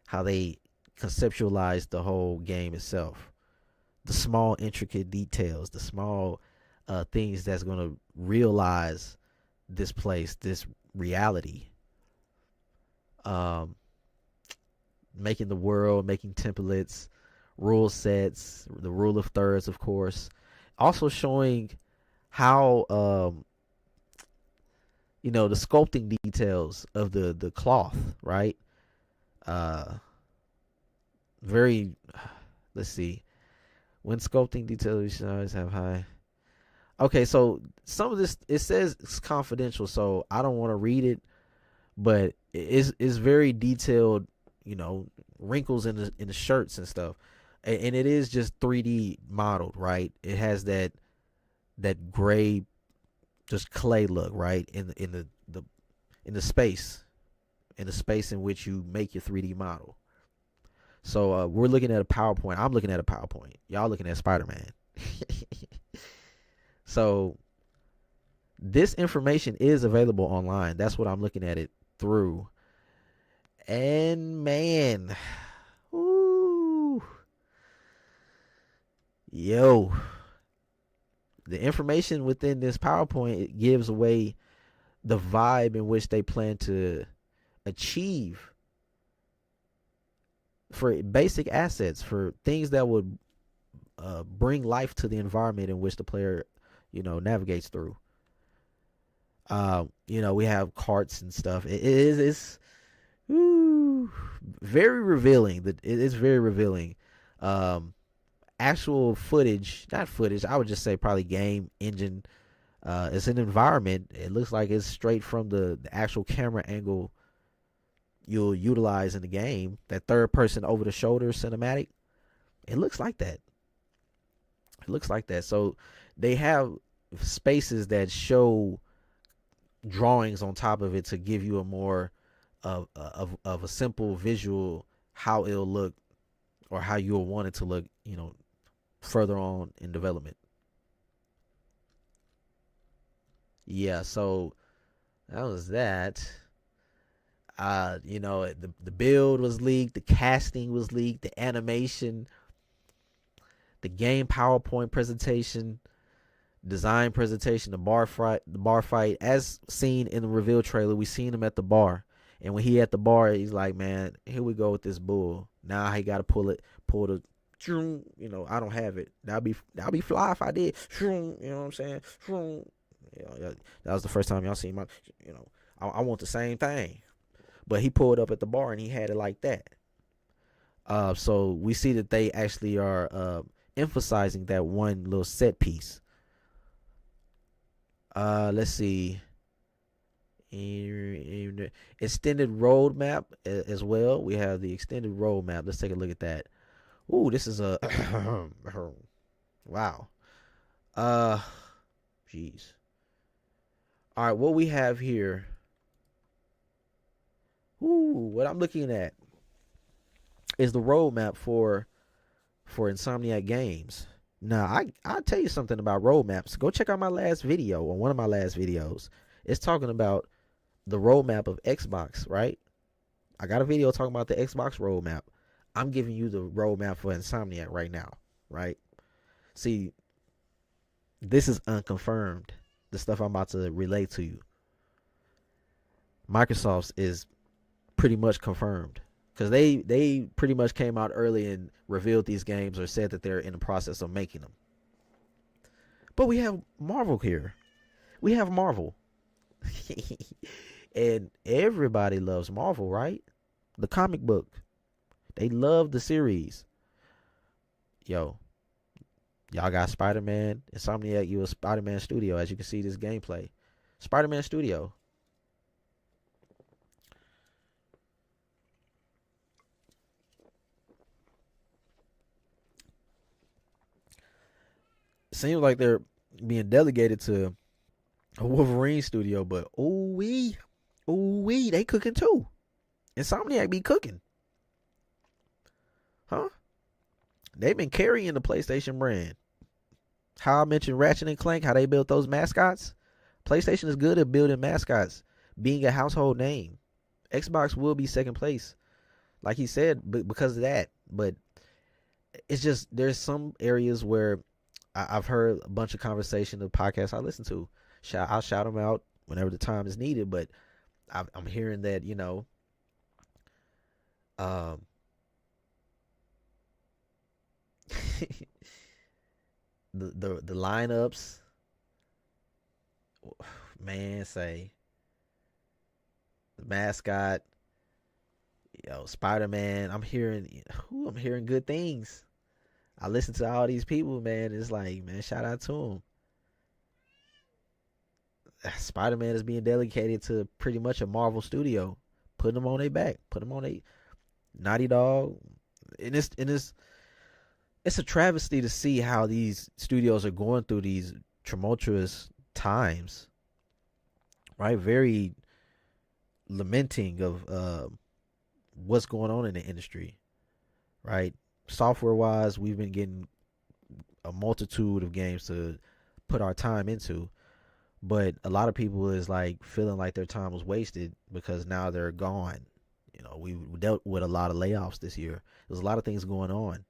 How they conceptualize the whole game itself. The small, intricate details, the small things that's going to realize this place, this reality. Making the world, making templates, rule sets, the rule of thirds, of course. Also showing how the sculpting details of the cloth, right? Let's see. When sculpting details, you should always have high. Okay, so some of this, it says it's confidential, so I don't want to read it, but it's very detailed, wrinkles in the shirts and stuff. And it is just 3D modeled, right? It has that gray, just clay look, right? In the space in which you make your 3D model. So we're looking at a PowerPoint. I'm looking at a PowerPoint. Y'all looking at Spider-Man. So this information is available online. That's what I'm looking at it through. And man, ooh, yo, the information within this PowerPoint, it gives away the vibe in which they plan to achieve for basic assets, for things that would bring life to the environment in which the player, navigates through. We have carts and stuff. It's very revealing. It is very revealing. Actual footage, not footage, I would just say probably game engine. It's an environment. It looks like it's straight from the actual camera angle you'll utilize in the game, that third person over the shoulder cinematic, it looks like that. It looks like that. So they have spaces that show drawings on top of it to give you a more of a simple visual how it'll look, or how you'll want it to look, further on in development. Yeah, so that was that. The build was leaked, the casting was leaked, the animation, the game PowerPoint presentation, design presentation, the bar fight, as seen in the reveal trailer. We seen him at the bar, and when he at the bar, he's like, "Man, here we go with this bull. Now he got to pull the, I don't have it. That'd be fly if I did. You know what I'm saying? That was the first time y'all seen my, I want the same thing." But he pulled up at the bar and he had it like that. So we see that they actually are emphasizing that one little set piece. Let's see. Extended roadmap as well. We have the extended roadmap. Let's take a look at that. Ooh, this is a wow. Jeez. All right, what we have here. Ooh, what I'm looking at is the roadmap for Insomniac Games. Now, I'll tell you something about roadmaps. Go check out my last video, or one of my last videos. It's talking about the roadmap of Xbox, right? I got a video talking about the Xbox roadmap. I'm giving you the roadmap for Insomniac right now, right? See, this is unconfirmed. The stuff I'm about to relay to you. Microsoft's is pretty much confirmed, because they pretty much came out early and revealed these games, or said that they're in the process of making them. But we have Marvel here. We have Marvel. And everybody loves Marvel, right? The comic book. They love the series. Y'all got Spider-Man. Insomniac, you a Spider-Man studio, as you can see this gameplay. Spider-Man studio. Seems like they're being delegated to a Wolverine studio, but ooh wee, they cooking too. Insomniac be cooking, huh? They've been carrying the PlayStation brand. How I mentioned Ratchet and Clank, how they built those mascots. PlayStation is good at building mascots, being a household name. Xbox will be second place, like he said, because of that. But it's just, there's some areas where I've heard a bunch of conversation of podcasts I listen to. I'll shout them out whenever the time is needed, but I'm hearing that, the lineups, man, say the mascot, Spider-Man. I'm hearing good things. I listen to all these people, man. It's like, man, shout out to them. Spider-Man is being delegated to pretty much a Marvel studio, putting them on their back, putting them on a Naughty Dog, and it's a travesty to see how these studios are going through these tumultuous times, right? Very lamenting of what's going on in the industry, right? Software wise, we've been getting a multitude of games to put our time into, but a lot of people is like feeling like their time was wasted because now they're gone. We dealt with a lot of layoffs this year. There's a lot of things going on,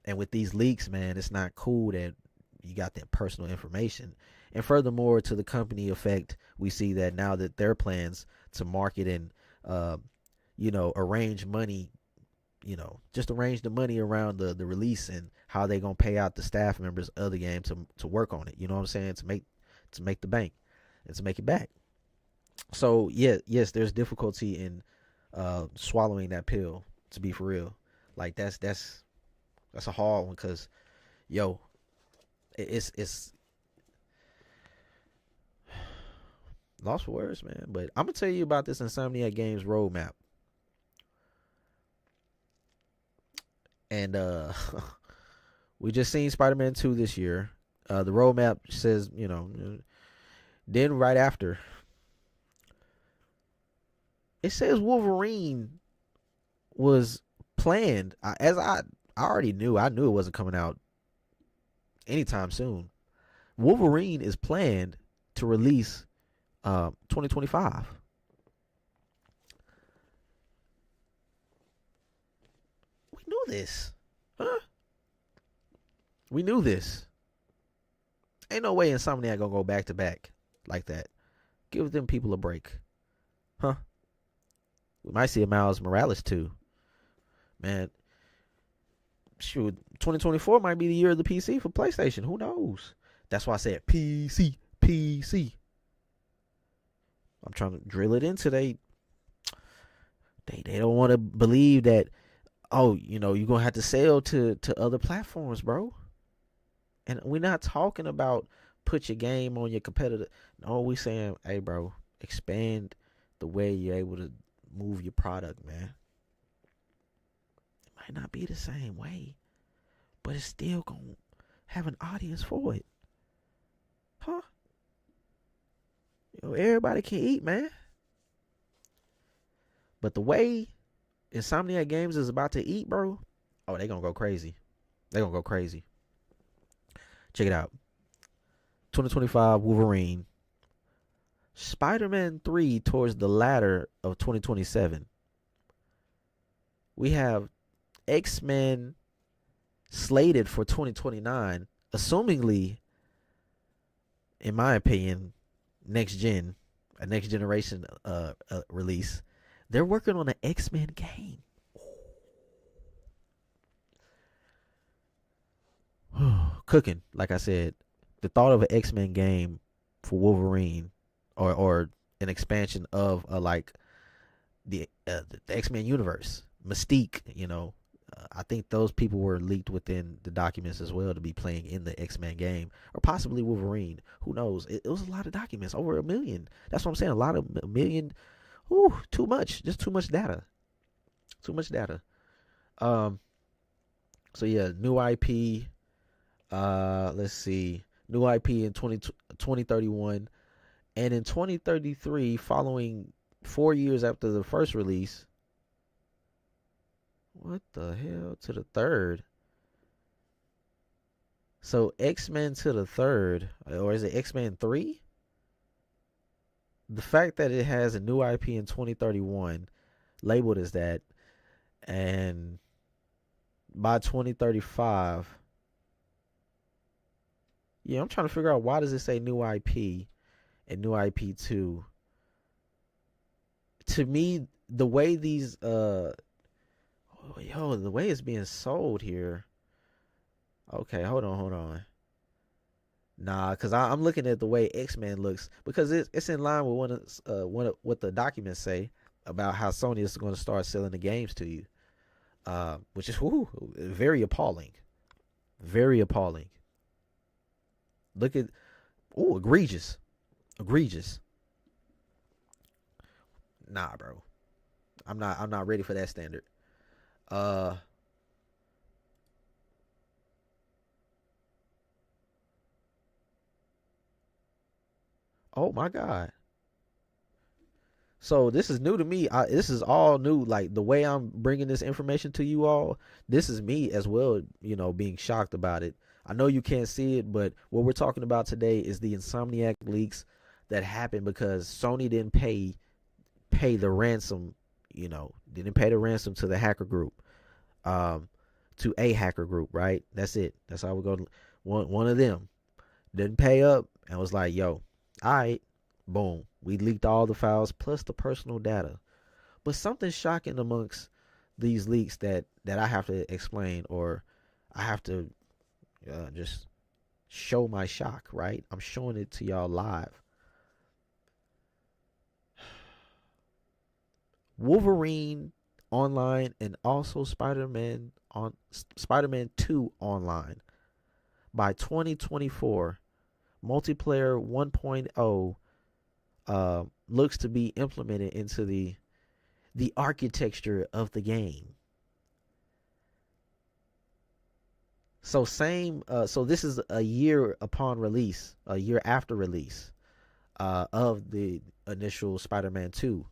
and with these leaks, man, it's not cool that you got that personal information. And furthermore, to the company effect, we see that now that their plans to market and arrange money, just arrange the money around the release and how they gonna pay out the staff members of the game to work on it. You know what I'm saying? To make the bank and to make it back. So yes, there's difficulty in swallowing that pill, to be for real. Like that's a hard one, because it's lost for words, man. But I'm gonna tell you about this Insomniac Games roadmap. And we just seen Spider-Man 2 this year. The roadmap says, then right after, it says Wolverine was planned. I already knew. I knew it wasn't coming out anytime soon. Wolverine is planned to release 2025. We knew this. Huh? We knew this. Ain't no way Insomniac gonna go back to back like that. Give them people a break. Huh? We might see a Miles Morales too. Man, shoot, 2024 might be the year of the PC for PlayStation. Who knows? That's why I said PC. I'm trying to drill it into they don't want to believe that, oh, you're going to have to sell to other platforms, bro. And we're not talking about put your game on your competitor. No, we saying, hey, bro, expand the way you're able to move your product, man. It might not be the same way, but it's still going to have an audience for it. Huh? Everybody can eat, man. But the way Insomniac Games is about to eat, bro, oh, they going to go crazy. Check it out. 2025 Wolverine. Spider-Man 3 towards the latter of 2027. We have X-Men slated for 2029, assumingly, in my opinion, a next generation release. They're working on an X-Men game. Cooking, like I said, the thought of an X-Men game for Wolverine, or an expansion of the X-Men universe, Mystique. I think those people were leaked within the documents as well to be playing in the X-Men game, or possibly Wolverine. Who knows? It was a lot of documents, over 1 million. That's what I'm saying. A lot of 1 million. Ooh, too much. Just too much data. So yeah, new IP. Let's see. New IP in 2031. And in 2033, following 4 years after the first release. What the hell? To the third. So X-Men to the third. Or is it X-Men 3? The fact that it has a new IP in 2031, labeled as that, and by 2035. Yeah, I'm trying to figure out, why does it say new IP and new IP 2? To me, the way these the way it's being sold here. Okay, hold on. Nah, because I'm looking at the way X-Men looks, because it's in line with what the documents say about how Sony is going to start selling the games to you, which is very appalling. Very appalling. Look at, egregious. Nah, bro. I'm not ready for that standard. Oh my God. So this is new to me. This is all new. Like, the way I'm bringing this information to you all, this is me as well, being shocked about it. I know you can't see it, but what we're talking about today is the Insomniac leaks that happened because Sony didn't pay the ransom, didn't pay the ransom to the hacker group, to a hacker group, right? That's it. That's how we go. One of them didn't pay up and was like, yo, all right, boom. We leaked all the files plus the personal data. But something shocking amongst these leaks that I have to explain, or I have to just show my shock, right? I'm showing it to y'all live. Wolverine online and also Spider-Man 2 online by 2024. Multiplayer 1.0 looks to be implemented into the architecture of the game. So same. So this is a year upon release, a year after release of the initial Spider-Man 2.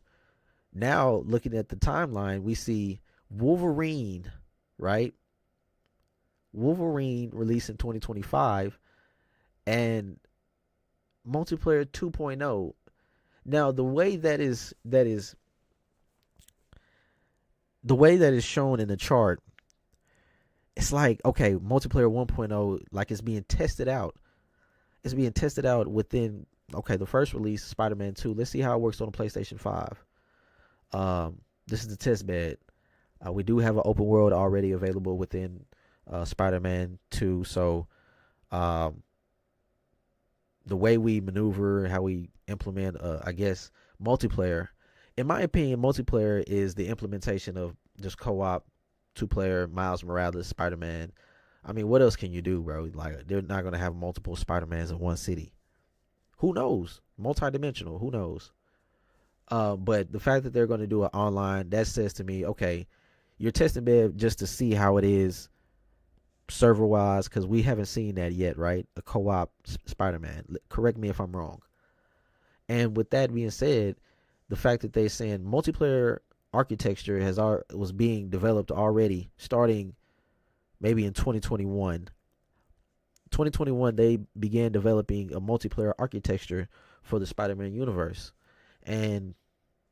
Now looking at the timeline, we see Wolverine, right? Wolverine released in 2025 and multiplayer 2.0. Now the way that is shown in the chart, it's like, okay, multiplayer 1.0, like it's being tested out. It's being tested out within, okay, the first release, Spider-Man 2. Let's see how it works on the PlayStation 5. This is the test bed. We do have an open world already available within Spider-Man 2. So the way we maneuver, how we implement, I guess, multiplayer. In my opinion, multiplayer is the implementation of just co-op, two-player, Miles Morales, Spider-Man. I mean, what else can you do, bro? Like, they're not going to have multiple Spider-Mans in one city. Who knows? Multi-dimensional, who knows? But the fact that they're going to do it online, that says to me, okay, you're testing bed just to see how it is server-wise, because we haven't seen that yet, right? A co-op Spider-Man. Correct me if I'm wrong. And with that being said, the fact that they're saying multiplayer architecture was being developed already, starting maybe in 2021. 2021, they began developing a multiplayer architecture for the Spider-Man universe. And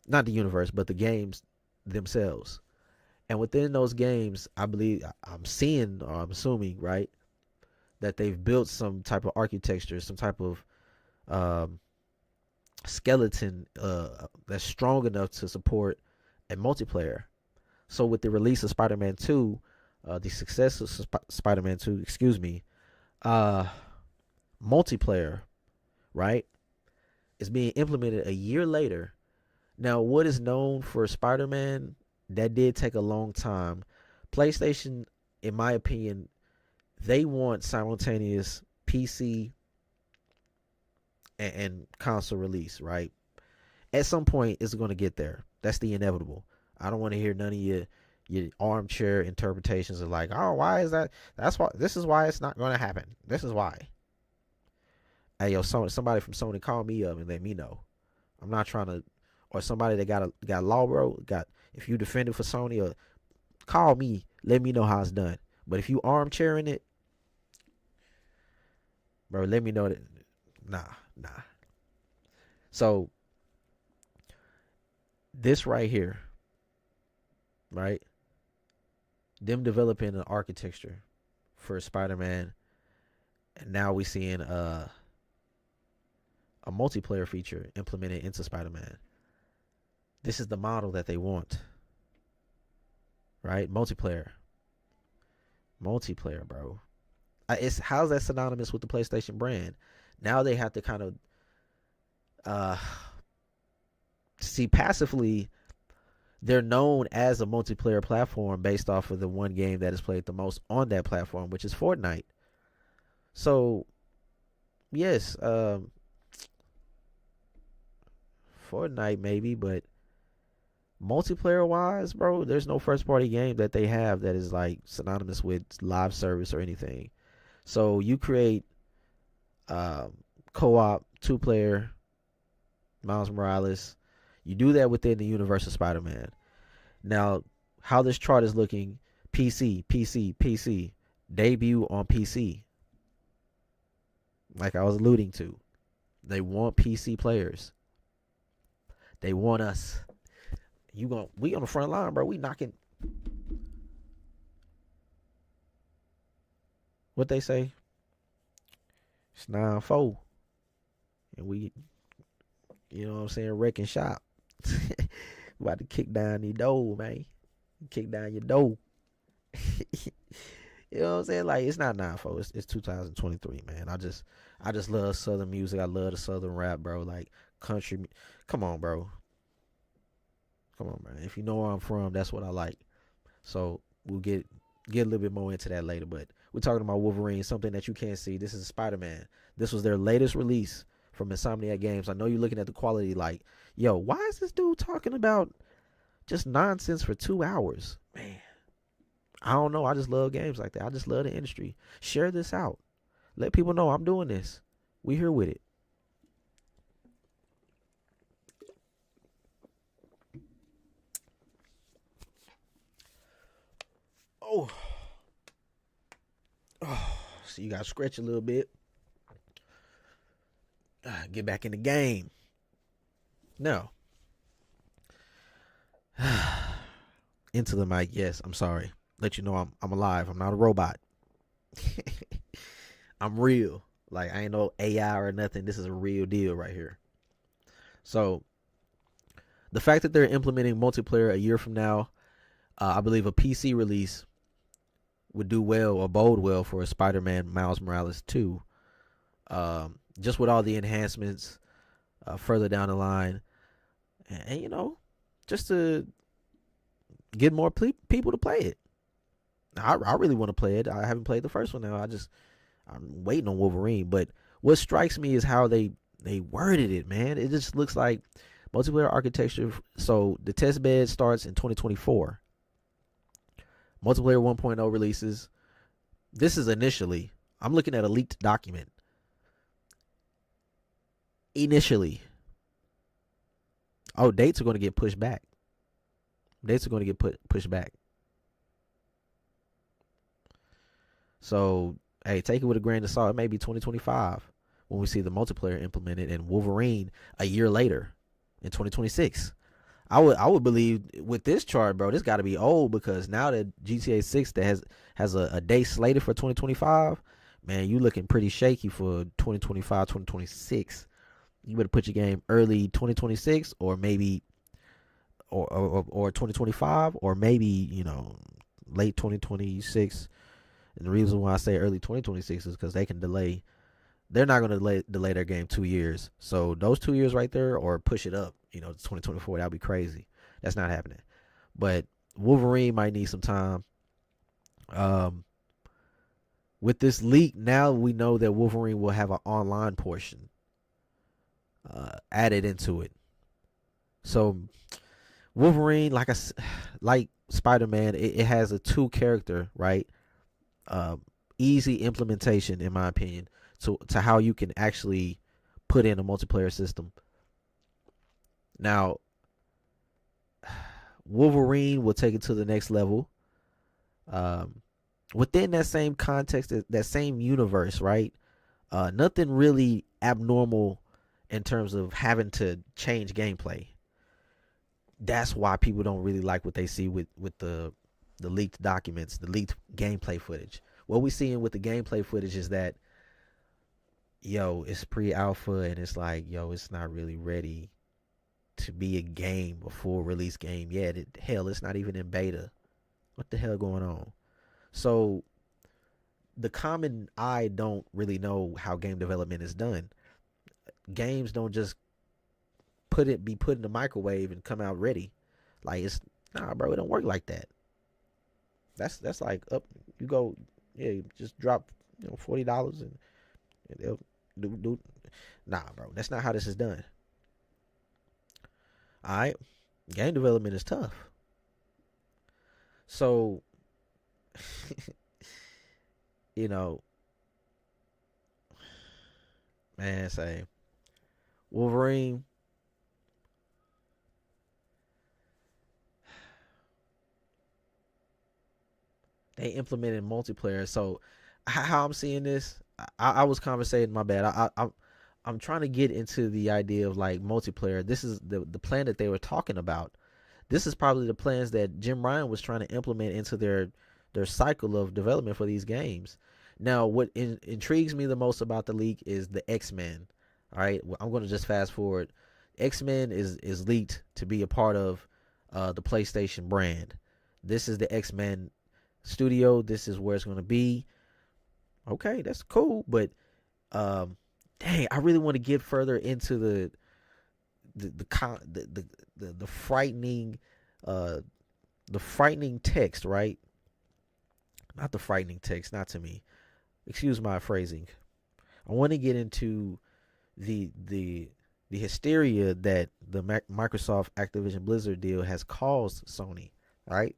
not the universe, but the games themselves. And within those games, I believe, I'm seeing, or I'm assuming, right, that they've built some type of architecture, some type of skeleton that's strong enough to support a multiplayer. So with the release of Spider-Man 2, the success of Spider-Man 2, multiplayer, right, is being implemented a year later. Now, what is known for Spider-Man, that did take a long time. PlayStation, in my opinion, they want simultaneous PC and console release, right? At some point, it's going to get there. That's the inevitable. I don't want to hear none of your armchair interpretations of like, oh, why is that? This is why it's not going to happen. This is why. Hey, yo, somebody from Sony, call me up and let me know. I'm not trying to, or somebody that got law, bro. If you defended for Sony, or call me, let me know how it's done. But if you armchairing it, bro, let me know that. Nah. So this right here, right? Them developing an architecture for Spider-Man, and now we seeing a multiplayer feature implemented into Spider-Man. This is the model that they want, right? Multiplayer, bro. How's that synonymous with the PlayStation brand? Now they have to kind of see, passively, they're known as a multiplayer platform based off of the one game that is played the most on that platform, which is Fortnite. So, yes, Fortnite maybe, but multiplayer wise, bro, there's no first party game that they have that is like synonymous with live service or anything. So you create co-op, two-player, Miles Morales. You do that within the universe of Spider-Man. Now, how this chart is looking, PC, debut on PC. Like I was alluding to. They want PC players. They want us. We on the front line, bro. We knocking. What they say? It's 9-4. And we, you know what I'm saying, wrecking shop. About to kick down your door, man. Kick down your door. You know what I'm saying? Like, it's not 9-4. It's 2023, man. I just love Southern music. I love the Southern rap, bro. Like, country. Come on, bro. Come on, man. If you know where I'm from, that's what I like. So we'll get a little bit more into that later. But we're talking about Wolverine, something that you can't see. This is Spider-Man. This was their latest release from Insomniac Games. I know you're looking at the quality like, yo, why is this dude talking about just nonsense for 2 hours? Man, I don't know. I just love games like that. I just love the industry. Share this out. Let people know I'm doing this. We here with it. Oh. So you got to stretch a little bit. Get back in the game. No. Into the mic. Yes, I'm sorry. Let you know I'm alive. I'm not a robot. I'm real. Like, I ain't no AI or nothing. This is a real deal right here. So the fact that they're implementing multiplayer a year from now, I believe a PC release would do well or bode well for a Spider-Man Miles Morales 2. Just with all the enhancements further down the line, and you know, just to get more people to play it. I really want to play it. I haven't played the first one now. I'm waiting on Wolverine. But what strikes me is how they worded it, man. It just looks like multiplayer architecture. So the test bed starts in 2024. Multiplayer 1.0 releases. This is initially. I'm looking at a leaked document. Initially. Oh, dates are going to get pushed back. Dates are going to get pushed back. So, hey, take it with a grain of salt. It may be 2025 when we see the multiplayer implemented, and Wolverine a year later in 2026. I would believe with this chart, bro, this got to be old, because now that GTA 6 that has a day slated for 2025, man, you looking pretty shaky for 2025, 2026. You better put your game early 2026, or maybe or 2025, or maybe, you know, late 2026. And the reason why I say early 2026 is because they can delay. They're not going to delay their game 2 years. So those 2 years right there, or push it up, you know, to 2024. That would be crazy. That's not happening. But Wolverine might need some time. With this leak, now we know that Wolverine will have an online portion added into it. So Wolverine, like Spider-Man, it has a 2 character, right? Easy implementation, in my opinion, to how you can actually put in a multiplayer system. Now, Wolverine will take it to the next level. Within that same context, that same universe, right? Nothing really abnormal in terms of having to change gameplay. That's why people don't really like what they see with the leaked documents, the leaked gameplay footage. What we're seeing with the gameplay footage is that, yo, it's pre-alpha, and it's like, yo, it's not really ready to be a game, a full release game yet. Hell, it's not even in beta. What the hell going on? So the common eye don't really know how game development is done. Games don't just be put in the microwave and come out ready. Like, it's nah, bro. It don't work like that. That's like up. You go, yeah. You just drop, you know, $40 and they'll do. Nah, bro. That's not how this is done. All right, game development is tough. So, you know, man, say Wolverine. They implemented multiplayer. So how I'm seeing this, I was conversating. My bad. I'm trying to get into the idea of like multiplayer. This is the plan that they were talking about. This is probably the plans that Jim Ryan was trying to implement into their cycle of development for these games. Now, what intrigues me the most about the leak is the X-Men. All right, I'm going to just fast forward. X-Men is leaked to be a part of the PlayStation brand. This is the X-Men studio. This is where it's going to be. Okay, that's cool, but dang, I really want to get further into the frightening text, right? Not the frightening text, not to me. Excuse my phrasing. I want to get into the hysteria that the Microsoft Activision Blizzard deal has caused Sony, right?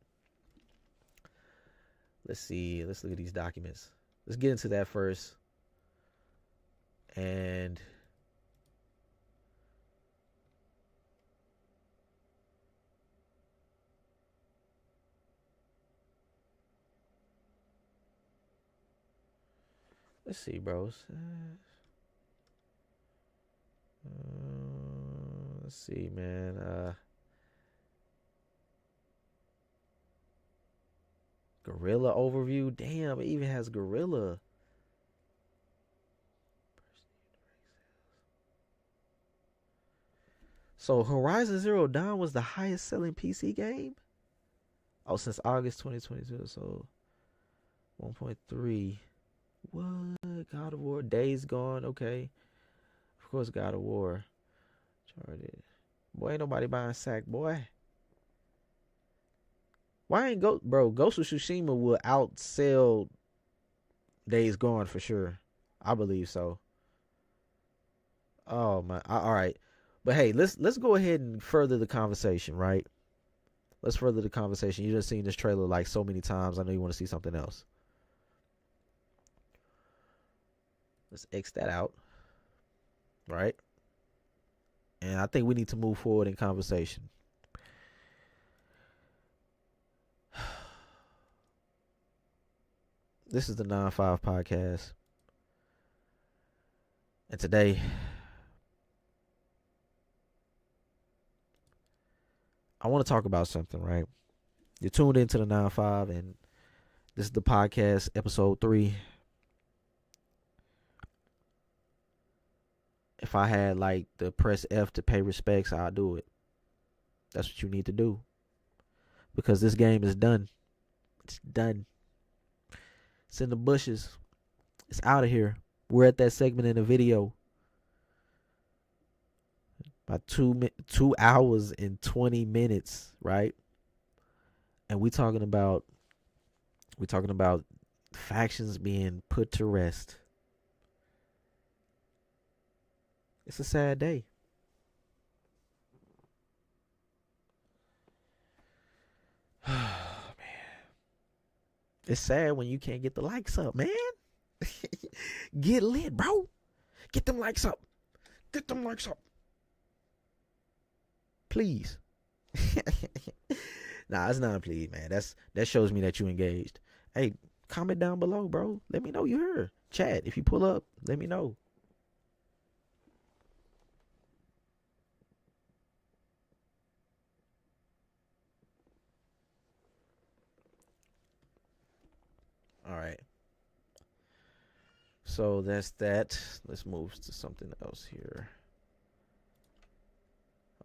Let's see. Let's look at these documents. Let's get into that first. And let's see, bros. Let's see, man. Gorilla overview. Damn, it even has Gorilla. So Horizon Zero Dawn was the highest selling PC game? Oh, since August 2022. So 1.3. What? God of War. Days Gone. Okay. Of course, God of War. Charted. Boy, ain't nobody buying Sack, boy. Why ain't Ghost of Tsushima will outsell Days Gone for sure. I believe so. Oh my. All right. But hey, let's go ahead and further the conversation, right? Let's further the conversation. You just seen this trailer like so many times. I know you want to see something else. Let's X that out. Right? And I think we need to move forward in conversation. This is the 9-5 podcast. And today, I want to talk about something, right? You're tuned into the 9-5, and this is the podcast, episode 3. If I had like the press F to pay respects, I'll do it. That's what you need to do. Because this game is done. It's done. It's in the bushes. It's out of here. We're at that segment in the video. About 2 hours and 20 minutes, right? And we're talking about factions being put to rest. It's a sad day. Man. It's sad when you can't get the likes up, man. Get lit, bro. Get them likes up. Get them likes up. Please. Nah, it's not a please, man. That shows me that you engaged. Hey, comment down below, bro. Let me know you heard. Chat, if you pull up, let me know. All right. So that's that. Let's move to something else here.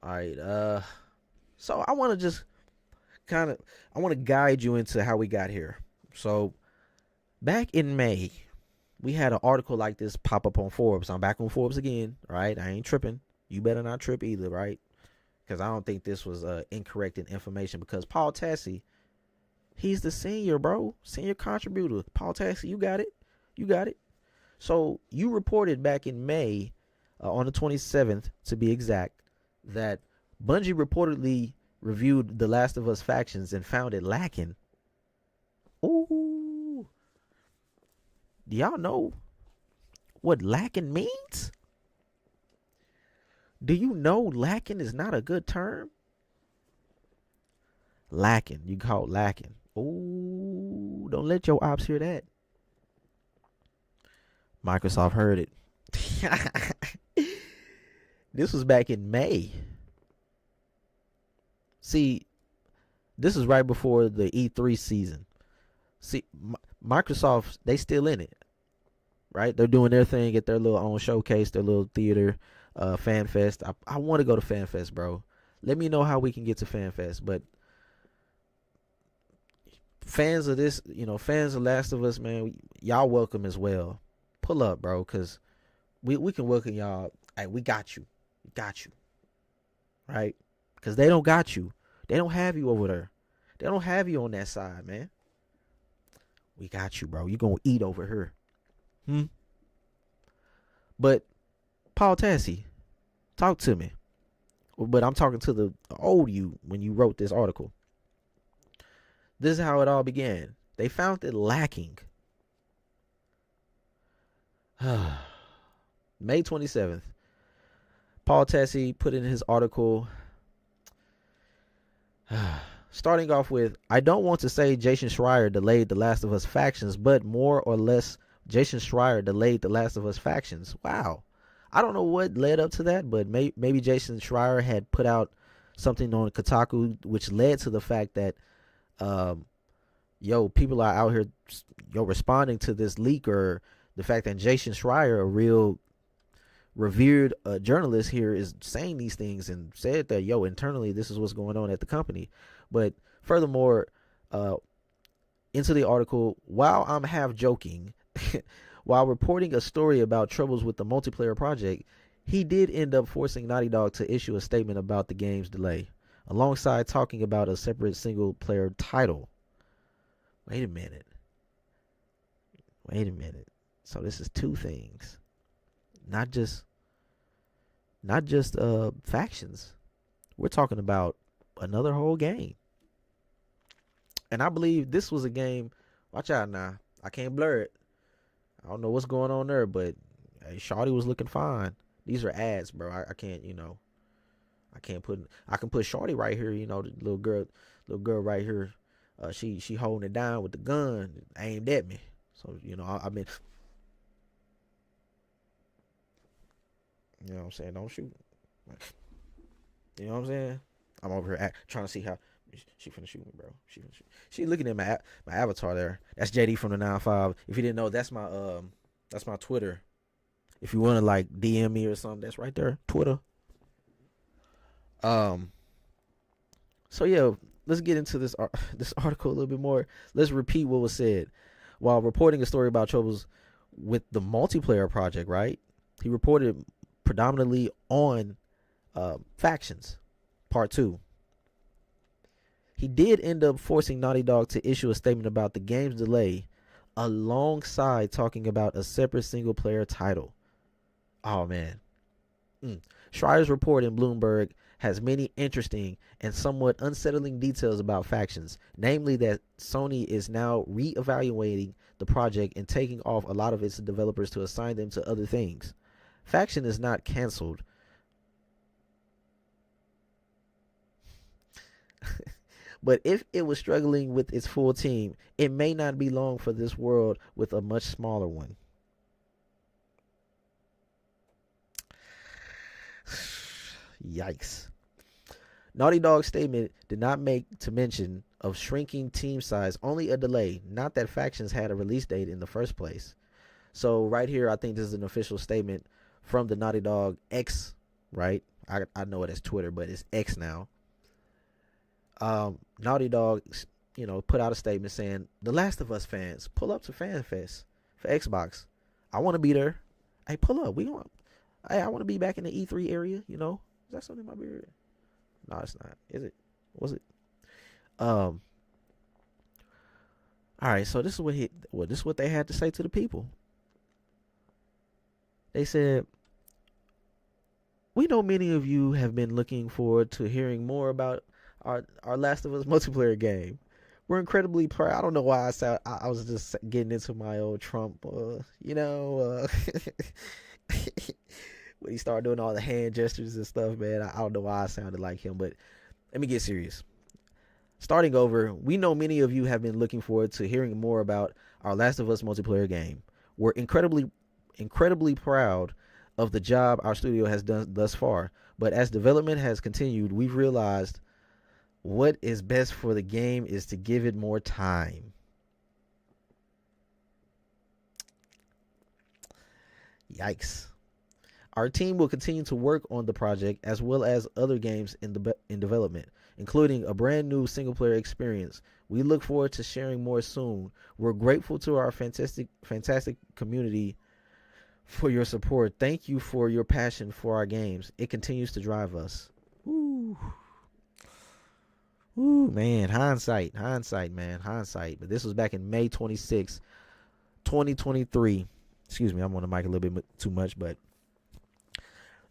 All right. So I want to just I want to guide you into how we got here. So back in May, we had an article like this pop up on Forbes. I'm back on Forbes again, right? I ain't tripping. You better not trip either, right? Because I don't think this was incorrect in information, because Paul Tassi, he's the senior contributor. Paul Tassi, you got it. So you reported back in May, on the 27th to be exact, that Bungie reportedly reviewed The Last of Us factions and found it lacking. Ooh. Do y'all know what lacking means? Do you know lacking is not a good term? Lacking. You call it lacking. Ooh, don't let your ops hear that. Microsoft heard it. This was back in May. See, this is right before the E3 season. See, Microsoft, they still in it, right? They're doing their thing at their little own showcase, their little theater, Fan Fest. I want to go to Fan Fest, bro. Let me know how we can get to Fan Fest. But fans of this, fans of Last of Us, man, y'all welcome as well. Pull up, bro, because we can welcome y'all. Hey, we got you. We got you. Right? Because they don't got you. They don't have you over there. They don't have you on that side, man. We got you, bro. You gonna eat over here. But Paul Tassi, talk to me. But I'm talking to the old you when you wrote this article. This is how it all began. They found it lacking. May 27th. Paul Tassi put in his article, starting off with, I don't want to say Jason Schreier delayed The Last of Us Factions, but more or less Jason Schreier delayed The Last of Us Factions. Wow. I don't know what led up to that, but maybe Jason Schreier had put out something on Kotaku, which led to the fact that, people are out here, responding to this leak, or the fact that Jason Schreier, a real revered journalist here, is saying these things and said that, internally, this is what's going on at the company. But furthermore, into the article, while I'm half joking, while reporting a story about troubles with the multiplayer project, he did end up forcing Naughty Dog to issue a statement about the game's delay, alongside talking about a separate single-player title. Wait a minute. So this is two things. Not just factions. We're talking about another whole game. And I believe this was a game. Watch out now. I can't blur it. I don't know what's going on there, but hey, Shawty was looking fine. These are ads, bro. I can't, I can put Shawty right here, the little girl right here. She holding it down with the gun aimed at me. So, I've been, what I'm saying? Don't shoot. You know what I'm saying? I'm over here trying to see how she finna shoot me, bro. She looking at my avatar there. That's JD from the 9-5. If you didn't know, that's my Twitter. If you want to like DM me or something, that's right there, Twitter. So yeah, let's get into this article a little bit more. Let's repeat what was said. While reporting a story about troubles with the multiplayer project, right? He reported predominantly on Factions Part 2. He did end up forcing Naughty Dog to issue a statement about the game's delay, alongside talking about a separate single-player title. Oh, man. Schreier's report in Bloomberg has many interesting and somewhat unsettling details about Factions, namely that Sony is now reevaluating the project and taking off a lot of its developers to assign them to other things. Faction is not canceled. But if it was struggling with its full team, it may not be long for this world with a much smaller one. Yikes. Naughty Dog's statement did not make to mention of shrinking team size, only a delay, not that Factions had a release date in the first place. So right here, I think this is an official statement from the Naughty Dog X, right? I know it as Twitter, but it's X now. Naughty Dog, put out a statement saying, The Last of Us fans, pull up to Fan Fest for Xbox. I want to be there. Hey, pull up. I want to be back in the E3 area, Is that something in my beard? No, it's not. Is it? Was it? All right, so this is what they had to say to the people. They said, we know many of you have been looking forward to hearing more about our Last of Us multiplayer game. We're incredibly proud. I don't know why I was just getting into my old Trump, when he started doing all the hand gestures and stuff, man. I don't know why I sounded like him, but let me get serious. Starting over, we know many of you have been looking forward to hearing more about our Last of Us multiplayer game. We're incredibly proud of the job our studio has done thus far, but as development has continued, we've realized what is best for the game is to give it more time. Yikes. Our team will continue to work on the project as well as other games in development, including a brand new single-player experience. We look forward to sharing more soon. We're grateful to our fantastic community for your support. Thank you for your passion for our games. It continues to drive us. Ooh, man, hindsight, man, hindsight. But this was back in May 26, 2023. Excuse me, I'm on the mic a little bit too much, but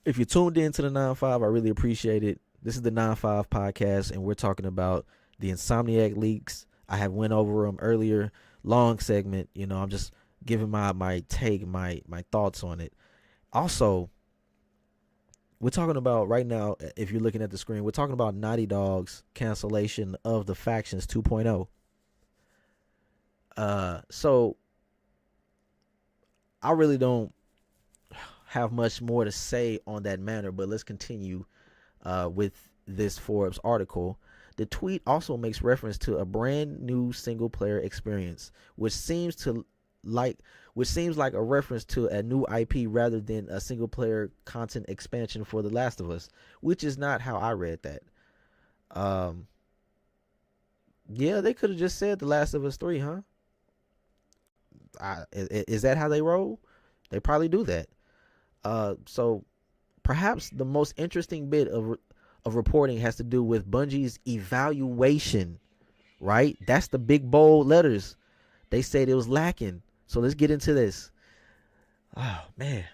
if you tuned in to the 9-5, I really appreciate it. This is the 9-5 podcast, and we're talking about the Insomniac leaks, I have went over them earlier. Long segment. I'm just giving my take, my thoughts on it. Also, we're talking about right now, if you're looking at the screen, we're talking about Naughty Dog's cancellation of the Factions 2.0. So I really don't have much more to say on that matter, but let's continue with this Forbes article. The tweet also makes reference to a brand new single player experience, which seems like a reference to a new IP rather than a single player content expansion for The Last of Us, which is not how I read that. Yeah, they could have just said The Last of Us 3, huh? Is that how they roll? They probably do that. So perhaps the most interesting bit of reporting has to do with Bungie's evaluation, right? That's the big bold letters. They said it was lacking. So let's get into this. Oh, man.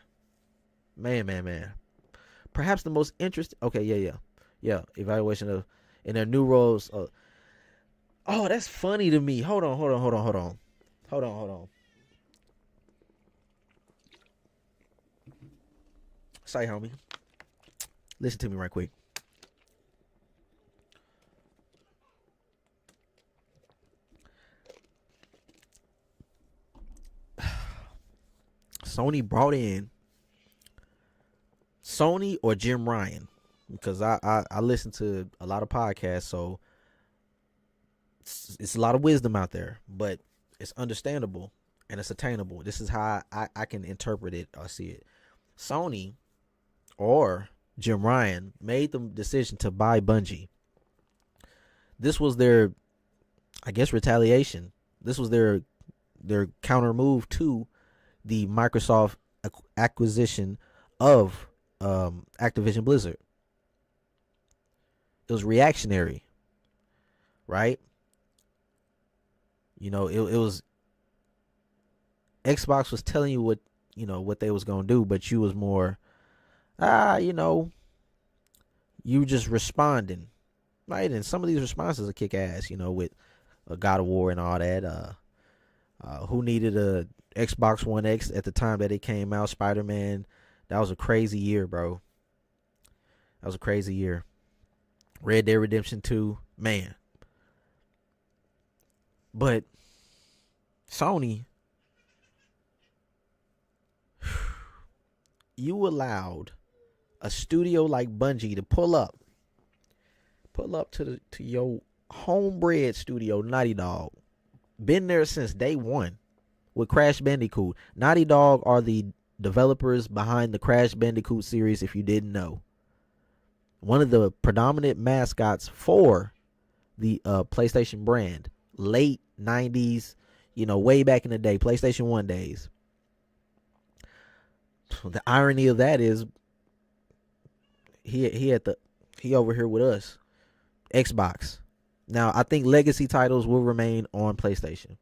Perhaps the most interesting. Okay, yeah. Evaluation of in their new roles. Oh, that's funny to me. Hold on. Sorry, homie. Listen to me right quick. Sony brought in Sony or Jim Ryan, because I listen to a lot of podcasts, so it's a lot of wisdom out there, but it's understandable and it's attainable. This is how I can interpret it or see it. Sony or Jim Ryan made the decision to buy Bungie. This was their, I guess, retaliation. This was their counter move to the Microsoft acquisition of Activision Blizzard. It was reactionary, right? It was Xbox was telling you what they was gonna do, but you was more, you just responding, right? And some of these responses are kick ass, with God of War and all that. Who needed a Xbox One X at the time that it came out? Spider-Man. That was a crazy year, bro. That was a crazy year. Red Dead Redemption 2, man. But Sony, you allowed a studio like Bungie to pull up to your homebred studio, Naughty Dog. Been there since day one with Crash Bandicoot. Naughty Dog are the developers behind the Crash Bandicoot series, if you didn't know. One of the predominant mascots for the PlayStation brand. Late 90s, way back in the day, PlayStation 1 days. The irony of that is he over here with us, Xbox. Now, I think legacy titles will remain on PlayStation.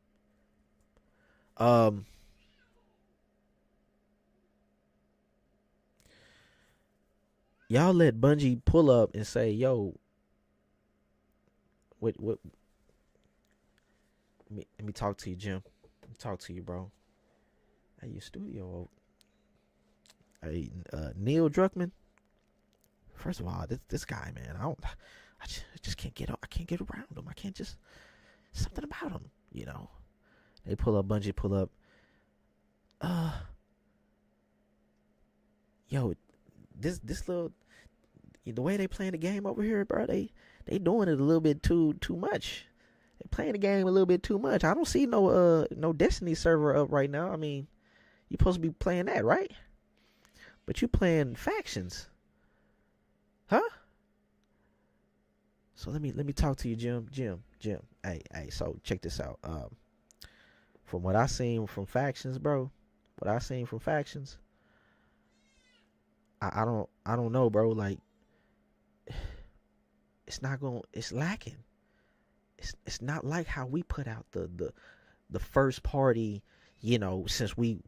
Y'all let Bungie pull up and say, "Yo, what? Let me talk to you, Jim. Let me talk to you, bro. Hey, your studio. Hey, Neil Druckmann. First of all, this guy, man, I just can't get around him. I can't just something about him, They pull up, Bungie pull up. Yo, this little, the way they playing the game over here, bro, they doing it a little bit too much. They playing the game a little bit too much. I don't see no Destiny server up right now. I mean, you supposed to be playing that, right? But you playing factions, huh? So let me talk to you, Jim. Hey. So check this out. From what I seen from factions, bro. I don't know, bro. Like, it's lacking. It's not like how we put out the first party, since we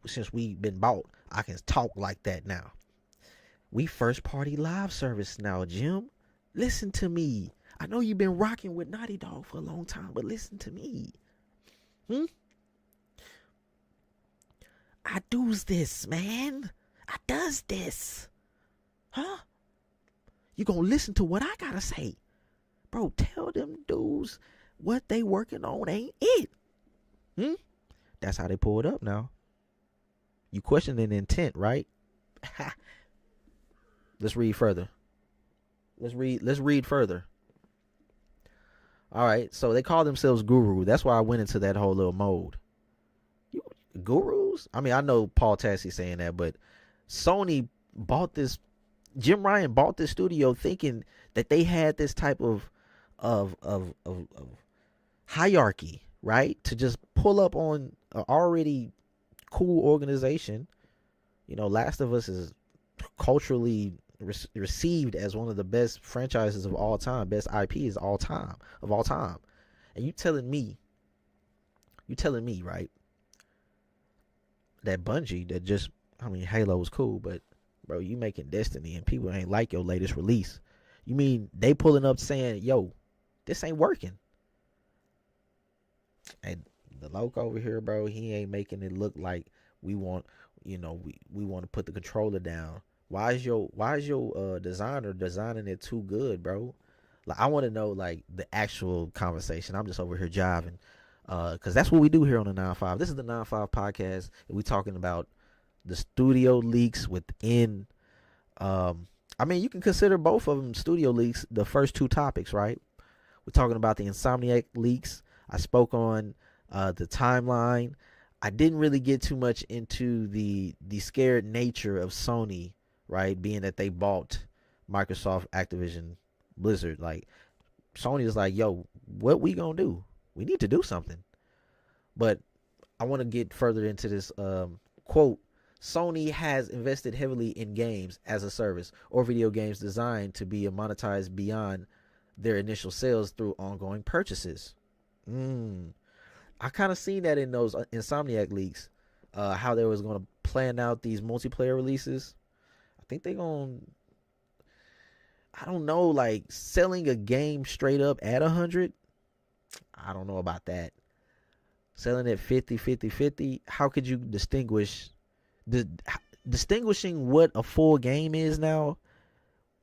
been bought. I can talk like that now. We first party live service now, Jim. Listen to me. I know you've been rocking with Naughty Dog for a long time, but listen to me. I does this, man. I does this. Huh? You gonna listen to what I gotta say. Bro, tell them dudes what they working on ain't it. That's how they pull it up now. You questioning intent, right? Let's read further. Let's read further. All right, so they call themselves Guru. That's why I went into that whole little mode. Gurus? I mean, I know Paul Tassi saying that, but Sony bought this. Jim Ryan bought this studio thinking that they had this type of hierarchy, right? To just pull up on an already cool organization. You know, Last of Us is culturally received as one of the best franchises of all time, best IPs of all time. And you telling me, right, that Bungie that just, I mean, Halo was cool, but bro, you making Destiny and people ain't like your latest release. You mean they pulling up saying, yo, this ain't working? And the loco over here, bro, he ain't making it look like we want, we want to put the controller down. Why is your designer designing it too good, bro? Like, I want to know, like, the actual conversation. I'm just over here jiving. Because that's what we do here on the 9-5. This is the 9-5 podcast. And we talking about the studio leaks within. I mean, you can consider both of them studio leaks, the first two topics, right? We're talking about the Insomniac leaks. I spoke on the timeline. I didn't really get too much into the scared nature of Sony, right? Being that they bought Microsoft, Activision, Blizzard. Like, Sony is like, yo, what we gonna do? We need to do something. But I want to get further into this quote. Sony has invested heavily in games as a service or video games designed to be monetized beyond their initial sales through ongoing purchases. I kind of seen that in those Insomniac leaks, how they was going to plan out these multiplayer releases. I think they're going to, I don't know, like selling a game straight up at 100. I don't know about that. Selling it 50. How could you distinguishing what a full game is now?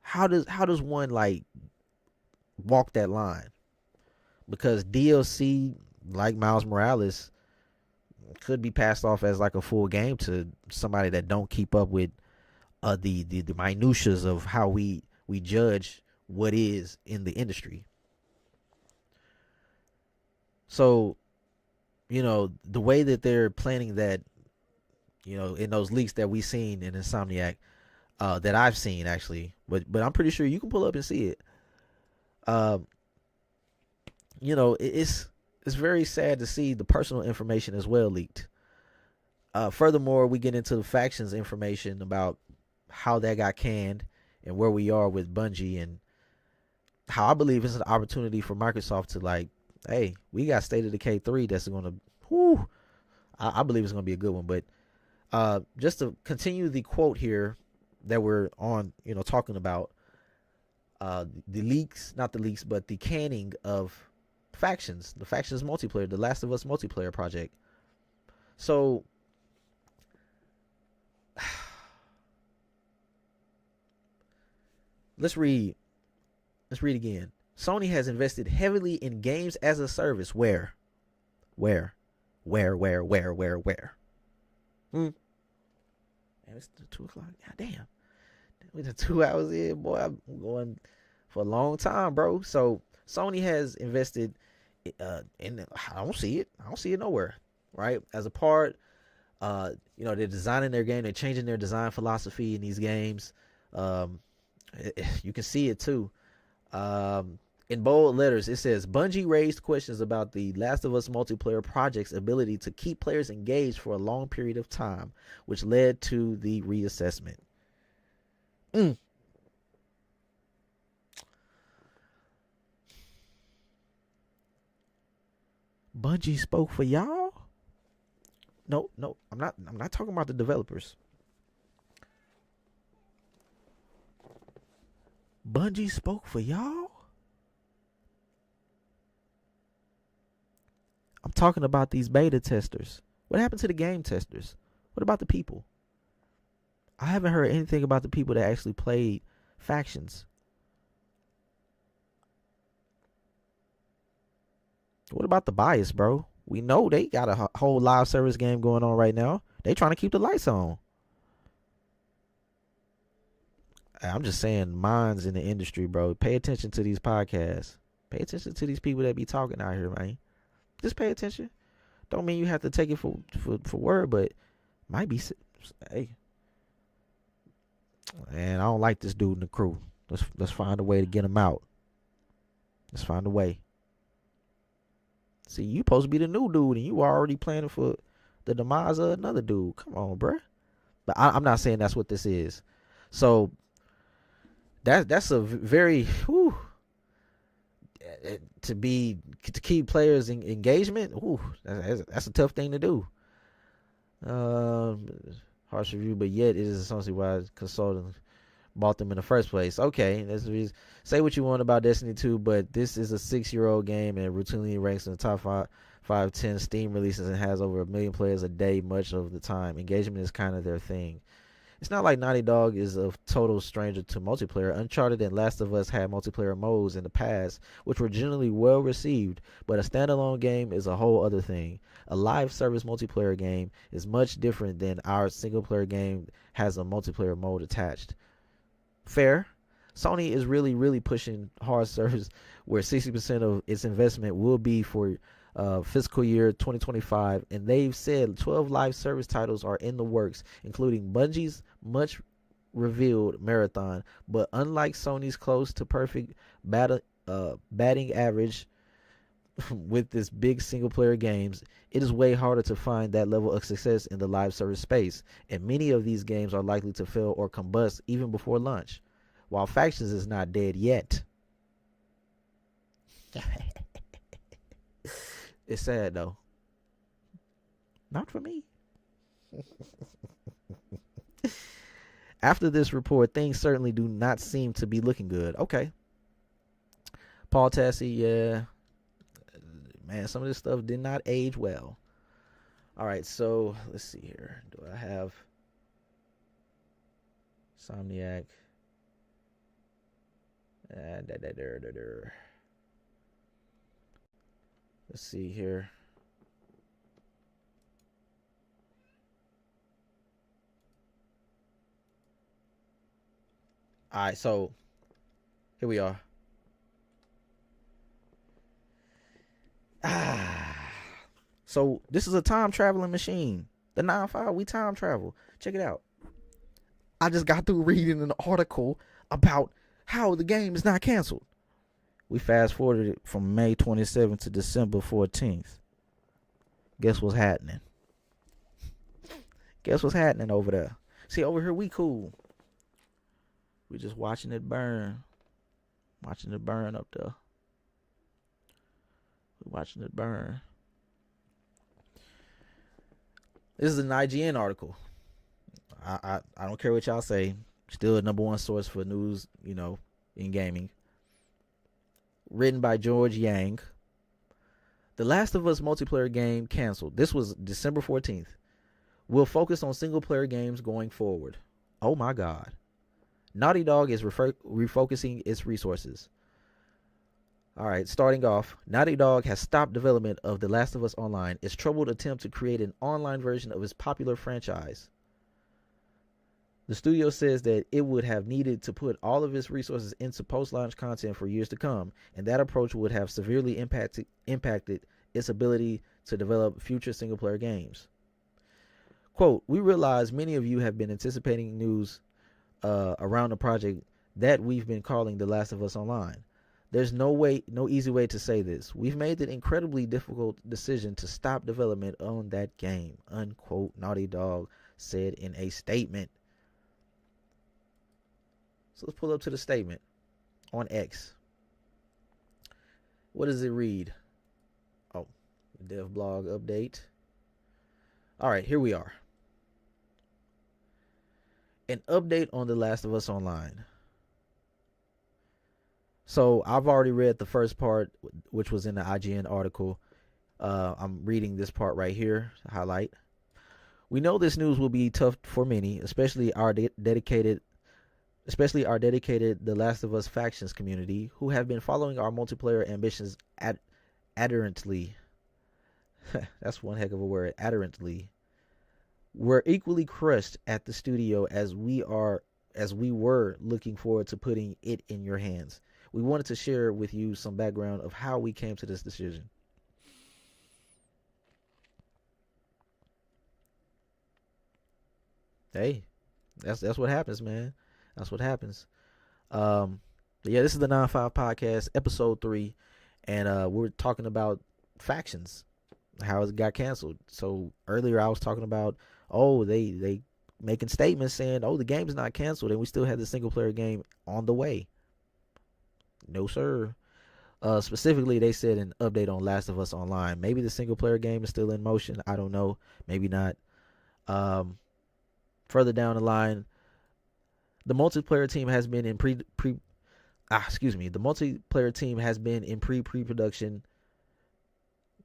How does one like walk that line? Because DLC, like Miles Morales, could be passed off as like a full game to somebody that don't keep up with the minutiae of how we judge what is in the industry. So, the way that they're planning that, in those leaks that we've seen in Insomniac, that I've seen actually, but I'm pretty sure you can pull up and see it. It's very sad to see the personal information as well leaked. Furthermore, we get into the factions information about how that got canned and where we are with Bungie, and how I believe it's an opportunity for Microsoft to like, hey, we got State of Decay 3 that's going to, I believe it's going to be a good one. But just to continue the quote here that we're on, talking about the leaks, not the leaks, but the canning of factions, the factions multiplayer, the Last of Us multiplayer project. So let's read again. Sony has invested heavily in games as a service. Where? Man, it's 2 o'clock. God damn. We're 2 hours in, boy. I'm going for a long time, bro. So Sony has invested in. I don't see it nowhere, right? As a part, they're designing their game. They're changing their design philosophy in these games. You can see it too. In bold letters, it says Bungie raised questions about the Last of Us multiplayer project's ability to keep players engaged for a long period of time, which led to the reassessment. Bungie spoke for y'all? No, I'm not talking about the developers. Bungie spoke for y'all? talking about these beta testers. What happened to the game testers? What about the people? I haven't heard anything about the people that actually played factions. What about the bias, bro? We know they got a whole live service game going on right now. They trying to keep the lights on. I'm just saying, minds in the industry, bro. Pay attention to these podcasts. Pay attention to these people that be talking out here, man. Just pay attention. Don't mean you have to take it for word, but might be. Hey, and I don't like this dude in the crew. Let's find a way to get him out. Let's find a way. See, you supposed to be the new dude, and you already planning for the demise of another dude. Come on, bruh. But I'm not saying that's what this is. So that's a very to keep players in engagement. That's a tough thing to do. Harsh review, but yet it is essentially why consultants bought them in the first place. Okay, that's the reason. Say what you want about Destiny 2, but this is a 6-year-old game and routinely ranks in the top 5-10 Steam releases and has over 1 million players a day much of the time. Engagement is kind of their thing. It's not like Naughty Dog is a total stranger to multiplayer. Uncharted and Last of Us had multiplayer modes in the past, which were generally well received, but a standalone game is a whole other thing. A live service multiplayer game is much different than our single player game has a multiplayer mode attached. Fair. Sony is really pushing hard service where 60% of its investment will be for fiscal year 2025, and they've said 12 live service titles are in the works, including Bungie's much revealed Marathon. But unlike Sony's close to perfect batting average with this big single player games, it is way harder to find that level of success in the live service space, and many of these games are likely to fail or combust even before launch. While Factions is not dead yet. It's sad though. Not for me. After this report, things certainly do not seem to be looking good. Okay. Paul Tassi, yeah. Man, some of this stuff did not age well. All right, so let's see here. Do I have Insomniac? Let's see here. All right, so here we are. So this is a time traveling machine. The 9-5, we time travel. Check it out. I just got through reading an article about how the game is not canceled. We fast forwarded it from May 27th to December 14th. Guess what's happening? Guess what's happening over there? See, over here we cool. We just watching it burn. Watching it burn up there. We're watching it burn. This is an IGN article. I don't care what y'all say. Still a number one source for news, in gaming. Written by George Yang. The Last of Us multiplayer game canceled. This was December 14th. We'll focus on single player games going forward. Oh my God. Naughty Dog is refocusing its resources. All right, starting off, Naughty Dog has stopped development of The Last of Us Online, its troubled attempt to create an online version of its popular franchise. The studio says that it would have needed to put all of its resources into post-launch content for years to come, and that approach would have severely impacted its ability to develop future single-player games. Quote, we realize many of you have been anticipating news around the project that we've been calling The Last of Us Online. There's no easy way to say this. We've made the incredibly difficult decision to stop development on that game, unquote, Naughty Dog said in a statement. So let's pull up to the statement on X. What does it read? Oh, dev blog update. All right, here we are. An update on The Last of Us Online. So I've already read the first part, which was in the IGN article. I'm reading this part right here, highlight. We know this news will be tough for many, especially our dedicated The Last of Us factions community who have been following our multiplayer ambitions adherently. That's one heck of a word, adherently. We're equally crushed at the studio as we were looking forward to putting it in your hands. We wanted to share with you some background of how we came to this decision. Hey, that's what happens, man. That's what happens. Um, yeah, this is the 9-5 podcast, episode 3, and we're talking about factions, how it got canceled. So earlier I was talking about, oh, they making statements saying, oh, the game's not canceled, and we still have the single player game on the way. No, sir. Specifically, they said an update on Last of Us Online. Maybe the single player game is still in motion. I don't know. Maybe not. Further down the line, the multiplayer team has been in The multiplayer team has been in pre-production.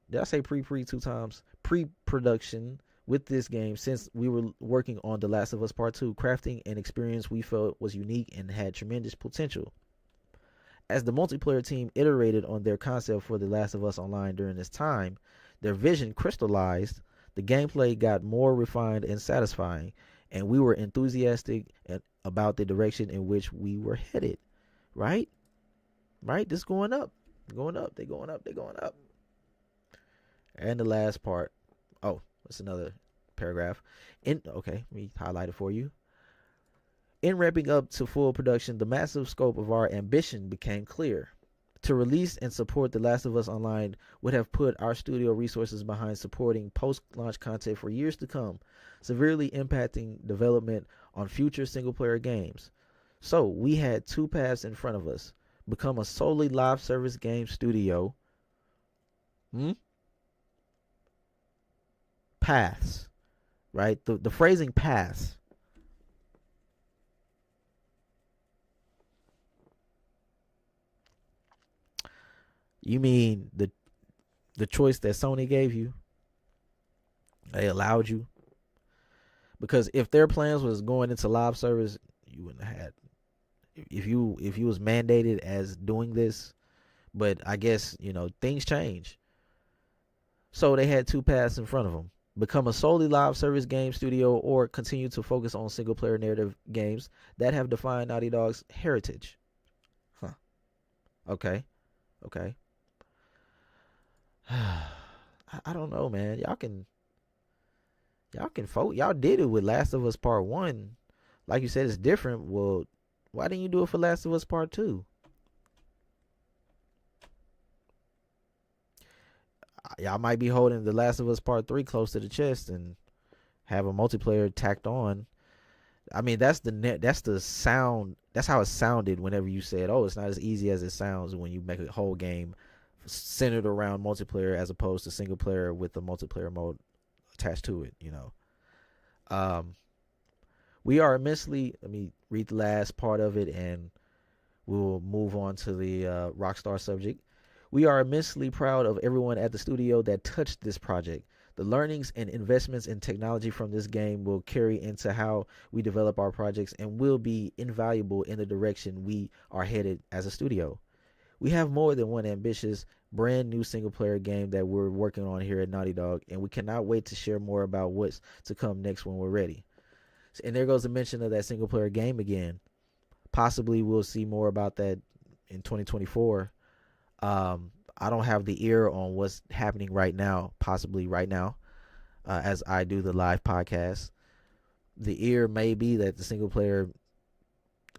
Did I say pre two times? Pre-production with this game since we were working on The Last of Us Part 2, crafting an experience we felt was unique and had tremendous potential. As the multiplayer team iterated on their concept for The Last of Us Online during this time, their vision crystallized, the gameplay got more refined and satisfying, and we were enthusiastic about the direction in which we were headed. Right? This going up. They're going up. And the last part. Oh, that's another paragraph. Let me highlight it for you. In ramping up to full production, the massive scope of our ambition became clear. To release and support The Last of Us Online would have put our studio resources behind supporting post-launch content for years to come, severely impacting development on future single-player games. So we had two paths in front of us. Become a solely live service game studio. Paths. Right? The phrasing paths. You mean the choice that Sony gave you? They allowed you? Because if their plans was going into live service, you wouldn't have had. If you was mandated as doing this, but I guess things change. So they had two paths in front of them: become a solely live service game studio, or continue to focus on single player narrative games that have defined Naughty Dog's heritage. Huh. Okay. I don't know, man. Y'all can vote. Y'all did it with Last of Us Part 1. Like you said, it's different. Well, why didn't you do it for Last of Us Part 2? Y'all might be holding The Last of Us Part 3 close to the chest and have a multiplayer tacked on. I mean, that's the sound. That's how it sounded whenever you said, "Oh, it's not as easy as it sounds," when you make a whole game centered around multiplayer as opposed to single player with the multiplayer mode attached to it. We are immensely. Let me read the last part of it, and we'll move on to the Rockstar subject. We are immensely proud of everyone at the studio that touched this project. The learnings and investments in technology from this game will carry into how we develop our projects and will be invaluable in the direction we are headed as a studio. We have more than one ambitious, brand new single player game that we're working on here at Naughty Dog, and we cannot wait to share more about what's to come next when we're ready. And there goes the mention of that single player game again. Possibly we'll see more about that in 2024. I don't have the ear on what's happening right now, possibly right now, as I do the live podcast. The ear may be that the single player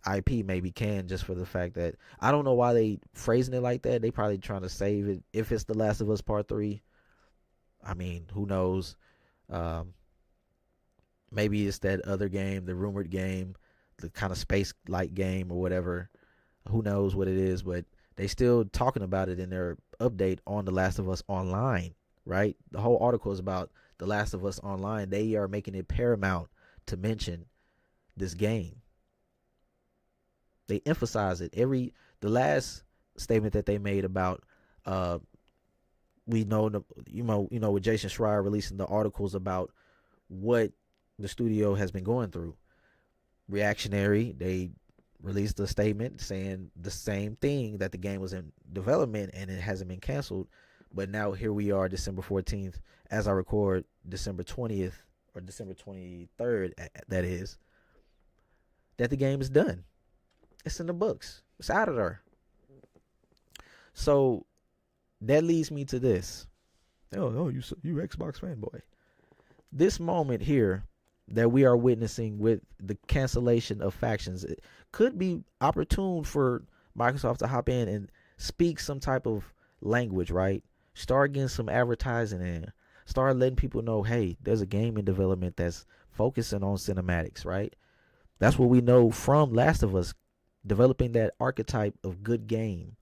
IP maybe can, just for the fact that I don't know why they phrasing it like that. They probably trying to save it. If it's The Last of Us Part 3, I mean, who knows? Maybe it's that other game, the rumored game, the kind of space-like game or whatever. Who knows what it is, but they still talking about it in their update on The Last of Us Online, right? The whole article is about The Last of Us Online. They are making it paramount to mention this game. They emphasize it. The last statement that they made about we know with Jason Schreier releasing the articles about what the studio has been going through. Reactionary, they released a statement saying the same thing, that the game was in development and it hasn't been canceled. But now here we are, December 14th, as I record, December 20th or December 23rd, that is, that the game is done. It's in the books. It's out of there. So that leads me to this. Oh, you Xbox fanboy. This moment here that we are witnessing with the cancellation of factions, it could be opportune for Microsoft to hop in and speak some type of language, right? Start getting some advertising in. Start letting people know, hey, there's a game in development that's focusing on cinematics, right? That's what we know from Last of Us, developing that archetype of good game,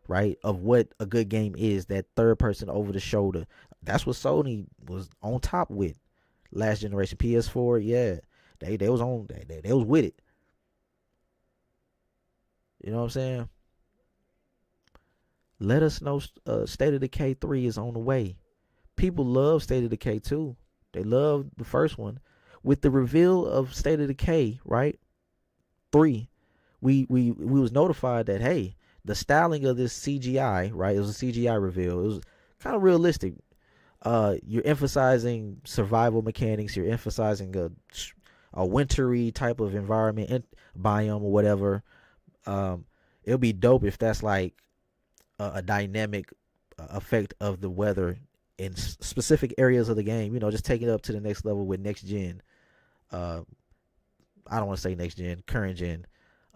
right? Of what a good game is, that third person over the shoulder. That's what Sony was on top with. Last generation PS4, yeah, they was on, they was with it. You know what I'm saying? Let us know. State of Decay 3 is on the way. People love State of Decay 2. They love the first one. With the reveal of State of Decay, right? 3, we was notified that, hey, the styling of this CGI, right? It was a CGI reveal. It was kind of realistic. You're emphasizing survival mechanics. You're emphasizing a wintry type of environment, biome or whatever. It'll be dope if that's like a dynamic effect of the weather in specific areas of the game. You know, just take it up to the next level with next gen. I don't want to say next gen, current gen,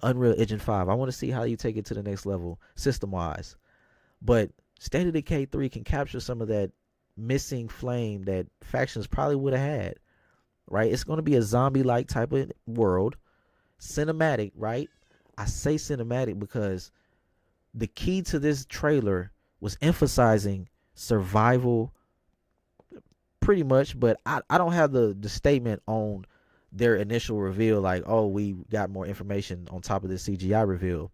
Unreal Engine 5. I want to see how you take it to the next level system wise. But State of Decay 3 can capture some of that missing flame that factions probably would have had, right? It's going to be a zombie-like type of world, cinematic, right? I say cinematic because the key to this trailer was emphasizing survival pretty much, but I don't have the statement on their initial reveal, like, oh, we got more information on top of this CGI reveal.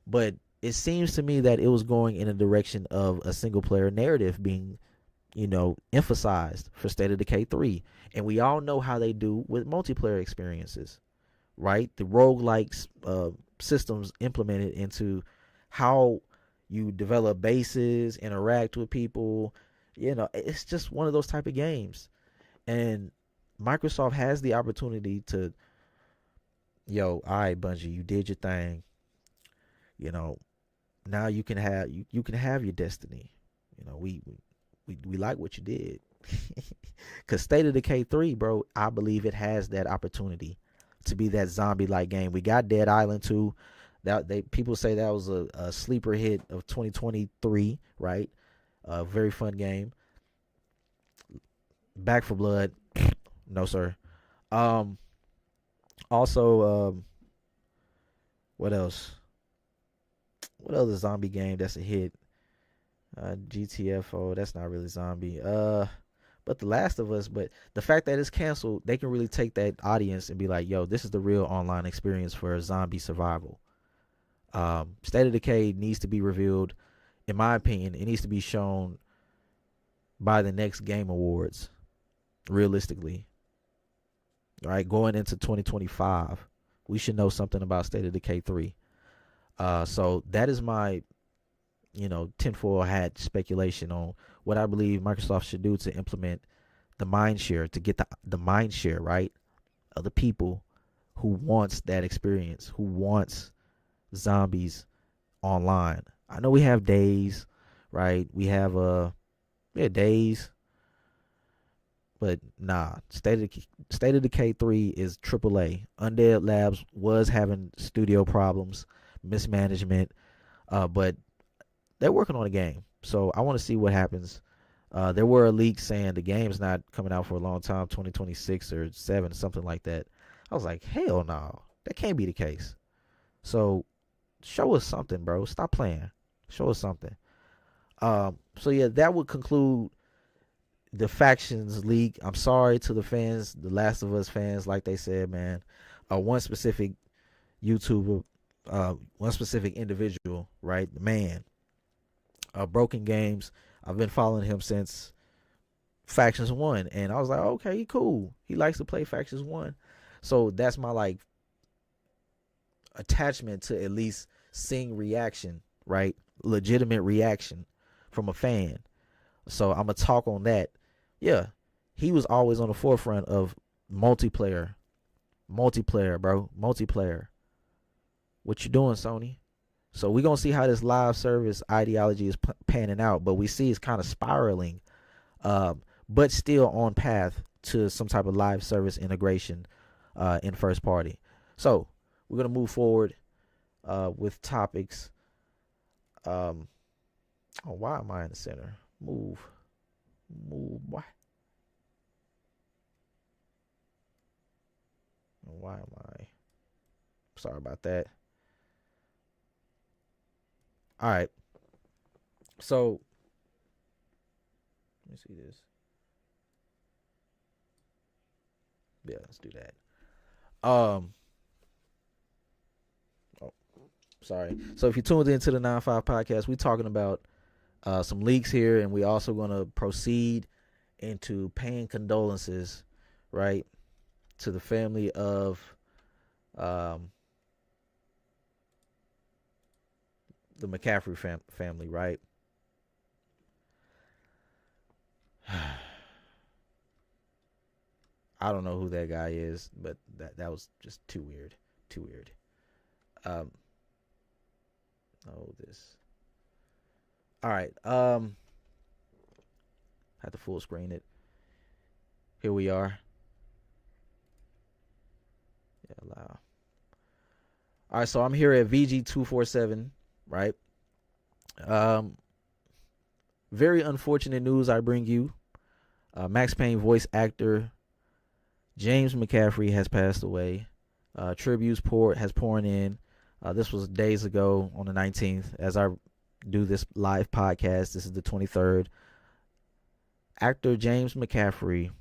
But it seems to me that it was going in a direction of a single player narrative being, emphasized for State of Decay 3. And we all know how they do with multiplayer experiences, right? The roguelike systems implemented into how you develop bases, interact with people. It's just one of those type of games. And Microsoft has the opportunity to, all right, Bungie, you did your thing. Now you can have your destiny. We like what you did. Because State of Decay 3, bro, I believe it has that opportunity to be that zombie-like game. We got Dead Island 2. People say that was a sleeper hit of 2023, right? A very fun game. Back 4 Blood, no sir. Also, what else? What other zombie game that's a hit? GTFO, that's not really zombie. But The Last of Us. But the fact that it's canceled, they can really take that audience and be like, yo, this is the real online experience for zombie survival. State of Decay needs to be revealed. In my opinion, it needs to be shown by the next Game Awards, realistically. All right, going into 2025, we should know something about State of Decay 3. So that is my, tinfoil hat speculation on what I believe Microsoft should do to implement the mind share, to get the mind share, right, of the people who wants that experience, who wants zombies online. I know we have Days, right? We have Days, but nah. State of Decay 3 is AAA. Undead Labs was having studio problems, mismanagement, but they're working on a game. So I want to see what happens. There were leaks saying the game's not coming out for a long time, 2026 or 7, something like that. I was like, hell no, that can't be the case. So show us something, bro. Stop playing. Show us something. So yeah, that would conclude the factions leak. I'm sorry to the fans, the Last of Us fans, like they said, man. One specific YouTuber, one specific individual, right? The man. Broken Games. I've been following him since Factions 1, and I was like, okay, he cool. He likes to play Factions 1. So that's my like attachment to at least seeing reaction, right? Legitimate reaction from a fan. So I'm gonna talk on that. Yeah, he was always on the forefront of multiplayer, bro, multiplayer. What you doing, Sony? So we're gonna see how this live service ideology is panning out, but we see it's kind of spiraling, but still on path to some type of live service integration in first party. So we're gonna move forward with topics. Oh, why am I in the center? Move. Why? Why am I? Sorry about that. All right. So let me see this. Yeah, let's do that. Oh, sorry. So if you tuned into the 9-5 podcast, we're talking about some leaks here, and we also going to proceed into paying condolences, right, to the family of the McCaffrey family, right? I don't know who that guy is, but that was just too weird. Too weird. Oh, this. All right. Have to full screen it. Here we are. Yeah, allow. All right, so I'm here at VG247, right? Very unfortunate news I bring you. Max Payne voice actor James McCaffrey has passed away. Tributes has poured in. This was days ago on the 19th. As I do this live podcast, this is the 23rd. Actor James McCaffrey,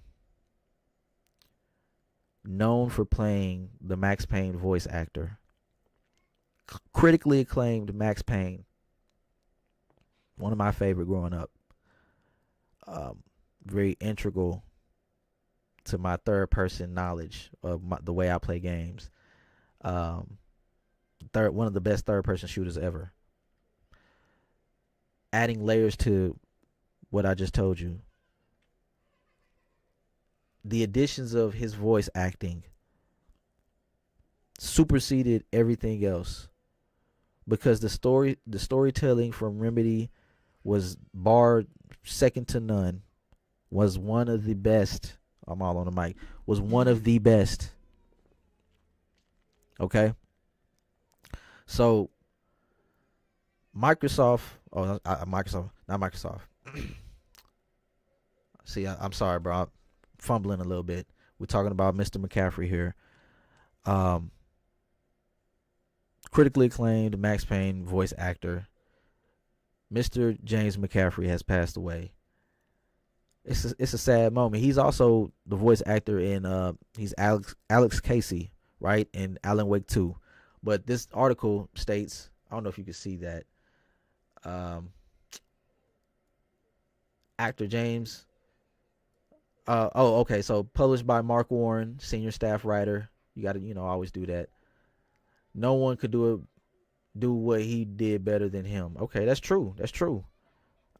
known for playing the Max Payne voice actor, critically acclaimed Max Payne, one of my favorite growing up. Very integral to my third person knowledge of the way I play games. One of the best third person shooters ever. Adding layers to what I just told you, the additions of his voice acting superseded everything else, because the storytelling from Remedy was barred second to none. Was one of the best. I'm all on the mic. Was one of the best. Okay. So Microsoft, not Microsoft. See, I'm sorry, bro. I'm fumbling a little bit. We're talking about Mr. McCaffrey here. Critically acclaimed Max Payne voice actor, Mr. James McCaffrey, has passed away. It's a sad moment. He's also the voice actor in he's Alex Casey, right, in Alan Wake 2. But this article states, I don't know if you can see that, actor James. Okay. So published by Mark Warren, senior staff writer. You got to, always do that. No one could do what he did better than him. Okay, that's true. That's true.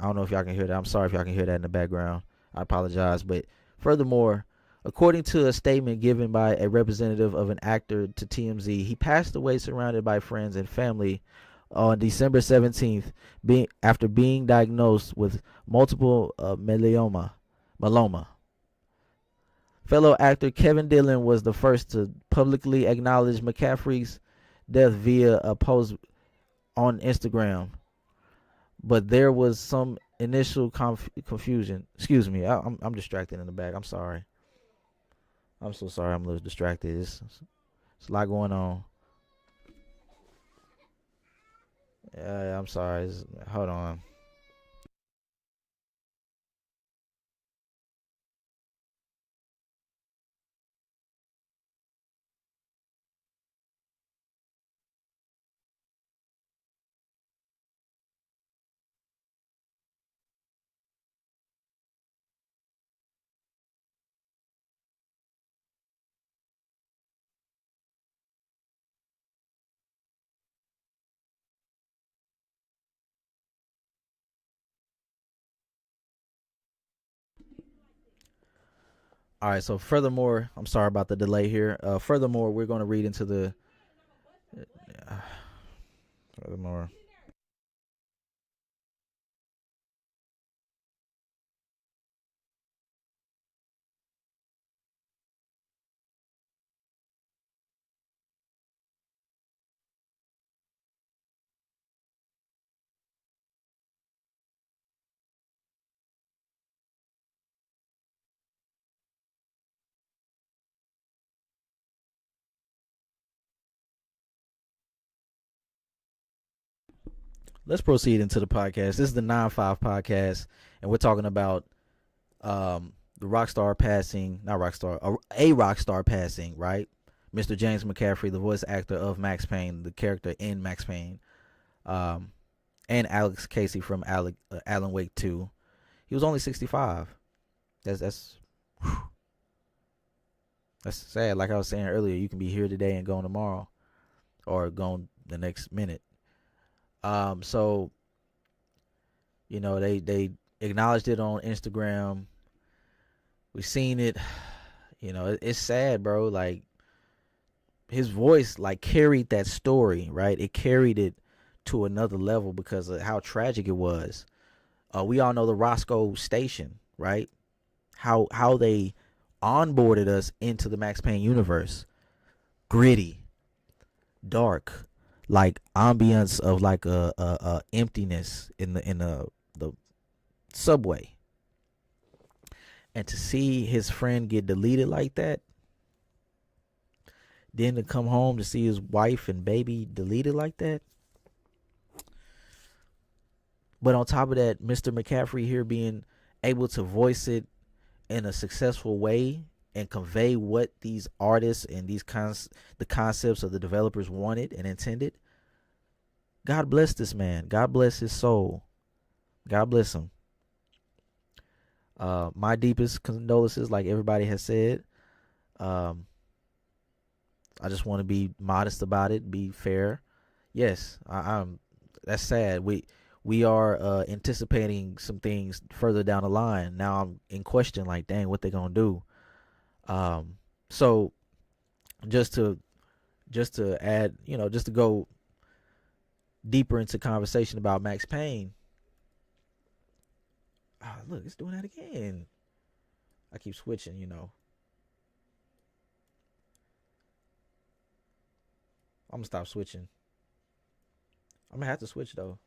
I don't know if y'all can hear that. I'm sorry if y'all can hear that in the background. I apologize. But furthermore, according to a statement given by a representative of an actor to TMZ, he passed away surrounded by friends and family on December 17th, after being diagnosed with multiple myeloma. Fellow actor Kevin Dillon was the first to publicly acknowledge McCaffrey's death via a post on Instagram, but there was some initial confusion. Excuse me, I'm distracted in the back. I'm sorry. I'm so sorry. I'm a little distracted. It's a lot going on. I'm sorry. Hold on. All right. So furthermore, I'm sorry about the delay here. Furthermore, we're going to read into the. Furthermore. Let's proceed into the podcast. This is the 9-5 podcast, and we're talking about the Rockstar passing, not Rockstar, a Rockstar passing, right? Mr. James McCaffrey, the voice actor of Max Payne, the character in Max Payne, and Alex Casey from Alan Wake 2. He was only 65. That's sad. Like I was saying earlier, you can be here today and gone tomorrow, or gone the next minute. So they acknowledged it on Instagram. We've seen it. It's sad, bro. Like, his voice like carried that story, right? It carried it to another level because of how tragic it was. We all know the Roscoe Station, right? How they onboarded us into the Max Payne universe. Gritty, dark, like ambience of like a emptiness in the subway. And to see his friend get deleted like that, then to come home to see his wife and baby deleted like that. But on top of that, Mr. McCaffrey here being able to voice it in a successful way and convey what these artists and the concepts of the developers wanted and intended. God bless this man. God bless his soul. God bless him. My deepest condolences, like everybody has said. I just want to be modest about it, be fair. Yes, I'm. That's sad. We are anticipating some things further down the line. Now I'm in question, like, dang, what they gonna do? So just to add, just to go deeper into conversation about Max Payne. Oh, look, it's doing that again. I keep switching, I'm gonna stop switching. I'm gonna have to switch though.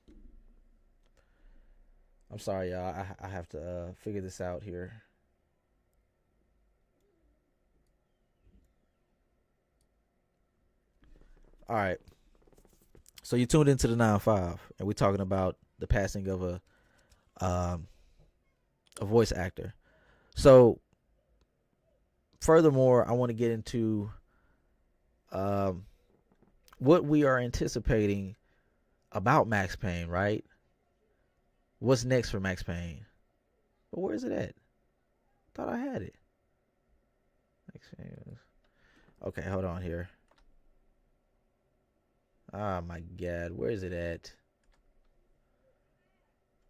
I'm sorry, y'all. I have to figure this out here. All right. So you tuned into the 9-5, and we're talking about the passing of a voice actor. So, furthermore, I want to get into what we are anticipating about Max Payne, right? What's next for Max Payne? But where is it at? Thought I had it. Max Payne. Okay, hold on here. Oh my God, where is it at?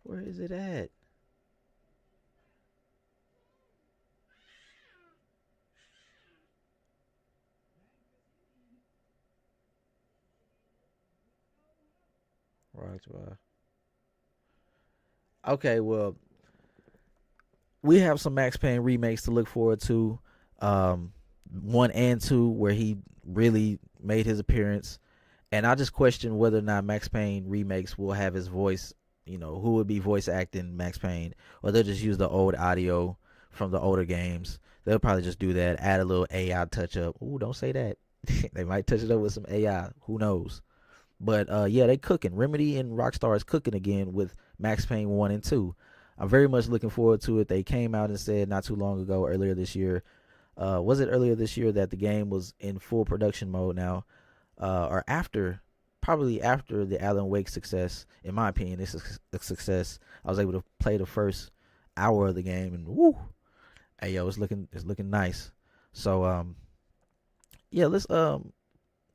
Where is it at? Rockstar. Okay, well, we have some Max Payne remakes to look forward to. 1 and 2, where he really made his appearance. And I just question whether or not Max Payne remakes will have his voice, who would be voice acting Max Payne, or they'll just use the old audio from the older games. They'll probably just do that, add a little AI touch up. Ooh, don't say that. They might touch it up with some AI. Who knows? But yeah, they cooking. Remedy and Rockstar is cooking again with Max Payne 1 and 2. I'm very much looking forward to it. They came out and said not too long ago, earlier this year, was it earlier this year, that the game was in full production mode now, or probably after the Alan Wake success. In my opinion, this is a success. I was able to play the first hour of the game, and woo, hey yo, it's looking nice. So yeah, let's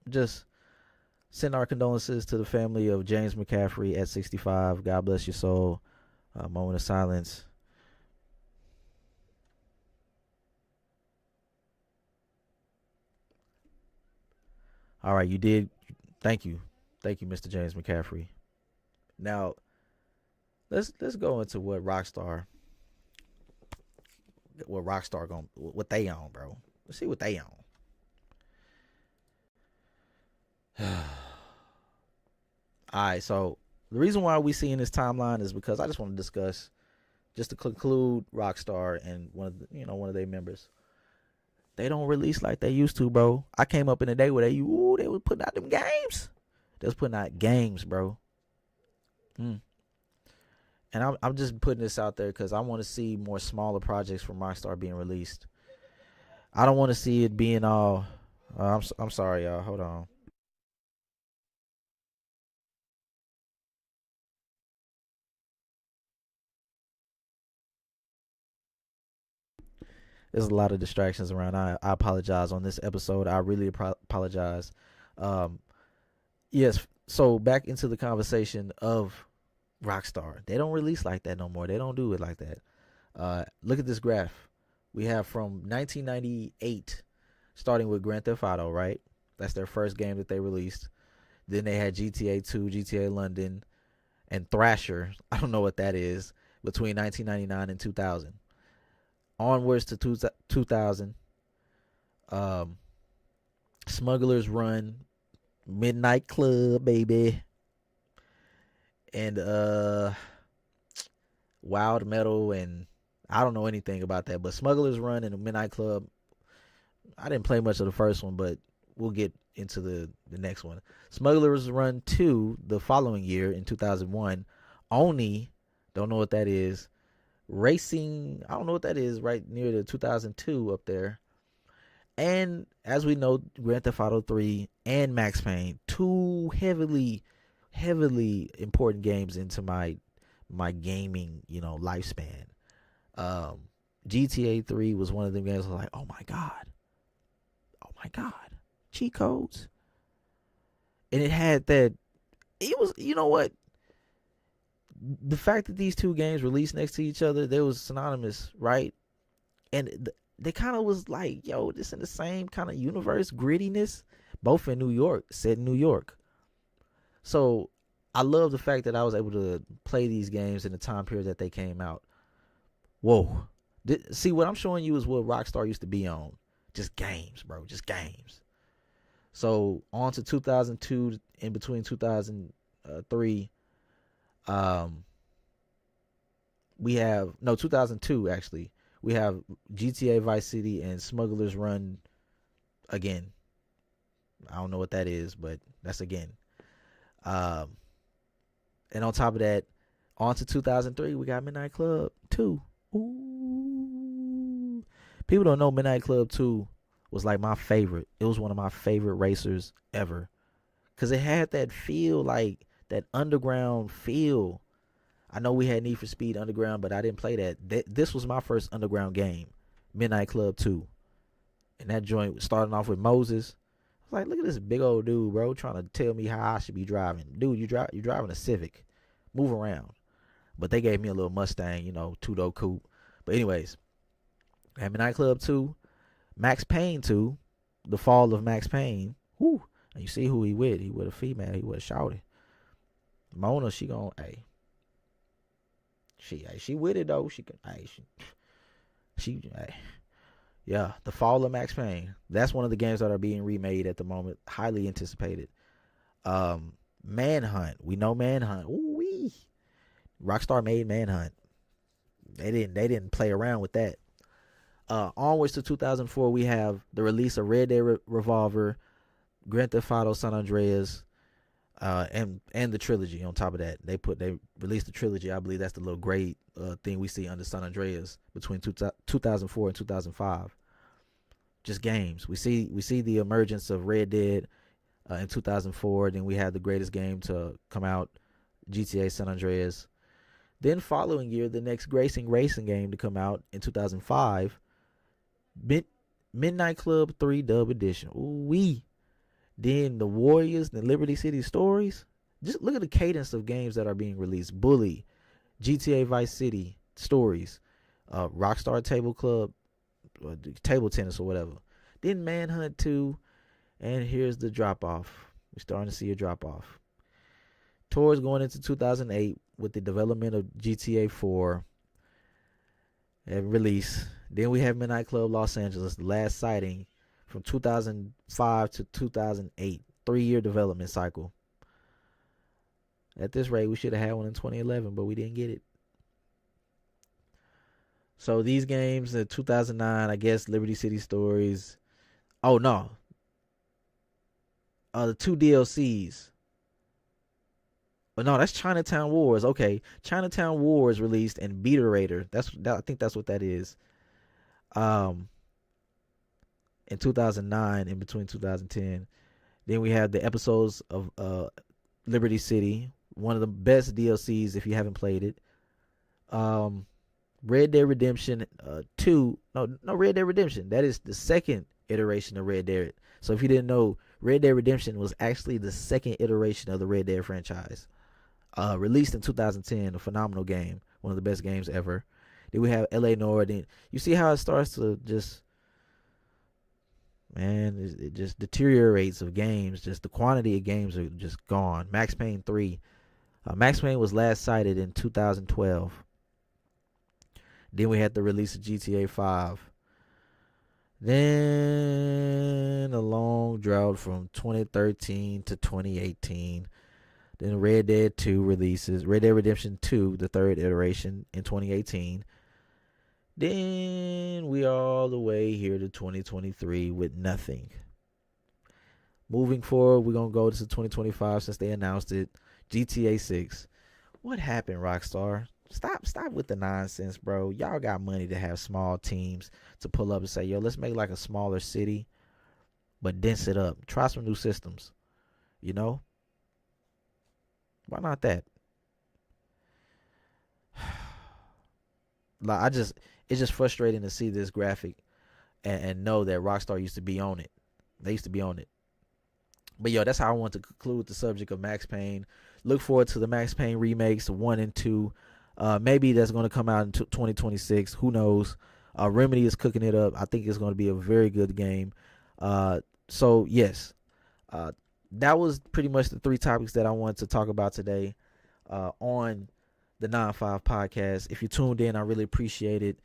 just send our condolences to the family of James McCaffrey at 65. God bless your soul. Moment of silence. All right, you did. Thank you, Mr. James McCaffrey. Now let's go into what Rockstar going what they own, bro. Let's see what they own. All right, so the reason why we see in this timeline is because I just want to discuss, just to conclude, Rockstar and one of their members. They don't release like they used to, bro. I came up in a day where they was putting out them games. They was putting out games, bro. And I'm just putting this out there because I want to see more smaller projects from Rockstar being released. I don't want to see it being all. I'm sorry, y'all. Hold on. There's a lot of distractions around. I apologize on this episode. I really apologize. Um, yes. So back into the conversation of Rockstar. They don't release like that no more. They don't do it like that. Look at this graph. We have from 1998, starting with Grand Theft Auto, right? That's their first game that they released. Then they had GTA 2, GTA London, and Thrasher. I don't know what that is. Between 1999 and 2000. Onwards to 2000. Smuggler's Run, Midnight Club, baby. And Wild Metal, and I don't know anything about that, but Smuggler's Run and the Midnight Club, I didn't play much of the first one, but we'll get into the next one. Smuggler's Run 2 the following year in 2001. Oni, don't know what that is. Racing, I don't know what that is, right near the 2002 up there. And as we know, Grand Theft Auto 3 and Max Payne, two heavily important games into my gaming, lifespan. GTA 3 was one of them games I was like, oh my god, cheat codes. And it had that, it was, you know what? The fact that these two games released next to each other, they was synonymous, right? And they kind of was like, yo, this in the same kind of universe, grittiness, both in New York, set in New York. So I love the fact that I was able to play these games in the time period that they came out. Whoa. See, what I'm showing you is what Rockstar used to be on. Just games, bro. Just games. So on to 2002, in between 2003, we have 2002 actually. We have GTA Vice City and Smuggler's Run again. I don't know what that is, but that's again. And on top of that, on to 2003, we got Midnight Club 2. Ooh. People don't know Midnight Club 2 was like my favorite. It was one of my favorite racers ever. Because it had that feel, like that underground feel. I know we had Need for Speed Underground, but I didn't play that. This was my first underground game, Midnight Club 2. And that joint starting off with Moses. I was like, look at this big old dude, bro, trying to tell me how I should be driving. Dude, you're driving a Civic. Move around. But they gave me a little Mustang, two-door coupe. But anyways, had Midnight Club 2, Max Payne 2, The Fall of Max Payne. Whoo. And you see who he with. He with a female. He with a shouty. Mona, she gon' she with it though. Yeah, The Fall of Max Payne. That's one of the games that are being remade at the moment. Highly anticipated. Manhunt. We know Manhunt. Ooh-wee. Rockstar made Manhunt. They didn't play around with that. Onwards to 2004, we have the release of Red Dead Revolver, Grand Theft Auto San Andreas, and the trilogy. On top of that, they released the trilogy. I believe that's the little gray thing we see under San Andreas between 2004 and 2005. Just games. We see the emergence of Red Dead in 2004. Then we had the greatest game to come out, GTA San Andreas. Then following year, the next racing game to come out in 2005, Midnight Club 3 Dub Edition. Ooh-wee. Then the Warriors, the Liberty City Stories. Just look at the cadence of games that are being released. Bully, GTA Vice City Stories, Rockstar Table Club, table tennis or whatever. Then Manhunt 2, And here's the drop off. We're starting to see a drop off. Towards going into 2008 with the development of GTA 4 and release. Then we have Midnight Club Los Angeles, the last sighting from 2005 to 2008. 3-year development cycle. At this rate, we should have had one in 2011, but we didn't get it. So these games in 2009, I guess Liberty City Stories. Oh, no. The 2 DLCs. But no, that's Chinatown Wars. Okay, Chinatown Wars released and Beaterator. I think that's what that is. In 2009, in between 2010. Then we have the episodes of Liberty City, one of the best DLCs if you haven't played it. Red Dead Redemption 2. No, Red Dead Redemption. That is the second iteration of Red Dead. So if you didn't know, Red Dead Redemption was actually the second iteration of the Red Dead franchise. Released in 2010, a phenomenal game, one of the best games ever. Then we have LA Noire. Then you see how it starts to just, man, it just deteriorates of games. Just the quantity of games are just gone. Max Payne 3. Max Payne was last sighted in 2012. Then we had the release of GTA 5. Then a long drought from 2013 to 2018. Then Red Dead 2 releases. Red Dead Redemption 2, the third iteration, in 2018. Then we are all the way here to 2023 with nothing. Moving forward, we're going to go to 2025 since they announced it. GTA 6. What happened, Rockstar? Stop with the nonsense, bro. Y'all got money to have small teams to pull up and say, yo, let's make like a smaller city, but dense it up. Try some new systems. You know? Why not that? Like it's just frustrating to see this graphic and know that Rockstar used to be on it. They used to be on it. But yo, that's how I want to conclude the subject of Max Payne. Look forward to the Max Payne remakes, 1 and 2. Maybe that's going to come out in 2026. Who knows? Remedy is cooking it up. I think it's going to be a very good game. So yes, that was pretty much the 3 topics that I wanted to talk about today on the 9-5 podcast. If you tuned in, I really appreciate it.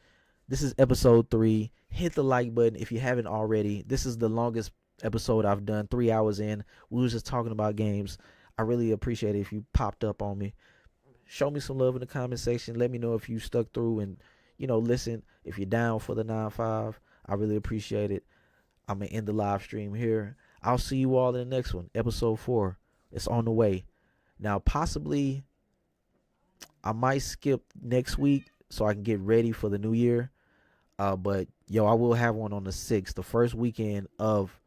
This is episode 3. Hit the like button if you haven't already. This is the longest episode I've done, 3 hours in. We was just talking about games. I really appreciate it if you popped up on me. Show me some love in the comment section. Let me know if you stuck through and, listen. If you're down for the 9-5, I really appreciate it. I'm going to end the live stream here. I'll see you all in the next one, episode 4. It's on the way. Now, possibly, I might skip next week so I can get ready for the new year. But, I will have one on the 6th, the first weekend of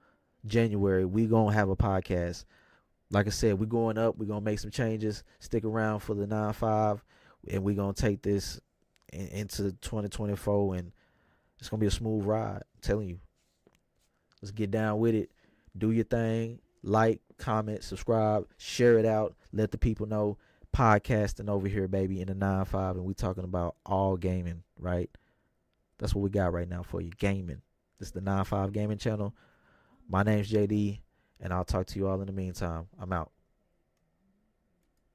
January. We going to have a podcast. Like I said, we're going up. We're going to make some changes. Stick around for the 9-5. And we're going to take this into 2024. And it's going to be a smooth ride. I'm telling you. Let's get down with it. Do your thing. Like, comment, subscribe. Share it out. Let the people know. Podcasting over here, baby, in the 9-5. And we talking about all gaming, right? That's what we got right now for you. Gaming. This is the 9-5 gaming channel. My name's JD. And I'll talk to you all in the meantime. I'm out.